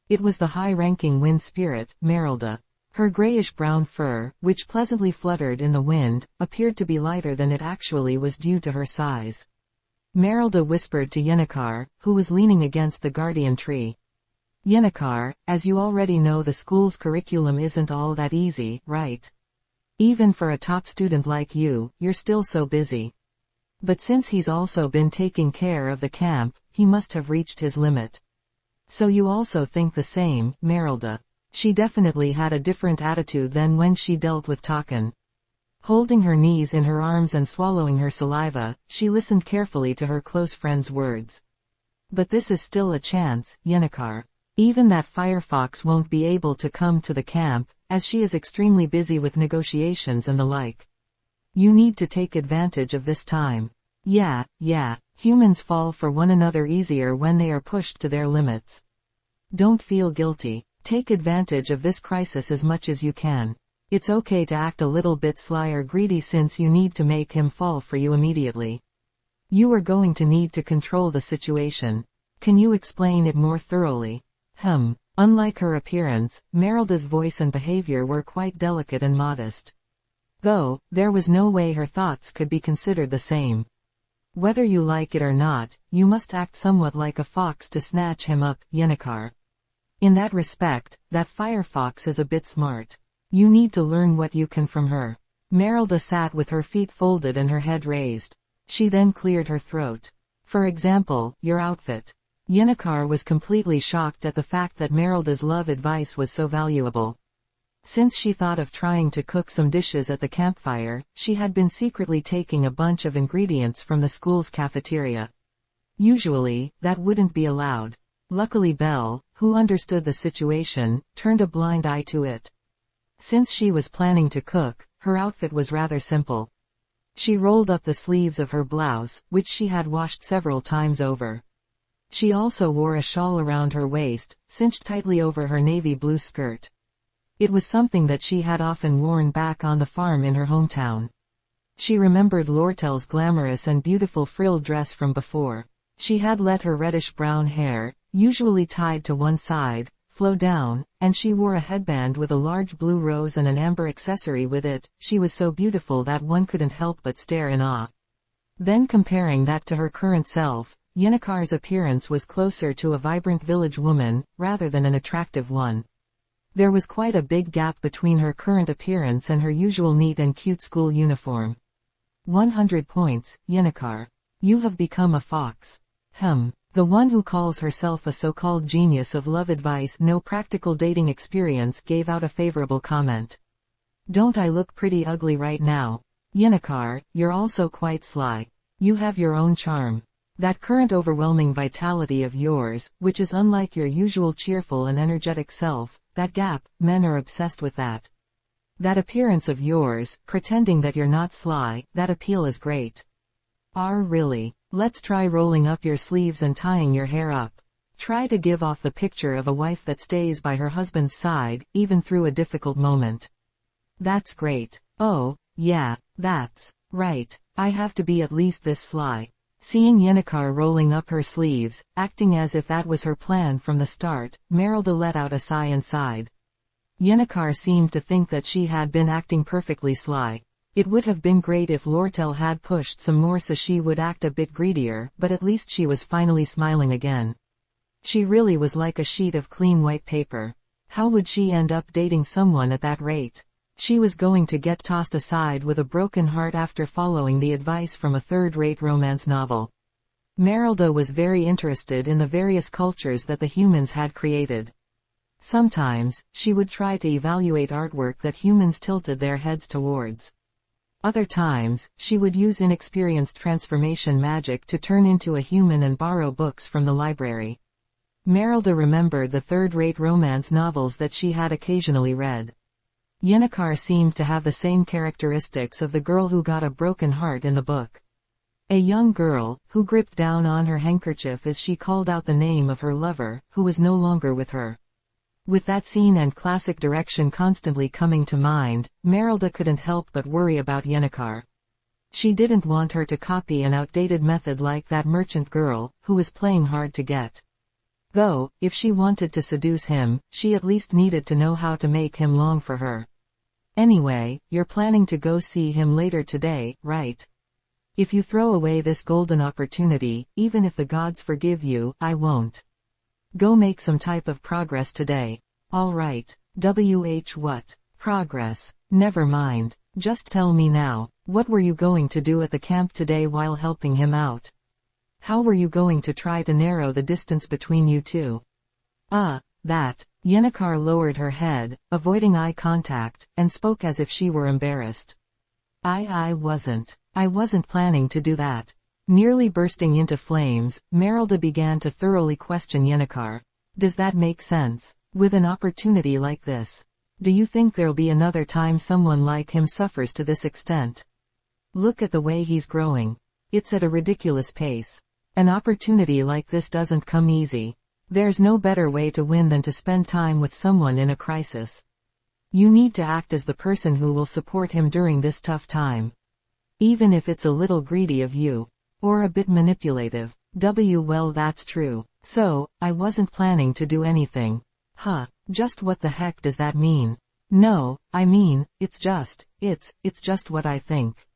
It was the high-ranking wind spirit, Merelda. Her grayish-brown fur, which pleasantly fluttered in the wind, appeared to be lighter than it actually was due to her size. Merelda whispered to Yennekar, who was leaning against the guardian tree. Yennekar, as you already know, the school's curriculum isn't all that easy, right? Even for a top student like you, you're still so busy. But since he's also been taking care of the camp, he must have reached his limit. So you also think the same, Merelda. She definitely had a different attitude than when she dealt with Taken. Holding her knees in her arms and swallowing her saliva, she listened carefully to her close friend's words. But this is still a chance, Yennekar. Even that firefox won't be able to come to the camp, as she is extremely busy with negotiations and the like. You need to take advantage of this time. Yeah, humans fall for one another easier when they are pushed to their limits. Don't feel guilty. Take advantage of this crisis as much as you can. It's okay to act a little bit sly or greedy since you need to make him fall for you immediately. You are going to need to control the situation. Can you explain it more thoroughly? Unlike her appearance, Merelda's voice and behavior were quite delicate and modest. Though, there was no way her thoughts could be considered the same. Whether you like it or not, you must act somewhat like a fox to snatch him up, Yennekar. In that respect, that firefox is a bit smart. You need to learn what you can from her. Merelda sat with her feet folded and her head raised. She then cleared her throat. For example, your outfit. Yennekar was completely shocked at the fact that Merelda's love advice was so valuable. Since she thought of trying to cook some dishes at the campfire, she had been secretly taking a bunch of ingredients from the school's cafeteria. Usually, that wouldn't be allowed. Luckily Belle, who understood the situation, turned a blind eye to it. Since she was planning to cook, her outfit was rather simple. She rolled up the sleeves of her blouse, which she had washed several times over. She also wore a shawl around her waist, cinched tightly over her navy blue skirt. It was something that she had often worn back on the farm in her hometown. She remembered Lortel's glamorous and beautiful frilled dress from before. She had let her reddish-brown hair, usually tied to one side, flow down, and she wore a headband with a large blue rose and an amber accessory with it. She was so beautiful that one couldn't help but stare in awe. Then comparing that to her current self, Yennekar's appearance was closer to a vibrant village woman, rather than an attractive one. There was quite a big gap between her current appearance and her usual neat and cute school uniform. 100 points, Yennekar. You have become a fox. The one who calls herself a so-called genius of love advice, no practical dating experience, gave out a favorable comment. Don't I look pretty ugly right now? Yennecar, you're also quite sly. You have your own charm. That current overwhelming vitality of yours, which is unlike your usual cheerful and energetic self, that gap, men are obsessed with that. That appearance of yours, pretending that you're not sly, that appeal is great. Really? Let's try rolling up your sleeves and tying your hair up. Try to give off the picture of a wife that stays by her husband's side, even through a difficult moment. That's great. Oh, yeah, that's right. I have to be at least this sly. Seeing Yennecar rolling up her sleeves, acting as if that was her plan from the start, Merylda let out a sigh and sighed. Yennecar seemed to think that she had been acting perfectly sly. It would have been great if Lortel had pushed some more so she would act a bit greedier, but at least she was finally smiling again. She really was like a sheet of clean white paper. How would she end up dating someone at that rate? She was going to get tossed aside with a broken heart after following the advice from a third-rate romance novel. Merylda was very interested in the various cultures that the humans had created. Sometimes, she would try to evaluate artwork that humans tilted their heads towards. Other times, she would use inexperienced transformation magic to turn into a human and borrow books from the library. Merylda remembered the third-rate romance novels that she had occasionally read. Yennecar seemed to have the same characteristics of the girl who got a broken heart in the book. A young girl, who gripped down on her handkerchief as she called out the name of her lover, who was no longer with her. With that scene and classic direction constantly coming to mind, Merylda couldn't help but worry about Yennecar. She didn't want her to copy an outdated method like that merchant girl, who was playing hard to get. Though, if she wanted to seduce him, she at least needed to know how to make him long for her. Anyway, you're planning to go see him later today, right? If you throw away this golden opportunity, even if the gods forgive you, I won't. Go make some type of progress today. All right. What? Progress? Never mind. Just tell me now, what were you going to do at the camp today while helping him out? How were you going to try to narrow the distance between you two? That. Yennecar lowered her head, avoiding eye contact, and spoke as if she were embarrassed. I wasn't planning to do that. Nearly bursting into flames, Merylda began to thoroughly question Yennecar. Does that make sense? With an opportunity like this, do you think there'll be another time someone like him suffers to this extent? Look at the way he's growing. It's at a ridiculous pace. An opportunity like this doesn't come easy. There's no better way to win than to spend time with someone in a crisis. You need to act as the person who will support him during this tough time. Even if it's a little greedy of you. Or a bit manipulative. Well, that's true. So, I wasn't planning to do anything. Just what the heck does that mean? No, I mean, it's just what I think.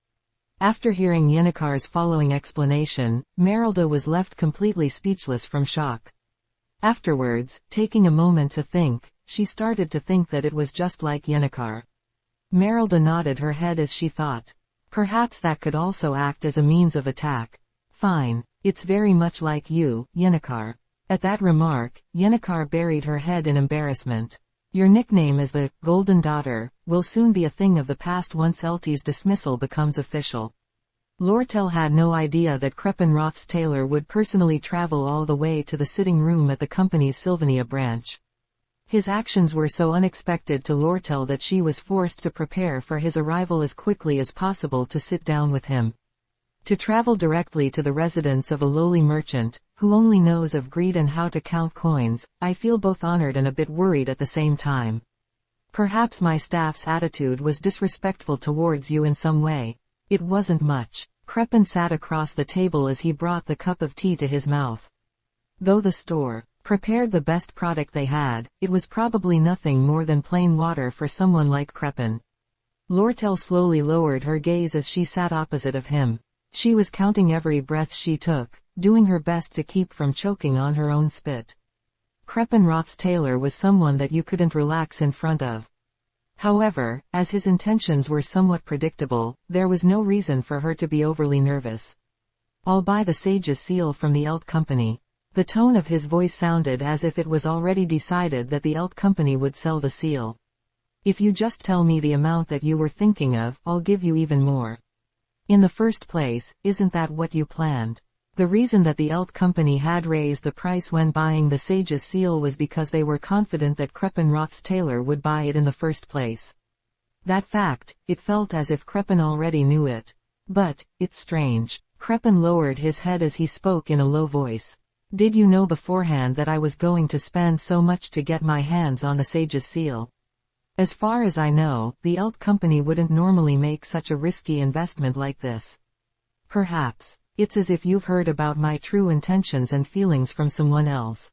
After hearing Yennecar's following explanation, Merylda was left completely speechless from shock. Afterwards, taking a moment to think, she started to think that it was just like Yennecar. Merylda nodded her head as she thought. Perhaps that could also act as a means of attack. Fine. It's very much like you, Yennecar. At that remark, Yennecar buried her head in embarrassment. Your nickname as the Golden Daughter will soon be a thing of the past once Eltie's dismissal becomes official. Lortel had no idea that Crepinroth's tailor would personally travel all the way to the sitting room at the company's Sylvania branch. His actions were so unexpected to Lortel that she was forced to prepare for his arrival as quickly as possible to sit down with him. To travel directly to the residence of a lowly merchant, who only knows of greed and how to count coins, I feel both honored and a bit worried at the same time. Perhaps my staff's attitude was disrespectful towards you in some way. It wasn't much. Crepin sat across the table as he brought the cup of tea to his mouth. Though the store prepared the best product they had, it was probably nothing more than plain water for someone like Crepin. Lortel slowly lowered her gaze as she sat opposite of him. She was counting every breath she took, doing her best to keep from choking on her own spit. Crepinroth's tailor was someone that you couldn't relax in front of. However, as his intentions were somewhat predictable, there was no reason for her to be overly nervous. I'll buy the Sage's seal from the Elt Company. The tone of his voice sounded as if it was already decided that the Elt Company would sell the seal. If you just tell me the amount that you were thinking of, I'll give you even more. In the first place, isn't that what you planned? The reason that the Elt Company had raised the price when buying the Sage's seal was because they were confident that Kreppenroth's tailor would buy it in the first place. That fact, it felt as if Kreppen already knew it. But, it's strange. Kreppen lowered his head as he spoke in a low voice. Did you know beforehand that I was going to spend so much to get my hands on the Sage's seal? As far as I know, the Elt Company wouldn't normally make such a risky investment like this. Perhaps, it's as if you've heard about my true intentions and feelings from someone else.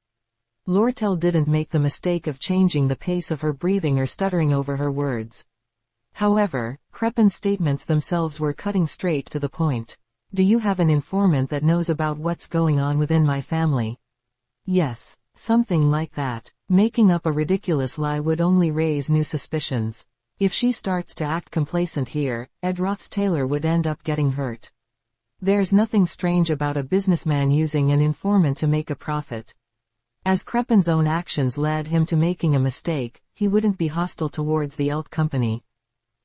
Lortel didn't make the mistake of changing the pace of her breathing or stuttering over her words. However, Kreppen's statements themselves were cutting straight to the point. Do you have an informant that knows about what's going on within my family? Yes, something like that. Making up a ridiculous lie would only raise new suspicions. If she starts to act complacent here, Ed Roth's tailor would end up getting hurt. There's nothing strange about a businessman using an informant to make a profit. As Kreppen's own actions led him to making a mistake, he wouldn't be hostile towards the Elt Company.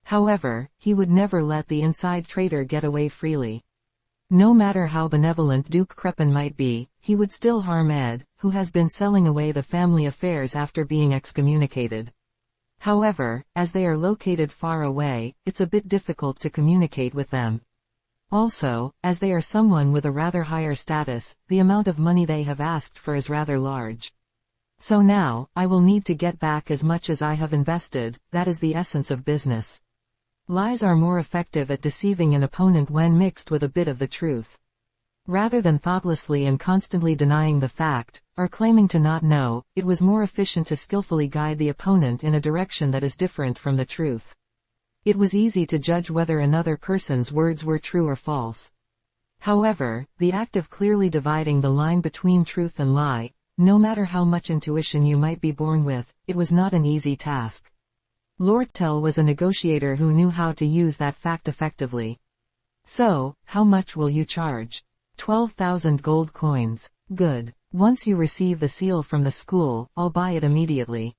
However, he would never let the inside trader get away freely. No matter how benevolent Duke Kreppen might be, he would still harm Ed, who has been selling away the family affairs after being excommunicated. However, as they are located far away, it's a bit difficult to communicate with them. Also, as they are someone with a rather higher status, the amount of money they have asked for is rather large. So now, I will need to get back as much as I have invested. That is the essence of business. Lies are more effective at deceiving an opponent when mixed with a bit of the truth. Rather than thoughtlessly and constantly denying the fact, or claiming to not know, it was more efficient to skillfully guide the opponent in a direction that is different from the truth. It was easy to judge whether another person's words were true or false. However, the act of clearly dividing the line between truth and lie, no matter how much intuition you might be born with, it was not an easy task. Lortel was a negotiator who knew how to use that fact effectively. So, how much will you charge? 12,000 gold coins. Good. Once you receive the seal from the school, I'll buy it immediately.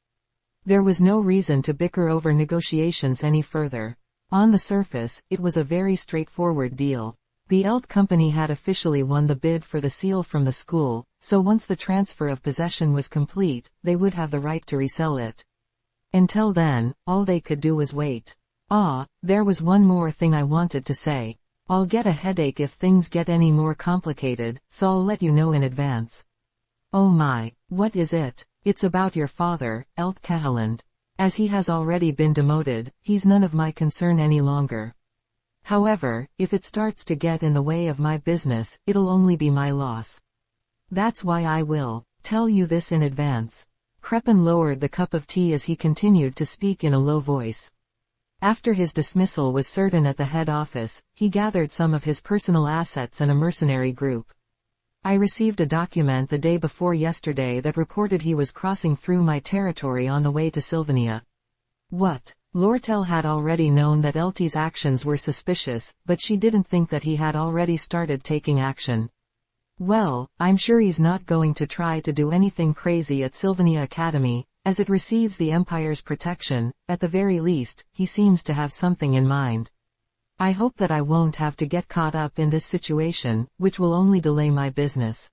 There was no reason to bicker over negotiations any further. On the surface, it was a very straightforward deal. The Elt Company had officially won the bid for the seal from the school, so once the transfer of possession was complete, they would have the right to resell it. Until then, all they could do was wait. There was one more thing I wanted to say. I'll get a headache if things get any more complicated, so I'll let you know in advance. Oh my, what is it? It's about your father, Elt Cahaland. As he has already been demoted, he's none of my concern any longer. However, if it starts to get in the way of my business, it'll only be my loss. That's why I will tell you this in advance. Kreppen lowered the cup of tea as he continued to speak in a low voice. After his dismissal was certain at the head office, he gathered some of his personal assets and a mercenary group. I received a document the day before yesterday that reported he was crossing through my territory on the way to Sylvania. What? Lortel had already known that Eltie's actions were suspicious, but she didn't think that he had already started taking action. Well, I'm sure he's not going to try to do anything crazy at Sylvania Academy, as it receives the Empire's protection. At the very least, he seems to have something in mind. I hope that I won't have to get caught up in this situation, which will only delay my business.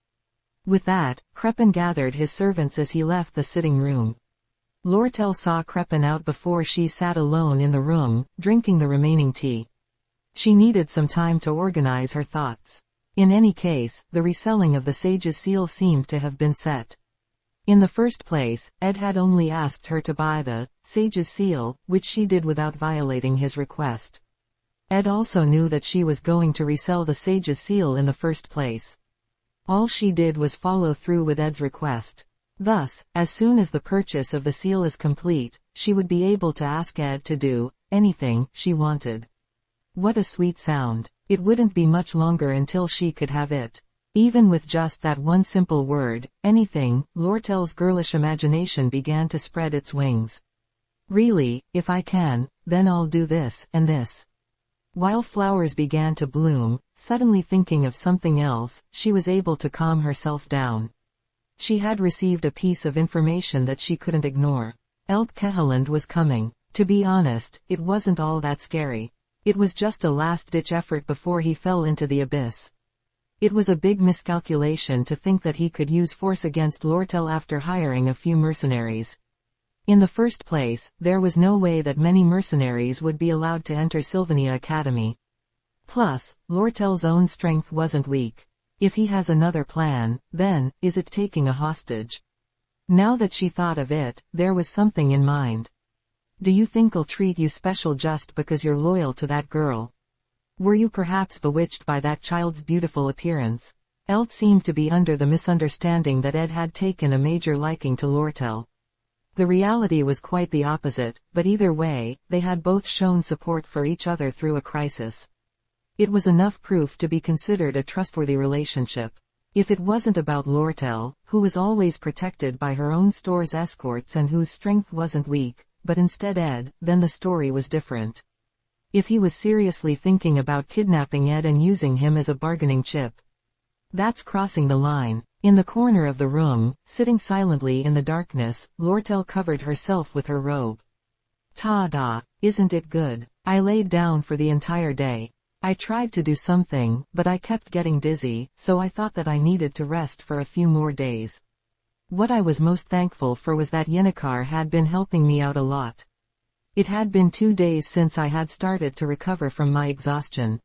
With that, Kreppen gathered his servants as he left the sitting room. Lortel saw Kreppen out before she sat alone in the room, drinking the remaining tea. She needed some time to organize her thoughts. In any case, the reselling of the Sage's seal seemed to have been set. In the first place, Ed had only asked her to buy the Sage's seal, which she did without violating his request. Ed also knew that she was going to resell the Sage's seal in the first place. All she did was follow through with Ed's request. Thus, as soon as the purchase of the seal is complete, she would be able to ask Ed to do anything she wanted. What a sweet sound. It wouldn't be much longer until she could have it. Even with just that one simple word, anything, Lortel's girlish imagination began to spread its wings. Really, if I can, then I'll do this, and this. While flowers began to bloom, suddenly thinking of something else, she was able to calm herself down. She had received a piece of information that she couldn't ignore. Eld Kehaland was coming. To be honest, it wasn't all that scary. It was just a last-ditch effort before he fell into the abyss. It was a big miscalculation to think that he could use force against Lortel after hiring a few mercenaries. In the first place, there was no way that many mercenaries would be allowed to enter Sylvania Academy. Plus, Lortel's own strength wasn't weak. If he has another plan, then, is it taking a hostage? Now that she thought of it, there was something in mind. Do you think I'll treat you special just because you're loyal to that girl? Were you perhaps bewitched by that child's beautiful appearance? Eld seemed to be under the misunderstanding that Ed had taken a major liking to Lortel. The reality was quite the opposite, but either way, they had both shown support for each other through a crisis. It was enough proof to be considered a trustworthy relationship. If it wasn't about Lortel, who was always protected by her own store's escorts and whose strength wasn't weak, but instead Ed, then the story was different. If he was seriously thinking about kidnapping Ed and using him as a bargaining chip, that's crossing the line. In the corner of the room, sitting silently in the darkness, Lortel covered herself with her robe. Ta-da! Isn't it good? I laid down for the entire day. I tried to do something, but I kept getting dizzy, so I thought that I needed to rest for a few more days. What I was most thankful for was that Yennecar had been helping me out a lot. It had been 2 days since I had started to recover from my exhaustion.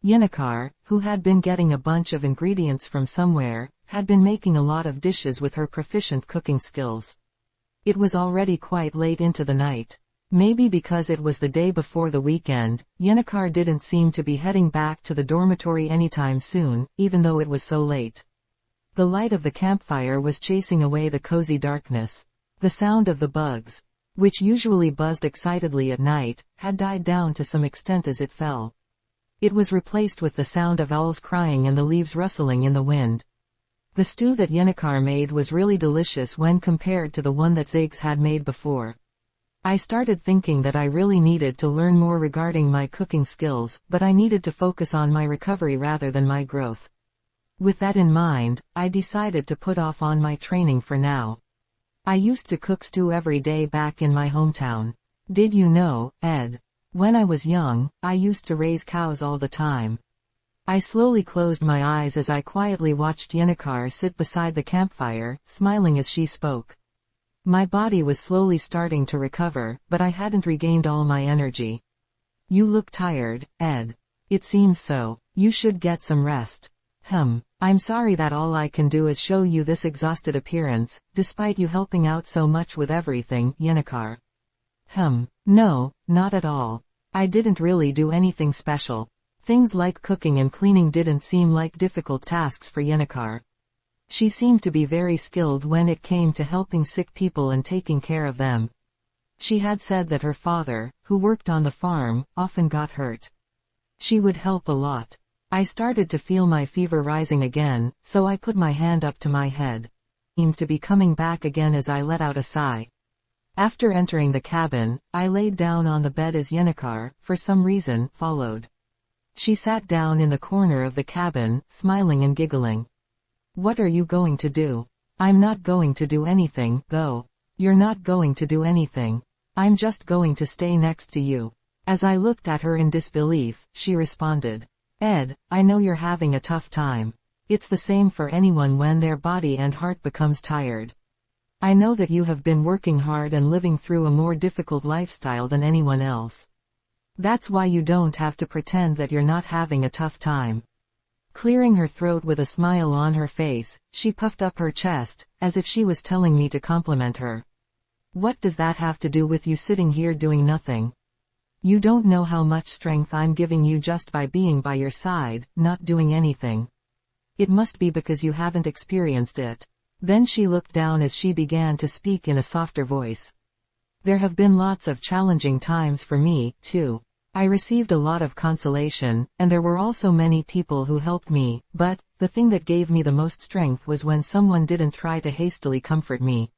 Yennecar, who had been getting a bunch of ingredients from somewhere, had been making a lot of dishes with her proficient cooking skills. It was already quite late into the night. Maybe because it was the day before the weekend, Yennecar didn't seem to be heading back to the dormitory anytime soon, even though it was so late. The light of the campfire was chasing away the cozy darkness. The sound of the bugs, which usually buzzed excitedly at night, had died down to some extent as it fell. It was replaced with the sound of owls crying and the leaves rustling in the wind. The stew that Yennecar made was really delicious when compared to the one that Ziggs had made before. I started thinking that I really needed to learn more regarding my cooking skills, but I needed to focus on my recovery rather than my growth. With that in mind, I decided to put off on my training for now. I used to cook stew every day back in my hometown. Did you know, Ed? When I was young, I used to raise cows all the time. I slowly closed my eyes as I quietly watched Yennecar sit beside the campfire, smiling as she spoke. My body was slowly starting to recover, but I hadn't regained all my energy. You look tired, Ed. It seems so. You should get some rest. I'm sorry that all I can do is show you this exhausted appearance, despite you helping out so much with everything, Yennecar. No, not at all. I didn't really do anything special. Things like cooking and cleaning didn't seem like difficult tasks for Yennecar. She seemed to be very skilled when it came to helping sick people and taking care of them. She had said that her father, who worked on the farm, often got hurt. She would help a lot. I started to feel my fever rising again, so I put my hand up to my head. It seemed to be coming back again as I let out a sigh. After entering the cabin, I laid down on the bed as Yennecar, for some reason, followed. She sat down in the corner of the cabin, smiling and giggling. What are you going to do? I'm not going to do anything, though. You're not going to do anything. I'm just going to stay next to you. As I looked at her in disbelief, she responded. Ed, I know you're having a tough time. It's the same for anyone when their body and heart becomes tired. I know that you have been working hard and living through a more difficult lifestyle than anyone else. That's why you don't have to pretend that you're not having a tough time. Clearing her throat with a smile on her face, she puffed up her chest, as if she was telling me to compliment her. What does that have to do with you sitting here doing nothing? You don't know how much strength I'm giving you just by being by your side, not doing anything. It must be because you haven't experienced it. Then she looked down as she began to speak in a softer voice. There have been lots of challenging times for me, too. I received a lot of consolation, and there were also many people who helped me, but the thing that gave me the most strength was when someone didn't try to hastily comfort me.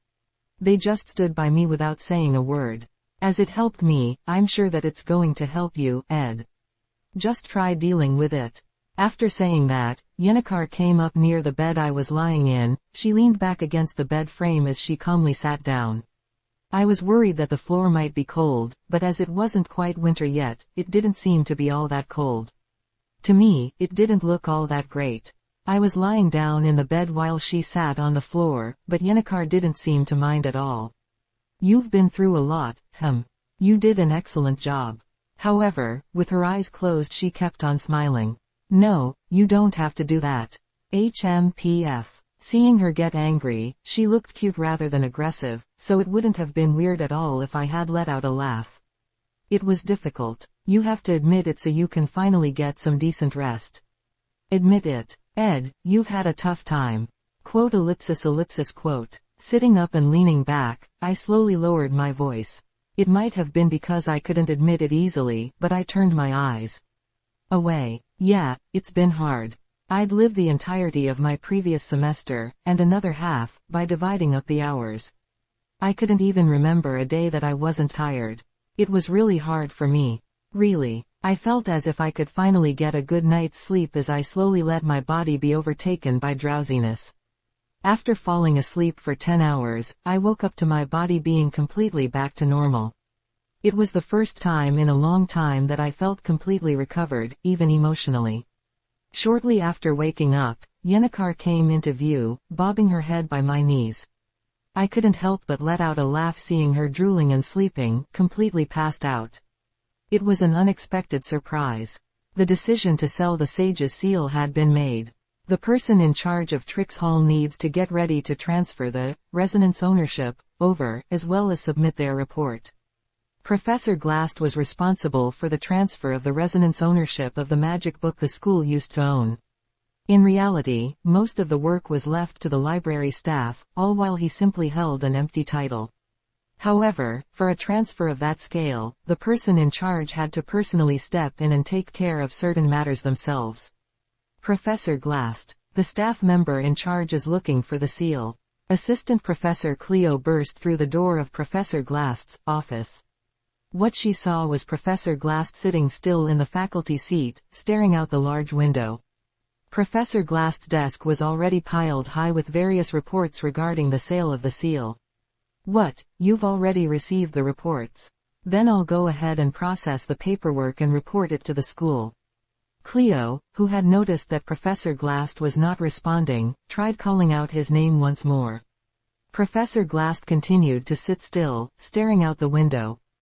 They just stood by me without saying a word. As it helped me, I'm sure that it's going to help you, Ed. Just try dealing with it. After saying that, Yennecar came up near the bed I was lying in. She leaned back against the bed frame as she calmly sat down. I was worried that the floor might be cold, but as it wasn't quite winter yet, it didn't seem to be all that cold. To me, it didn't look all that great. I was lying down in the bed while she sat on the floor, but Yennecar didn't seem to mind at all. You've been through a lot, You did an excellent job. However, with her eyes closed she kept on smiling. No, you don't have to do that. HMPF. Seeing her get angry, she looked cute rather than aggressive, so it wouldn't have been weird at all if I had let out a laugh. It was difficult. You have to admit it so you can finally get some decent rest. Admit it. Ed, you've had a tough time. Quote ellipsis ellipsis quote. Sitting up and leaning back, I slowly lowered my voice. It might have been because I couldn't admit it easily, but I turned my eyes away. Yeah, it's been hard. I'd lived the entirety of my previous semester, and another half, by dividing up the hours. I couldn't even remember a day that I wasn't tired. It was really hard for me. Really. I felt as if I could finally get a good night's sleep as I slowly let my body be overtaken by drowsiness. After falling asleep for 10 hours, I woke up to my body being completely back to normal. It was the first time in a long time that I felt completely recovered, even emotionally. Shortly after waking up, Yennecar came into view, bobbing her head by my knees. I couldn't help but let out a laugh seeing her drooling and sleeping, completely passed out. It was an unexpected surprise. The decision to sell the Sage's seal had been made. The person in charge of Trix Hall needs to get ready to transfer the resonance ownership over, as well as submit their report. Professor Glast was responsible for the transfer of the resonance ownership of the magic book the school used to own. In reality, most of the work was left to the library staff, all while he simply held an empty title. However, for a transfer of that scale, the person in charge had to personally step in and take care of certain matters themselves. Professor Glast. The staff member in charge is looking for the seal. Assistant Professor Cleo burst through the door of Professor Glast's office. What she saw was Professor Glast sitting still in the faculty seat, staring out the large window. Professor Glast's desk was already piled high with various reports regarding the sale of the seal. What, you've already received the reports? Then I'll go ahead and process the paperwork and report it to the school. Cleo, who had noticed that Professor Glast was not responding, tried calling out his name once more. Professor Glast continued to sit still, staring out the window.